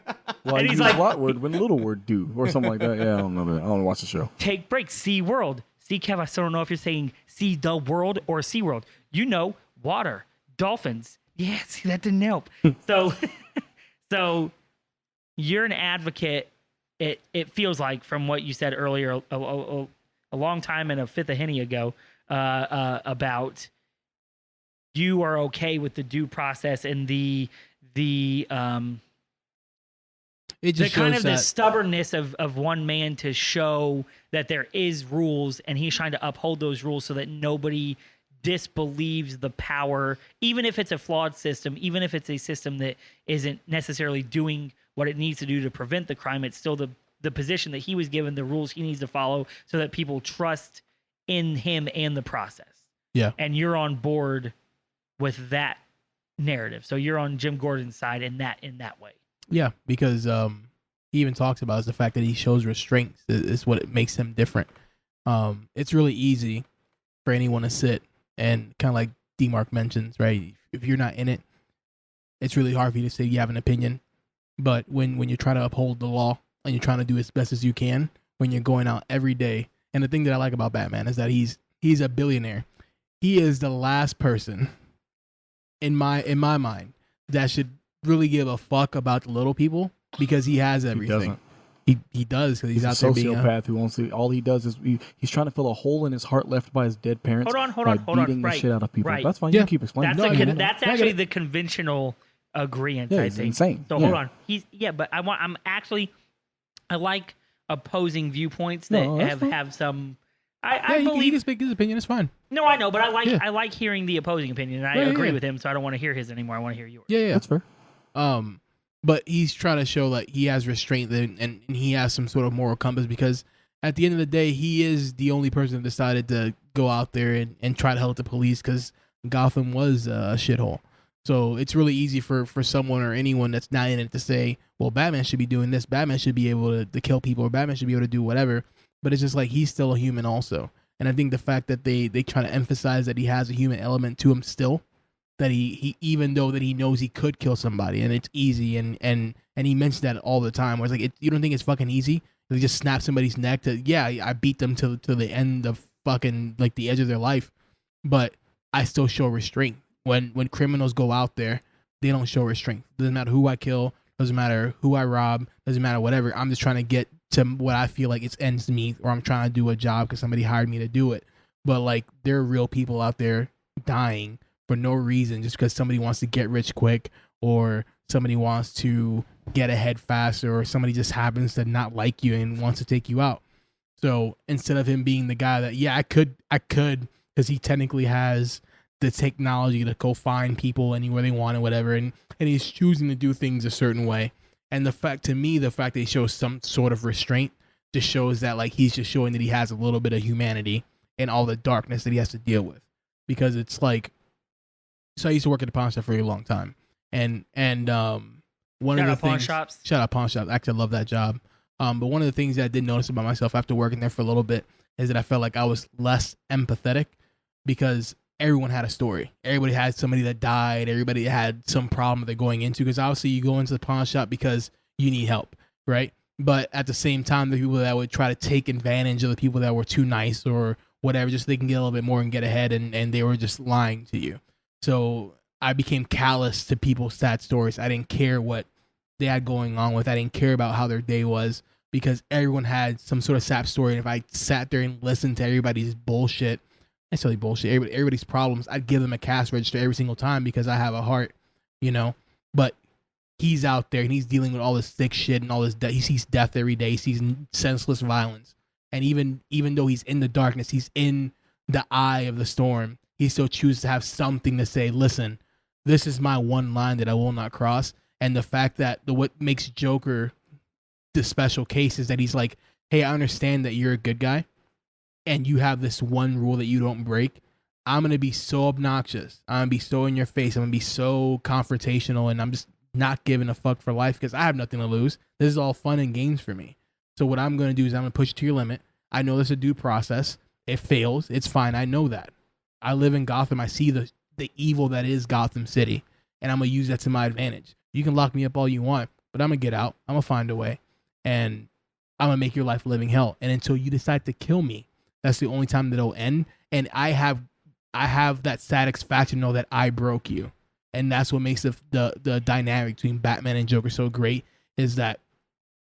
And I he's use like- lot word when little word do or something like that. Yeah, I don't know that. I don't watch the show. Take breaks, Sea World. See, Kev, I still don't know if you're saying see the world or Sea World. You know, water, dolphins. Yeah, see, that didn't help. So you're an advocate. It feels like from what you said earlier, a long time and a fifth of Henny ago, about you are okay with the due process and the It just kind shows of the that stubbornness of one man to show that there is rules, and he's trying to uphold those rules so that nobody disbelieves the power, even if it's a flawed system, even if it's a system that isn't necessarily doing what it needs to do to prevent the crime. It's still the position that he was given, the rules he needs to follow so that people trust in him and the process. Yeah. And you're on board with that narrative. So you're on Jim Gordon's side in that way. Yeah, because he even talks about is the fact that he shows restraint is what it makes him different. It's really easy for anyone to sit and kind of like D-Mark mentions, right? If you're not in it, it's really hard for you to say you have an opinion. But when you try to uphold the law and you're trying to do as best as you can, when you're going out every day, and the thing that I like about Batman is that he's a billionaire. He is the last person in my mind that should really give a fuck about the little people because he has everything. He does because he's out a there being sociopath who wants to. All he does is he's trying to fill a hole in his heart left by his dead parents. Hold by on. beating the Right, shit out of people. right. That's fine. Yeah. You can keep explaining. That's No, I get it. that's I get actually it. the conventional agreement. Yeah, I it's think. insane. So Yeah. hold on. But I like opposing viewpoints that No, that's fine. have some. Yeah, I he believe. can speak his opinion. It's fine. No, I know, but Yeah. I like hearing the opposing opinion, and I Yeah, agree yeah. with him. So I don't want to hear his anymore. I want to hear yours. Yeah. That's fair. But he's trying to show like he has restraint and he has some sort of moral compass because at the end of the day, he is the only person that decided to go out there and try to help the police because Gotham was a shithole. So it's really easy for someone or anyone that's not in it to say, well, Batman should be doing this. Batman should be able to kill people or Batman should be able to do whatever. But it's just like he's still a human also. And I think the fact that they try to emphasize that he has a human element to him still, that he even though that he knows he could kill somebody and it's easy and he mentions that all the time where it's like you don't think it's fucking easy to just snap somebody's neck I beat them to the end of fucking like the edge of their life, but I still show restraint. When criminals go out there, they don't show restraint. Doesn't matter who I kill, doesn't matter who I rob, doesn't matter whatever. I'm just trying to get to what I feel like it's ends meet, or I'm trying to do a job because somebody hired me to do it. But like there are real people out there dying for no reason, just because somebody wants to get rich quick, or somebody wants to get ahead faster, or somebody just happens to not like you and wants to take you out. So instead of him being the guy that, yeah, I could, because he technically has the technology to go find people anywhere they want and whatever, and he's choosing to do things a certain way. And the fact that he shows some sort of restraint just shows that like he's just showing that he has a little bit of humanity in all the darkness that he has to deal with. Because it's like, so I used to work at a pawn shop for a long time, and one of the things, shout out pawn shops. Actually, I love that job. But one of the things that I did notice about myself after working there for a little bit is that I felt like I was less empathetic because everyone had a story. Everybody had somebody that died. Everybody had some problem that they're going into. Because obviously you go into the pawn shop because you need help, right? But at the same time, the people that would try to take advantage of the people that were too nice or whatever, just so they can get a little bit more and get ahead, and they were just lying to you. So I became callous to people's sad stories. I didn't care what they had going on with. I didn't care about how their day was because everyone had some sort of sad story. And if I sat there and listened to everybody's bullshit That's silly bullshit. Everybody's problems, I'd give them a cash register every single time because I have a heart, you know. But he's out there and he's dealing with all this sick shit and all this. He sees death every day. He sees senseless violence, and even though he's in the darkness, he's in the eye of the storm. He still chooses to have something to say. Listen, this is my one line that I will not cross. And the fact that what makes Joker the special case is that he's like, hey, I understand that you're a good guy and you have this one rule that you don't break. I'm going to be so obnoxious. I'm going to be so in your face. I'm going to be so confrontational, and I'm just not giving a fuck for life because I have nothing to lose. This is all fun and games for me. So what I'm going to do is I'm going to push it to your limit. I know there's a due process. It fails. It's fine. I know that. I live in Gotham. I see the evil that is Gotham City, and I'm going to use that to my advantage. You can lock me up all you want, but I'm going to get out. I'm going to find a way, and I'm going to make your life a living hell. And until you decide to kill me, that's the only time that it'll end. And I have that satisfaction to know that I broke you. And that's what makes the dynamic between Batman and Joker so great, is that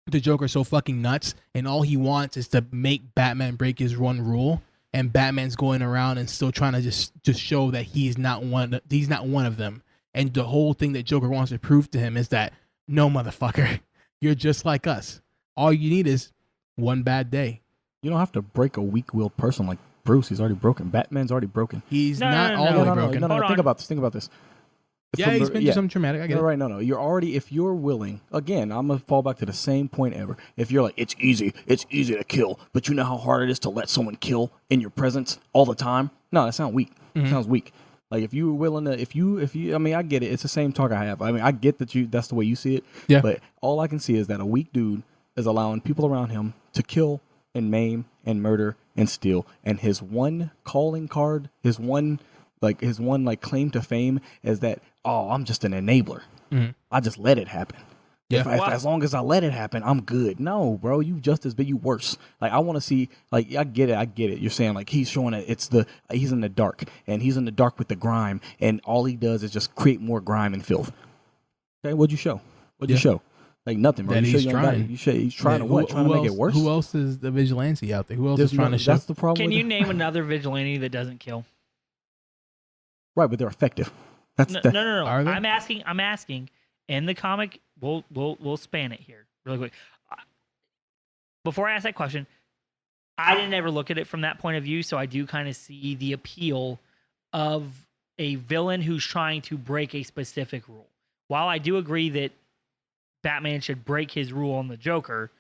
the Joker's so fucking nuts, and all he wants is to make Batman break his one rule. And Batman's going around and still trying to just show that he's not one of them. And the whole thing that Joker wants to prove to him is that, no, motherfucker, you're just like us. All you need is one bad day. You don't have to break a weak-willed person like Bruce. He's already broken. Batman's already broken. He's not all the way broken. No. Think about this. Yeah, he's been through something traumatic. I get it. Right, no. You're already, if you're willing, again, I'm going to fall back to the same point ever. If you're like, it's easy to kill, but you know how hard it is to let someone kill in your presence all the time? No, that sounds weak. Mm-hmm. It sounds weak. Like, if you were willing to, if you, I mean, I get it. It's the same talk I have. I mean, I get that that's the way you see it. Yeah. But all I can see is that a weak dude is allowing people around him to kill and maim and murder and steal. And his one calling card, his one claim to fame is that, oh, I'm just an enabler. Mm-hmm. I just let it happen. Yeah. If as long as I let it happen, I'm good. No, bro, you just as big, you worse. Like, I want to see, like, I get it. You're saying, like, he's showing it. He's in the dark, and he's in the dark with the grime, and all he does is just create more grime and filth. Okay, what'd you show? What'd you show? Like, nothing, bro. That he's trying. He's trying to what? Trying to make it worse? Who else is the vigilante out there? Who else is trying to show? That's the problem. Can you name another vigilante that doesn't kill? Right, but they're effective. No. Are they? I'm asking. In the comic, we'll span it here really quick. Before I ask that question, I didn't ever look at it from that point of view, so I do kind of see the appeal of a villain who's trying to break a specific rule. While I do agree that Batman should break his rule on the Joker,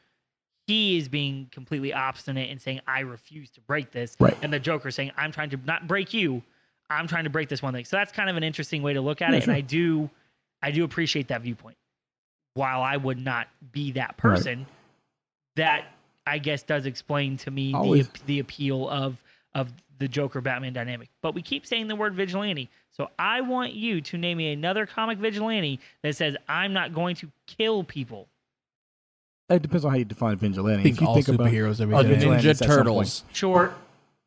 he is being completely obstinate and saying, I refuse to break this. Right. And the Joker saying, I'm trying to not break you, I'm trying to break this one thing. So that's kind of an interesting way to look at it. Sure. And I do appreciate that viewpoint. While I would not be that person, that I guess does explain to me the appeal of the Joker Batman dynamic. But we keep saying the word vigilante. So I want you to name me another comic vigilante that says I'm not going to kill people. It depends on how you define vigilante. I think all superheroes are vigilantes. Ninja Turtles. Sure.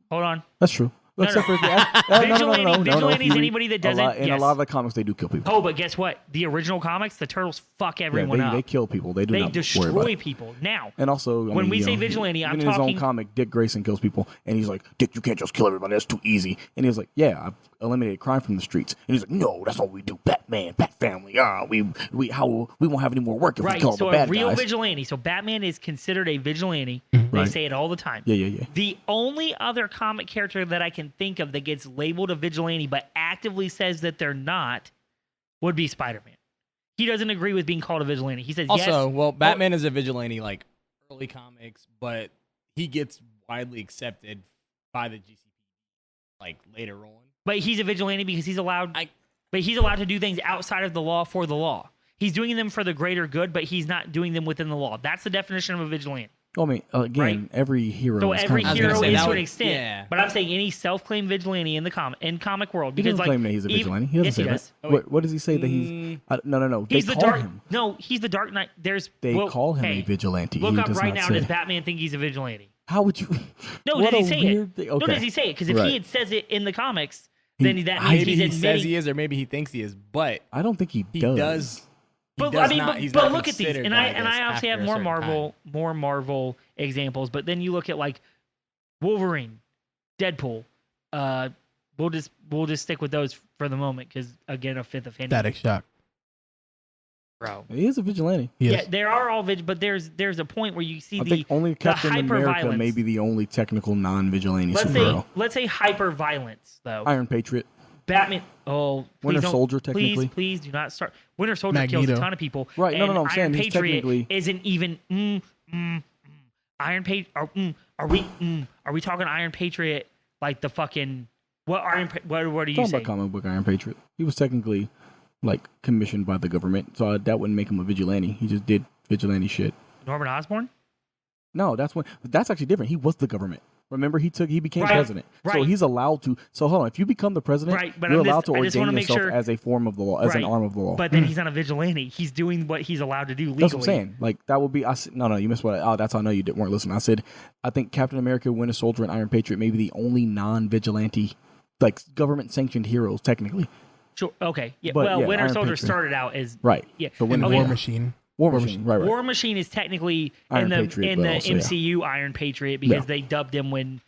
Hold on. That's true. No. Vigilante is anybody that doesn't. In a lot of the comics, they do kill people. Oh, but guess what? The original comics, the turtles fuck everyone up. They kill people. They They not destroy worry about it. people. Now, And also, when we say vigilante, I'm in his talking. own comic, Dick Grayson kills people, and he's like, "Dick, you can't just kill everybody. That's too easy." And he's like, "Yeah, I've eliminated crime from the streets." And he's like, "No, that's what we do. Batman, Bat Family. We won't have any more work if we Right, kill all so the a bad real guys." vigilante. So Batman is considered a vigilante. They Right. say it all the time. Yeah. The only other comic character that I can think of that gets labeled a vigilante but actively says that they're not would be Spider-Man. He doesn't agree with being called a vigilante. He says Also, yes. well, Batman is a vigilante like early comics, but he gets widely accepted by the GCP like later on. But he's a vigilante because he's allowed. But he's allowed to do things outside of the law for the law. He's doing them for the greater good, but he's not doing them within the law. That's the definition of a vigilante. I mean, again, Right. every hero. So is every kind of hero vigilante. is to an extent. Yeah. But I'm saying any self-claimed vigilante in the comic world. He Because doesn't claim that he's a vigilante. He doesn't yes, say he that. does. What does he say that he's? No. He's They the call dark. him. No, he's the Dark Knight. They call him a vigilante. Look He up does right not now. say. Does Batman think he's a vigilante? How would you? No, What does he a say weird it? thing. No, Okay. does he say it? Because if Right. he had says it in the comics, then that means Maybe he's he admitting. says he is, or maybe he thinks he is, but I don't think he he does. does. But does I mean, not- he's but not look at these, considered and that, I obviously have after a certain more Marvel examples, but then you look at like Wolverine, Deadpool, we'll just stick with those for the moment because again, a fifth of Henry. Static Shock. Bro. He is a vigilante. Yeah, there are all but there's a point where you see I think only Captain America may be the only technical non-vigilante superhero. Let's say hyper violence though. Iron Patriot. Batman. Oh, Winter Soldier, technically. Please do not start. Winter Soldier Magneto. kills a ton of people. Right, no, and I'm saying Iron he's Patriot technically isn't even. Iron Patriot. Are we talking Iron Patriot like the fucking what Iron? What do you talking say? about comic book Iron Patriot. He was technically like commissioned by the government, so that wouldn't make him a vigilante. He just did vigilante shit. Norman Osborn? No, that's actually different. He was the government. Remember, he became Right, president, so right. he's allowed to. So hold on, if you become the president, Right, but you're I'm just- allowed to I just ordain wanna make yourself sure- as a form of the law, as an Right, arm of the law. But then he's not a vigilante. He's doing what he's allowed to do legally. That's what I'm saying. Like that would be. No, you missed what. That's how I know you weren't listening. I said, I think Captain America, Winter Soldier, and Iron Patriot may be the only non-vigilante, like government-sanctioned heroes, technically. Sure. Okay. Yeah. But, Well, yeah, Winter Iron Soldier Patriot. started out as Right. Yeah. So when Okay. War Machine. War Machine, right. War Machine is technically Iron in the Patriot, but also, yeah. MCU Iron Patriot because Yeah. they dubbed him when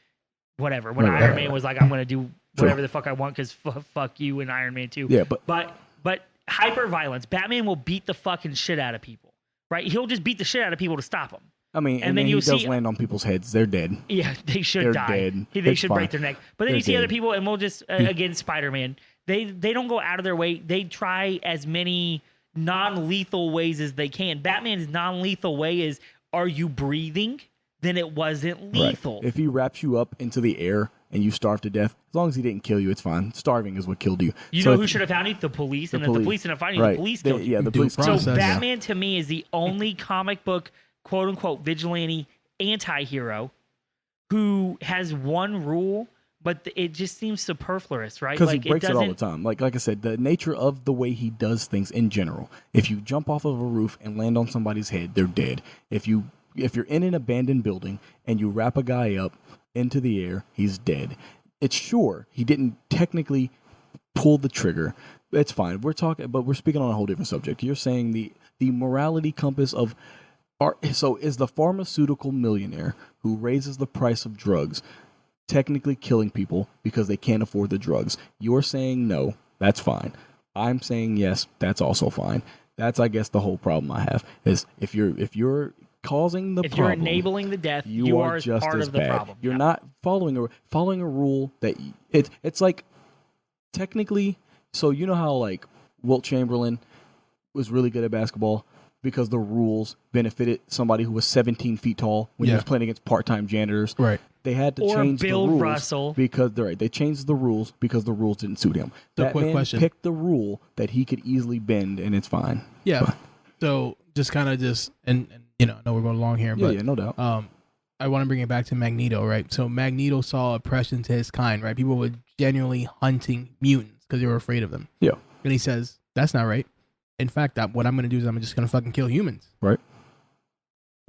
Right, Iron right, Man right. was like, I'm going to do Sure. whatever the fuck I want because fuck you and Iron Man too. Yeah, But hyper violence. Batman will beat the fucking shit out of people. Right? He'll just beat the shit out of people to stop them. I mean, and then he does land on people's heads. They're dead. Yeah, they should They're die. dead. They It's should fine. break their neck. But then They're you see other dead. people, and we'll just again Spider-Man. They don't go out of their way. They try as many non-lethal ways as they can. Batman's non-lethal way is: are you breathing? Then it wasn't lethal. Right. If he wraps you up into the air and you starve to death, as long as he didn't kill you, it's fine. Starving is what killed you. You So know if- who should have found you? The police. And if police. the police didn't find you, Right. the police They- killed you. yeah, the Due police. process. So Yeah. Batman to me is the only comic book quote unquote vigilante anti-hero who has one rule, but it just seems superfluous, right? Because Like he breaks it all the doesn't. time. Like I said, the nature of the way he does things in general. If you jump off of a roof and land on somebody's head, they're dead. If you're in an abandoned building and you wrap a guy up into the air, he's dead. It's sure he didn't technically pull the trigger. It's fine. We're speaking on a whole different subject. You're saying the morality compass of art. So is the pharmaceutical millionaire who raises the price of drugs technically killing people because they can't afford the drugs? You're saying no, that's fine. I'm saying yes, that's also fine. That's, I guess, the whole problem I have is if you're causing the If problem, you're enabling the death, you are just part as of the bad. problem. You're Yeah. not following a rule that it's like technically. So you know how like Wilt Chamberlain was really good at basketball because the rules benefited somebody who was 17 feet tall when he Yeah. was playing against part-time janitors. Right. They had to Or change Bill the rules Russell. because they changed the rules because the rules didn't suit him. So That quick man question. picked the rule that he could easily bend, and it's fine. Yeah. So just kind of and I know we're going along here, Yeah, but yeah, no doubt. I want to bring it back to Magneto, right? So Magneto saw oppression to his kind, right? People were genuinely hunting mutants because they were afraid of them. Yeah. And he says, that's not right. In fact, what I'm going to do is I'm just going to fucking kill humans. Right.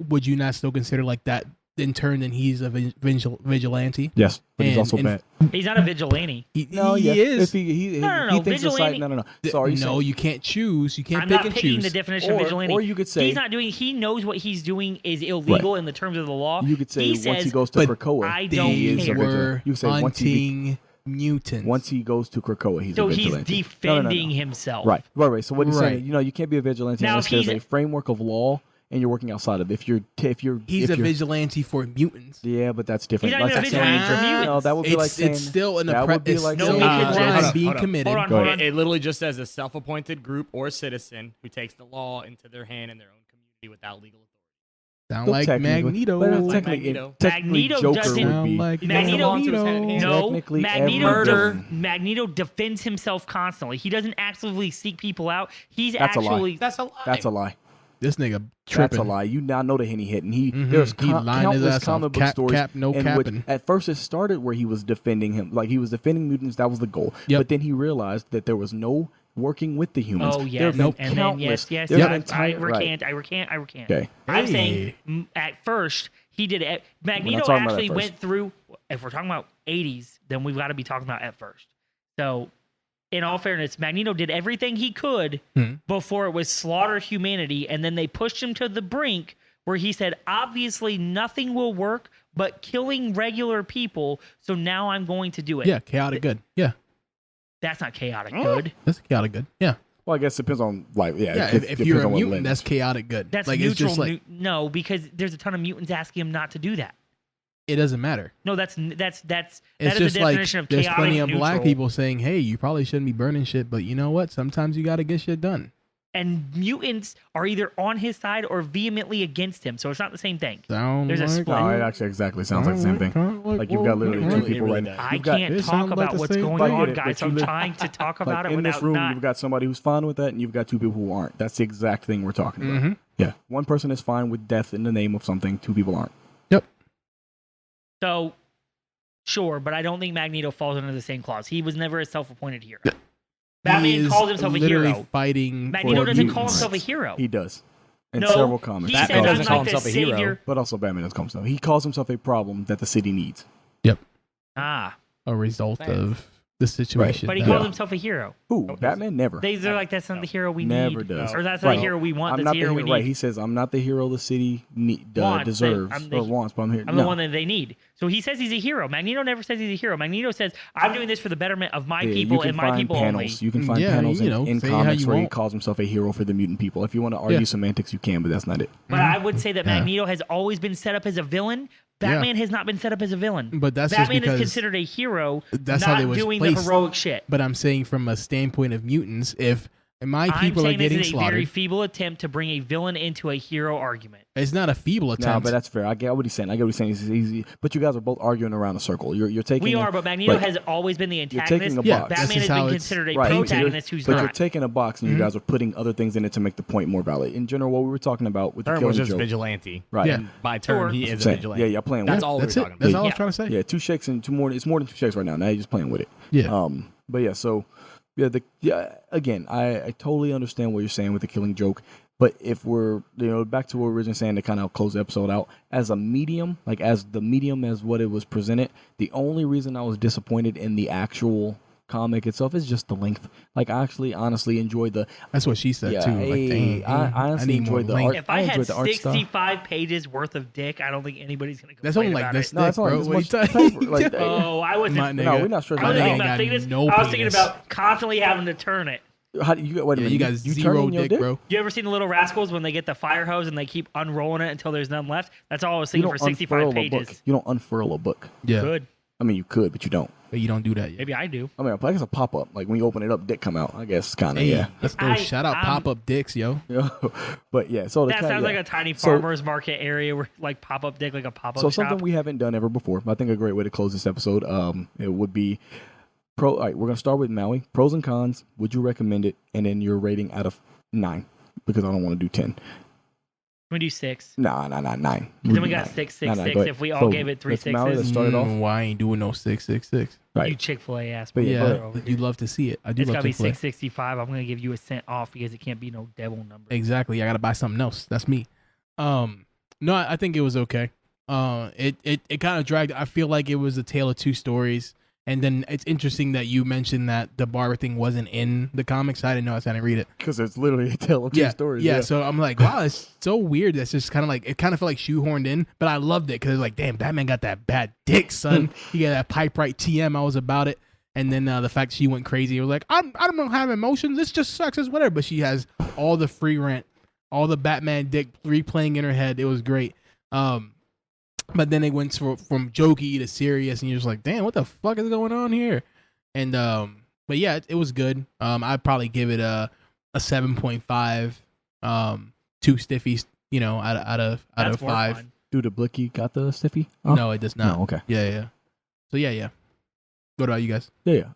Would you not still consider like that in turn then he's a vigilante? Yes, but he's and- also and- bad. He's not a vigilante. He Yeah. is. If he No, thinks the side. vigilante- No. So are you no, saying, you can't choose. You can't I'm pick not and picking choose. the definition of vigilante. or you could say he's not doing. He knows what he's doing is illegal in the terms of the law. you could say he once says, he goes to but Krakoa, I don't he is a care. They vigilante. were You could say hunting mutants. once he goes to Krakoa, he's So a he's vigilante. defending No. himself. Right. So what he's Right. saying, you can't be a vigilante Now, unless if there's he's a framework of law and you're working outside of it. He's a vigilante for mutants. Yeah, but that's different. He's not even a That's like vigilante saying- for mutants. No, that would be like saying It's still an that would be it's like still saying- a No, because crime it's- being hold on. committed. Hold on, Go hold ahead. on. It literally just says a self-appointed group or citizen who takes the law into their hand in their own community without legal authority. Sound Well, like technically- Magneto. but Like technically, Magneto. technically Magneto Joker doesn't- would Sound be. like He takes the Magneto- law into his hand. No, Technically, Magneto, every- Magneto defends himself constantly. He doesn't actively seek people out. He's That's a lie. actually That's a lie. That's a lie. This nigga That's tripping. a lie. You now know the hint he hit, and Mhm. there's He lined his countless ass off. comic book Cap- stories. cap, no in which, capping. at first, it started where he was defending him, like he was defending mutants. That was the goal. Yep. But then he realized that there was no working with the humans. Oh There yes, have been and then countless- yes. there's I an entire- recant. right. I recant. Okay. I'm Hey. saying at first he did it. Magneto talking about actually at first. went through. If we're talking about 80s, then we've got to be talking about at first. So, in all fairness, Magneto did everything he could Hmm. before it was slaughter humanity, and then they pushed him to the brink where he said, obviously nothing will work but killing regular people, so now I'm going to do it. Yeah, chaotic good. Yeah, That's not chaotic good. that's chaotic good. Yeah, Well, I guess it depends on yeah. it If depends you're a on what mutant, lens. that's chaotic good. That's like neutral. it's just like No, because there's a ton of mutants asking him not to do that. it doesn't matter. No, that It's is the just like definition of there's chaotic plenty of neutral. black people saying, "Hey, you probably shouldn't be burning shit," but you know what? Sometimes you got to get shit done. And mutants are either on his side or vehemently against him, so it's not the same thing. Sound There's a like, split. No, it actually exactly sounds like the same thing. Like you've got literally two people right now. I You've got- can't It talk sounds like about the what's same going thing. I on, get it, guys. but So I'm you trying to talk about Like it in this without room, not. you've got somebody who's fine with that, and you've got two people who aren't. That's the exact thing we're talking about. Mm-hmm. Yeah, one person is fine with death in the name of something. Two people aren't. Yep. So, sure, but I don't think Magneto falls under the same clause. He was never a self-appointed hero. He Batman is calls himself a literally hero. fighting. Magneto for doesn't call mutants. himself a hero. He does. In No, several comics. he Batman says, doesn't I'm call like the himself a hero. savior. But also Batman doesn't call himself. He calls himself a problem that the city needs. Ah, A result Thanks. of the situation. but he that- calls himself a hero. Who? does Batman never. They're like, that's not the hero we Never need. does. Or that's not Right. the hero we want. I'm That's not the the hero we hero. Right. need. He says, "I'm not the hero the city Wants, deserves I'm the- or wants." But I'm here. I'm no. the one that they need. So he says he's a hero. Magneto never says he's a hero. Magneto says, I'm doing this for the betterment of my Yeah, people you can and my find people panels. only. You can find Yeah, panels you know, in say how comics you where he want. calls himself a hero for the mutant people. If you want to argue Yeah. semantics, you can, but that's not it. But I would say that Yeah. Magneto has always been set up as a villain. Yeah. Batman has not been set up as a villain. But that's just Batman because is considered a hero, that's not how they was doing the placed. heroic shit. But I'm saying from a standpoint of mutants, if my I'm people are saying getting this is a very slaughtered, feeble attempt to bring a villain into a hero argument. it's not a feeble No, attempt. but that's fair. I get what he's saying. I get what he's saying. It's easy, but you guys are both arguing around a circle. You're taking. We a- are, but Magneto right. has always been the You're antagonist. taking a Yeah, box. this Batman is has how been it's- considered a Right. protagonist who's But you're not. taking a box and you guys are putting other things in it to make the point more valid. In general, what we were talking about with the Term killing was just joke, vigilante. right? Yeah. And by term, Sure. he That's is what a I'm saying. vigilante. Yeah, playing That's with all that's we it. were talking That's about. all I was Yeah. trying to say. it. Yeah, 2 shakes and 2 more. It's more than 2 shakes right now. Now you're just playing with it. Yeah. But yeah, so again, I totally understand what you're saying with the killing joke. But if we're back to what we were originally saying to kind of close the episode out as a medium, like as the medium as what it was presented, the only reason I was disappointed in the actual comic itself is just the length. Like I actually honestly enjoyed the That's what she said yeah, too. Like, hey, dang, I honestly need more enjoyed the length. art. If I had enjoyed the art style. 65 pages worth of dick, I don't think anybody's going to That's complain only like about this it. No, thick, it's only bro. this What much you talking paper, like, Oh, I wasn't. My No, nigga. we're not stretching I it was thinking ain't out. about got thickness. no I was thinking penis. about constantly having to turn it. How do you wait a Yeah, minute? you got you zero turning your dick, bro. You ever seen the Little Rascals when they get the fire hose and they keep unrolling it until there's none left? That's all I was You thinking don't for 65 unfurl a book. pages. You don't unfurl a book. Yeah, Good. I mean, you could, but you don't. but you don't do that yet. Maybe I do. I mean, I guess a pop up. Like when you open it up, dick come out. I guess kind of Hey, yeah. let's go. I- Shout out I'm- pop up dicks, yo. But yeah, so the That cat, sounds yeah. like a tiny So- farmer's market area where like pop up dick, like a pop up So shop. something we haven't done ever before. I think a great way to close this episode. It would be All right, we're gonna start with Maui. Pros and cons. Would you recommend it? And then your rating out of 9, because I don't want to do 10. we do 6. Nah, 9. Then we got 6, 6, Nah, 6. go ahead. If we all So, gave it 3 let's Maui, let's sixes, start it off. Why I ain't doing no 666? you Right. Chick-fil-A ass. But yeah, motherfucker Yeah, over you here. love to see it. I do It's love gotta be Chick-fil-A. 665. I'm gonna give you a cent off because it can't be no devil number. Exactly. I gotta buy something else. That's me. No, I think it was okay. It kind of dragged. I feel like it was a tale of two stories. And then it's interesting that you mentioned that the barber thing wasn't in the comics. I didn't know. I didn't read it. Because it's literally a tale of two stories. Yeah. So I'm like, wow, it's so weird. That's just kind of like, it kind of felt like shoehorned in, but I loved it because it's like, damn, Batman got that bad dick, son. He got that pipe right TM. I was about it. And then the fact she went crazy, it was like, I don't have emotions. This just sucks. It's whatever. But she has all the free rent, all the Batman dick replaying in her head. It was great. But then it went from jokey to serious, and you're just like, damn, what the fuck is going on here? And but yeah, it was good. I'd probably give it a 7.5. 2 stiffies, out of That's more 5. fun. Do the Blicky got the stiffy? No, it does not. No, okay. Yeah. So yeah. What about you guys? Yeah.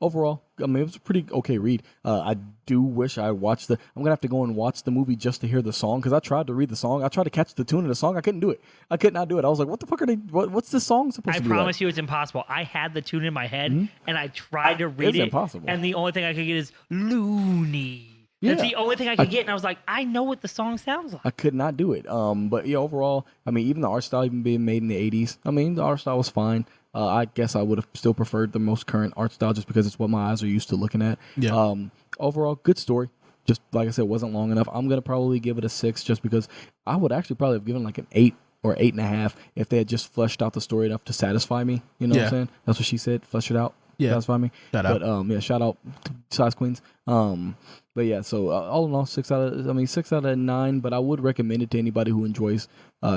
Overall, I mean, it was a pretty okay read. I do wish I watched I'm gonna have to go and watch the movie just to hear the song, because I tried to read the song. I tried to catch the tune of the song. I couldn't do it. I could not do it. I was like, what the fuck are they? What's this song supposed I to be? promise you it's impossible. I had the tune in my head and I tried to read It's it. impossible. And the only thing I could get is loony. That's Yeah. the only thing I could get. And I was like, I know what the song sounds like. I could not do it. But yeah, overall, I mean, even the art style even being made in the 80s, I mean, the art style was fine. I guess I would have still preferred the most current art style just because it's what my eyes are used to looking at. Yeah. Overall, good story. just like I said, wasn't long enough. I'm gonna probably give it a 6, just because I would actually probably have given like an 8 or 8.5 if they had just fleshed out the story enough to satisfy me. You know what I'm saying? That's what she said. Flesh it out. Yeah. Satisfy me. Shout out. But yeah, shout out to Size Queens. But yeah, so all in all, 6 out of 9. But I would recommend it to anybody who enjoys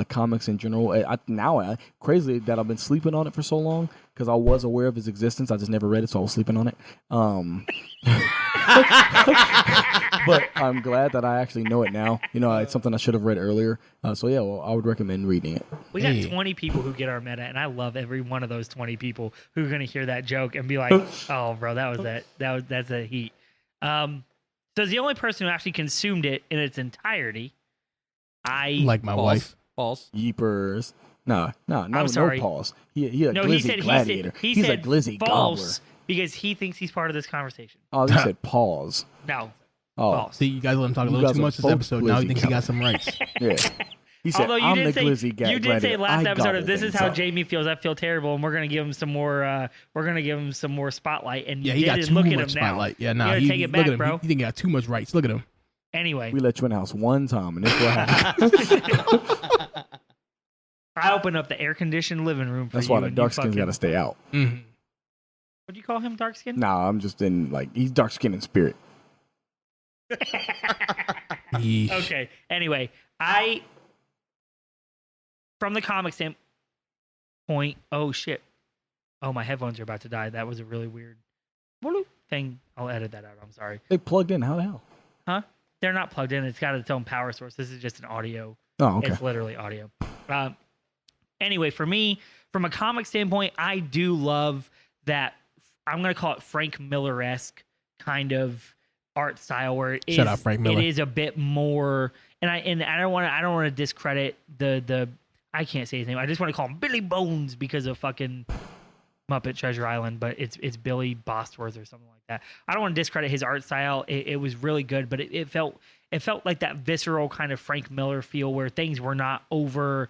comics in general. Crazy that I've been sleeping on it for so long, because I was aware of its existence. I just never read it, so I was sleeping on it. But I'm glad that I actually know it now. You know, it's something I should have read earlier. So yeah, well, I would recommend reading it. We got 20 people who get our meta, and I love every one of those 20 people who are going to hear that joke and be like, "Oh, bro, that's a heat." So the only person who actually consumed it in its entirety, Like my wife. False. Yeepers. No, sorry. no pause. He a no, glizzy gladiator. He's a glizzy gobbler. false because he thinks he's part of this conversation. Oh, he said pause. No, Oh, false. See, you guys let him talk a You little guys too are much this both episode. Now he glizzy thinks he got some rights. yeah. He said, Although you I'm the did say glizzy you did say gladiator. last I episode gobble of this is things how up." Jamie feels. I feel terrible, and we're gonna give him some more. We're gonna give him some more spotlight. And Yeah, you he got did, too look at much him now. spotlight. Yeah, You nah, gotta he take it look back, at him. bro. He think he got too much rights. Look at him. Anyway, We let you in the house one time, and this what happened. I opened up the air conditioned living room for That's you. why the and dark you skin's fucking- got to stay out. Mm-hmm. What do you call him, dark skin? Nah, I'm just in, like, he's dark skinned in spirit. Okay. Anyway, from the comic standpoint, oh shit. Oh, my headphones are about to die. That was a really weird thing. I'll edit that out. I'm sorry. They plugged in. How the hell? Huh? They're not plugged in. It's got its own power source. This is just an audio. Oh, okay. It's literally audio. Anyway, for me, from a comic standpoint, I do love that. I'm going to call it Frank Miller-esque kind of art style, where it is, Shout out Frank Miller. it is a bit more. And I don't want to discredit the I can't say his name. I just want to call him Billy Bones because of fucking Muppet Treasure Island, but it's Billy Bostworth or something like that. I don't want to discredit his art style. It was really good, but it felt like that visceral kind of Frank Miller feel, where things were not over,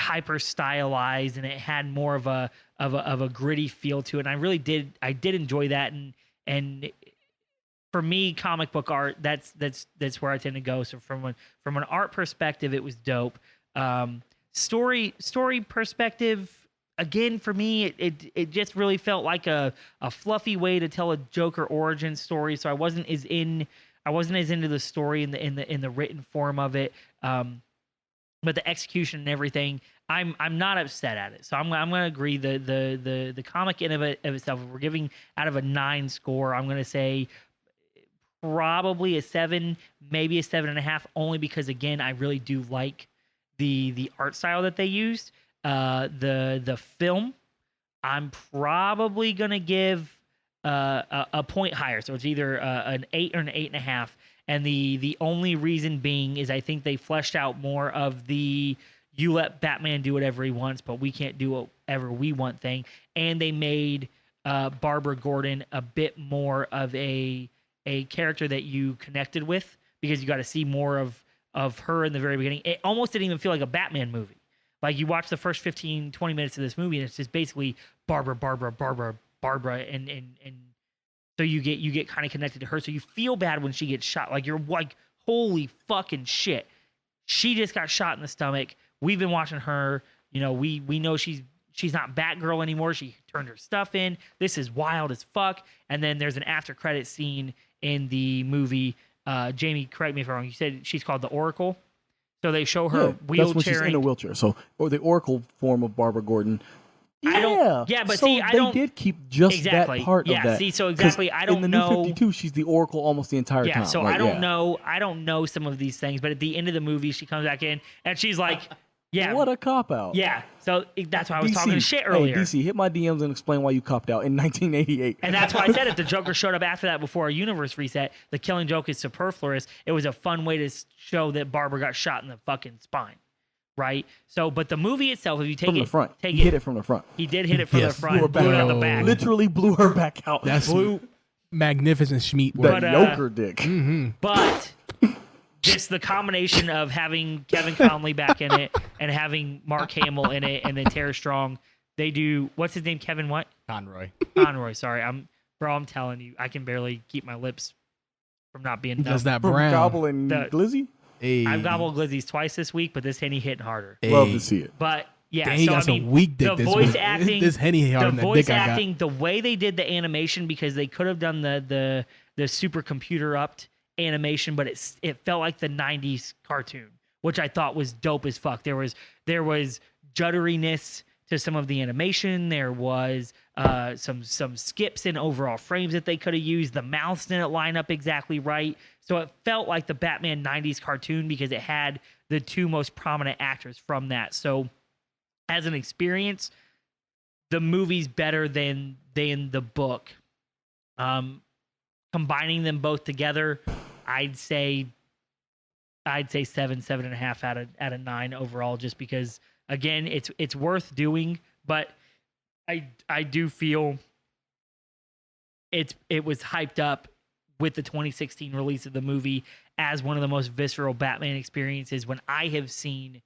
hyper stylized, and it had more of a gritty feel to it. And I did enjoy that. And for me, comic book art, that's where I tend to go. So from an art perspective, it was dope. Story perspective, again, for me, it just really felt like a fluffy way to tell a Joker origin story. So I wasn't as into the story in the written form of it. But the execution and everything, I'm not upset at it. So I'm going to agree the comic in of itself, if we're giving out of a 9 score, I'm going to say probably a 7, maybe a 7.5, only because, again, I really do like the art style that they used. The film, I'm probably gonna give a point higher, so it's either an 8 or an 8.5. And the only reason being is I think they fleshed out more of the "you let Batman do whatever he wants, but we can't do whatever we want" thing, and they made Barbara Gordon a bit more of a character that you connected with, because you got to see more of her in the very beginning. It almost didn't even feel like a Batman movie. Like, you watch the first 15, 20 minutes of this movie, and it's just basically Barbara, and so you get kind of connected to her. So you feel bad when she gets shot. Like, you're like, holy fucking shit. She just got shot in the stomach. We've been watching her. We know she's not Batgirl anymore. She turned her stuff in. This is wild as fuck. And then there's an after credit scene in the movie. Jamie, correct me if I'm wrong. You said she's called the Oracle. So they show her wheelchair. That's when she's in a wheelchair. So, or the Oracle form of Barbara Gordon. Yeah, but so see, they did keep just that part of that. See, so exactly, I don't know. In the New 52, she's the Oracle almost the entire time. Yeah, so I don't know. I don't know some of these things, but at the end of the movie, she comes back in and she's like, "Yeah, what a cop out." Yeah, so that's why I was DC, talking shit earlier. Hey, DC, hit my DMs and explain why you copped out in 1988. And that's why I said if the Joker showed up after that, before a universe reset, the Killing Joke is superfluous. It was a fun way to show that Barbara got shot in the fucking spine. Right. So, but the movie itself, if you take from it the front, he hit it from the front. He did hit it from the front. Blew her Blew it back on the out. back. Literally blew her back out. That's Blew. magnificent schmeat The work. Joker dick. Mm-hmm. But just the combination of having Kevin Conley back in it and having Mark Hamill in it and then Tara Strong, they do, what's his name? Kevin what? Conroy. Conroy. Sorry. I'm telling you, I can barely keep my lips from not being That's dumb. that From brown. Gobbling The- Glizzy? Hey. I've gobbled glizzies twice this week, but this Henny hitting harder. Hey. Love to see it. But yeah, Dang, he so got I some mean, weak dick the this voice week. acting, This Henny harder the than that voice dick I got. acting, the way they did the animation, because they could have done the super computer upped animation, but it felt like the '90s cartoon, which I thought was dope as fuck. There was judderiness to some of the animation. There was some skips in overall frames that they could have used. The mouths didn't line up exactly right, so it felt like the Batman '90s cartoon because it had the two most prominent actors from that. So as an experience, the movie's better than the book. Combining them both together, I'd say 7.5 out of 9 overall, just because again it's worth doing, but I do feel it was hyped up with the 2016 release of the movie as one of the most visceral Batman experiences when I have seen,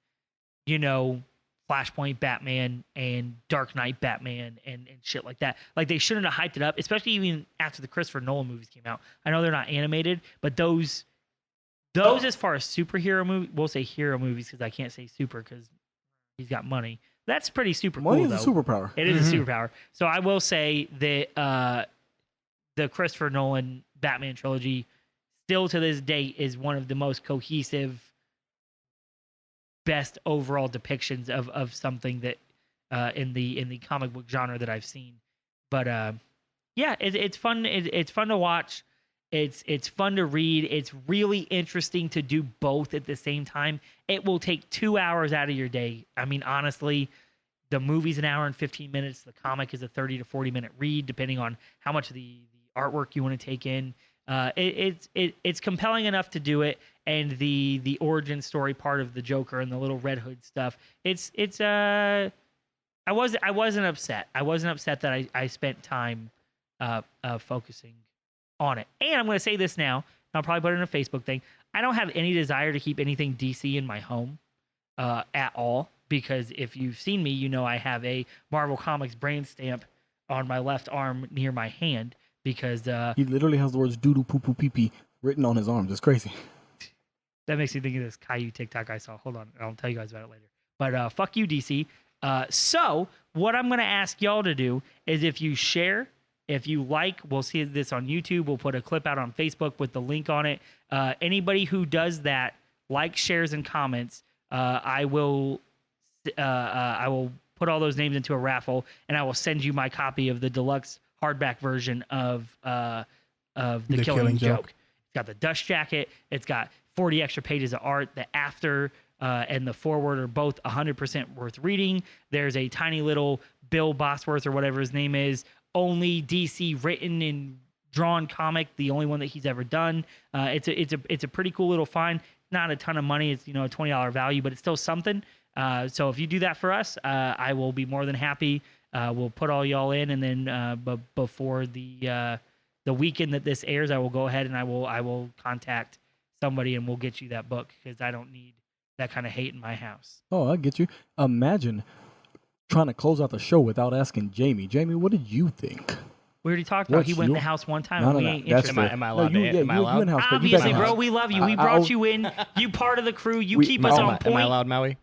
Flashpoint Batman and Dark Knight Batman and shit like that. Like, they shouldn't have hyped it up, especially even after the Christopher Nolan movies came out. I know they're not animated, but those as far as superhero movies, we'll say hero movies because I can't say super because he's got money. That's pretty super Money cool, is though. a superpower. It is a superpower. So I will say that the Christopher Nolan Batman trilogy still to this date is one of the most cohesive, best overall depictions of something that in the comic book genre that I've seen. But yeah, it's fun. It's fun to watch. It's fun to read. It's really interesting to do both at the same time. It will take 2 hours out of your day. I mean, honestly, the movie's an hour and 15 minutes. The comic is a 30 to 40 minute read, depending on how much of the artwork you want to take in. It's compelling enough to do it, and the origin story part of the Joker and the little Red Hood stuff. I wasn't upset. I wasn't upset that I spent time focusing on it. And I'm going to say this now, and I'll probably put it in a Facebook thing. I don't have any desire to keep anything DC in my home at all, because if you've seen me, you know I have a Marvel Comics brand stamp on my left arm near my hand, because He literally has the words doo-doo, poo-poo, pee-pee written on his arms. It's crazy. that makes me think of this Caillou TikTok I saw. Hold on, I'll tell you guys about it later. But fuck you, DC. So what I'm going to ask y'all to do is, if you share, if you like, we'll see this on YouTube. We'll put a clip out on Facebook with the link on it. Anybody who does that, like, shares, and comments, I will put all those names into a raffle, and I will send you my copy of the deluxe hardback version of the Killing Joke. It's got the dust jacket. It's got 40 extra pages of art. The after and the forward are both 100% worth reading. There's a tiny little Bill Bosworth, or whatever his name is, only DC written and drawn comic, the only one that he's ever done. It's a pretty cool little find. Not a ton of money. It's a $20 value, but it's still something. So if you do that for us, I will be more than happy. We'll put all y'all in, and then before the weekend that this airs, I will go ahead and I will contact somebody, and we'll get you that book, because I don't need that kind of hate in my house. Oh, I get you. Imagine trying to close out the show without asking Jamie. Jamie, what did you think? We already talked about What's he went in your- the house one time. No, and no, we no. ain't That's interested. fair. Am I No, allowed you, to? yeah, Am I you allowed? in house, but you Obviously, back in bro, house. we love you. We brought you in. You part of the crew. You keep us on Am point. I allowed, Maui?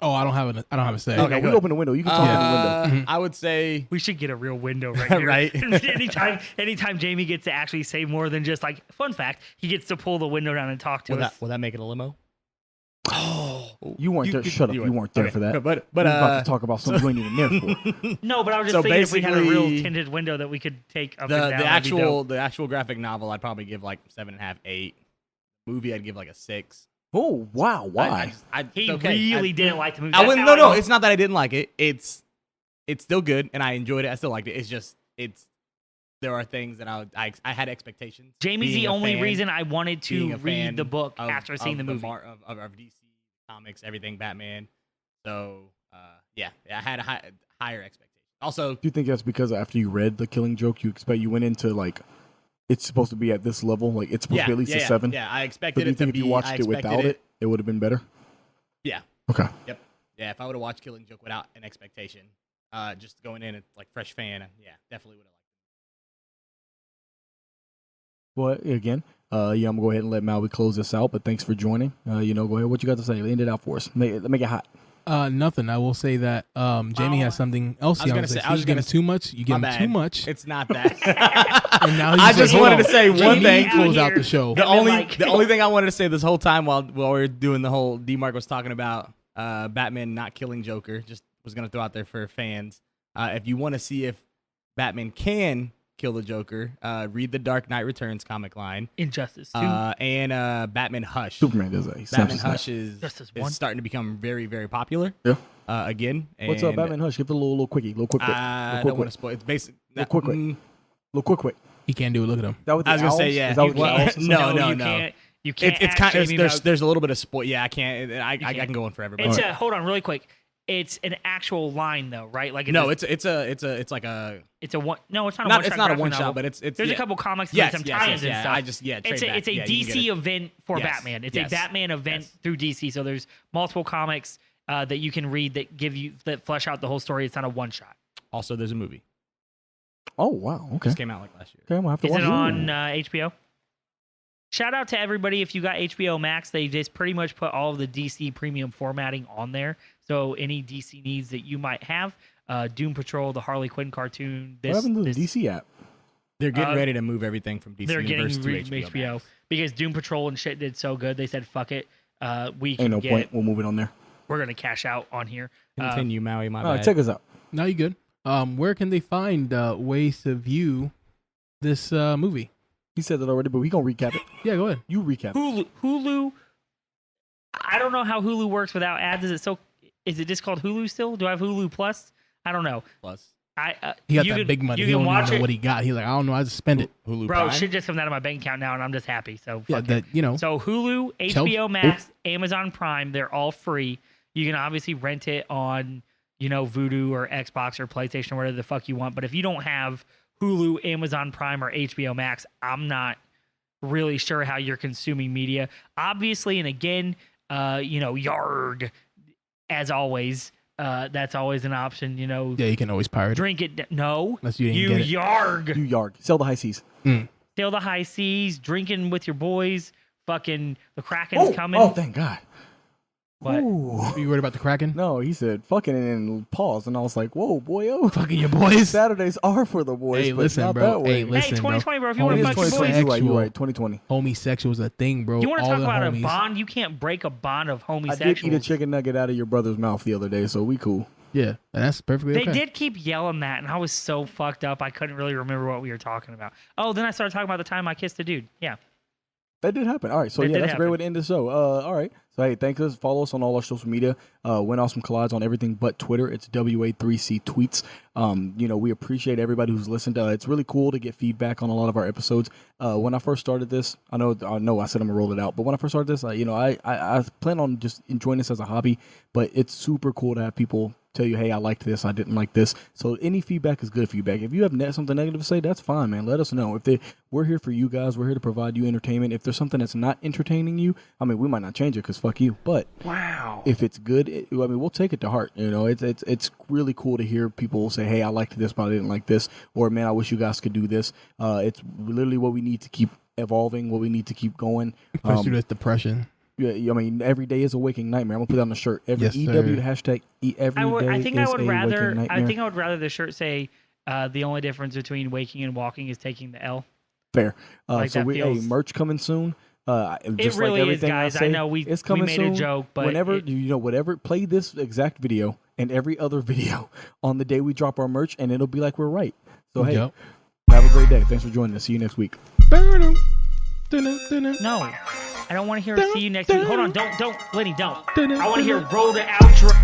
Oh, I don't have a say. Okay, Okay, we good. open the window. You can talk in the window. I would say We should get a real window right here. Right. anytime Jamie gets to actually say more than just like, fun fact, he gets to pull the window down and talk to us. will that make it a limo? You weren't there. Shut up. You weren't there okay. for that. But We was about to talk about something you ain't even there for. No, but I was just So thinking if we had a real basically, tinted window that we could take up the and down. that'd be dope. the actual graphic novel, I'd probably give like 7.5, 8. Movie, I'd give like a 6. Oh, wow. Why? He it's okay. really didn't like the movie. I That's wouldn't. how No. I- It's not that I didn't like it. It's still good, and I enjoyed it. I still liked it. It's just there are things that I had expectations. Jamie's Being the a only fan- reason I wanted being to a read fan the book of- after seeing the movie. of DC comics, everything Batman. So yeah, I had higher expectations. Also, Do you think that's because after you read The Killing Joke, you went into like, it's supposed to be at this level? Like, it's supposed to be at least a 7? Yeah, I But expected do you it to think be. if you watched it without it would have been better? Yeah. Okay. Yep. Yeah, if I would have watched Killing Joke without an expectation, just going in as like fresh fan, yeah, definitely would have. Well, again, I'm gonna go ahead and let Maui close this out. But thanks for joining. Go ahead. What you got to say? End it out for us. Make it hot. Nothing. I will say that Jamie has something else. I was gonna say, you give him too much. You give him too much. It's not that. And now I just wanted to say one Jamie thing. close out the show. The only thing I wanted to say this whole time while we were doing the whole D-Mark was talking about Batman not killing Joker, just was going to throw out there for fans. If you want to see if Batman can kill the Joker, read the Dark Knight Returns comic line. Injustice 2. And Batman Hush. Superman does that. He Batman snaps his Hush neck. is starting to become very, very popular. Yeah. Again. What's up, Batman Hush? Give it a little quickie. Little quick. I don't want to spoil. It's basic. Little quick. He can't do it. Look at him. That with the I was gonna say owls? yeah. Is that with the owls? No. You can't. It's kind of Jamie there's a little bit of spoil. Yeah, I can't. I can go on forever. It's hold on, really quick. It's an actual line though, right? Like it's like a one. No, it's not a one shot. It's not a one novel. shot, but it's there's a couple comics. Yes, some yes, tie-ins yes, and yeah. stuff. It's a DC event for Batman. It's a Batman event through DC. So there's multiple comics that you can read that flesh out the whole story. It's not a one shot. Also, there's a movie. Oh wow. Okay. Just came out like last year. Okay, I'm gonna have to Is watch it on HBO? Shout out to everybody if you got HBO Max. They just pretty much put all of the DC premium formatting on there. So any DC needs that you might have, Doom Patrol, the Harley Quinn cartoon. What happened to the DC app? They're getting ready to move everything from DC Universe to HBO Max. Because Doom Patrol and shit did so good. They said, "Fuck it, we can Ain't no point. We'll move it on there. We're gonna cash out on here." Continue, Maui. My All bad. right, check us out. Now you good. Where can they find ways to view this movie? He said that already, but we gonna recap it. Yeah, go ahead. You recap. Hulu. I don't know how Hulu works without ads. Is it just called Hulu still? Do I have Hulu Plus? I don't know. Plus. He got that big money. He don't even know what he got. He's like, I don't know. I just spend it. Hulu Bro, Prime? shit just comes out of my bank account now, and I'm just happy. So Yeah, fuck it. So Hulu, HBO Max, Amazon Prime, they're all free. You can obviously rent it on, Vudu or Xbox or PlayStation or whatever the fuck you want. But if you don't have Hulu, Amazon Prime, or HBO Max, I'm not really sure how you're consuming media. Obviously, and again, yarg, as always. That's always an option, Yeah, you can always pirate it. Drink it. No. Unless you didn't get it. Yarg. You yarg. Sell the high seas. Sail the high seas, drinking with your boys. Fucking the Kraken's coming. Oh, thank God. What? Ooh. Are you worried about the Kraken? No, he said fucking and pause, and I was like, whoa, boyo. Fucking your boys. Saturdays are for the boys. Hey, but listen, not bro. That way. Hey, listen, 2020, bro. If you Homie, want to It's fuck your 2020. boys, You're right. 2020. Homosexual is a thing, bro. you want to All talk the about homies. a bond? You can't break a bond of I homosexuals. did eat a chicken nugget out of your brother's mouth the other day, so we cool. Yeah, and that's perfectly They okay. did keep yelling that, and I was so fucked up. I couldn't really remember what we were talking about. Oh, then I started talking about the time I kissed a dude. Yeah. That did happen. All right, so That yeah, did that's a great happen. way to end the show. All right, so hey, thanks us. Follow us on all our social media. Win Awesome Collides on everything but Twitter. It's WA3C tweets. We appreciate everybody who's listened. It's really cool to get feedback on a lot of our episodes. When I first started this, I know I said I'm gonna roll it out, but when I first started this, I plan on just enjoying this as a hobby. But it's super cool to have people tell you, hey, I liked this, I didn't like this. So any feedback is good feedback. If you have something negative to say, that's fine, man. Let us know. We're here for you guys. We're here to provide you entertainment. If there's something that's not entertaining you, we might not change it because fuck you. But Wow. if it's good, we'll take it to heart. It's really cool to hear people say, hey, I liked this, but I didn't like this, or man, I wish you guys could do this. It's literally what we need to keep evolving, what we need to keep going. Push through this depression. Yeah, every day is a waking nightmare. I'm gonna put that on the shirt. Every Yes, EW sir. hashtag every day I think is I would a rather. waking I nightmare. think I would rather the shirt say, "The only difference between waking and walking is taking the L." Fair. Like So that we feels- merch coming soon. It Just really like is, everything guys. I say, know it's coming made soon. a joke, but whenever whatever, play this exact video and every other video on the day we drop our merch, and it'll be like we're right. So hey, Yep. have a great day. Thanks for joining us. See you next week. no, I don't want to hear "see you next week." Hold on, don't, Lenny, don't. I want to hear "roll the outro."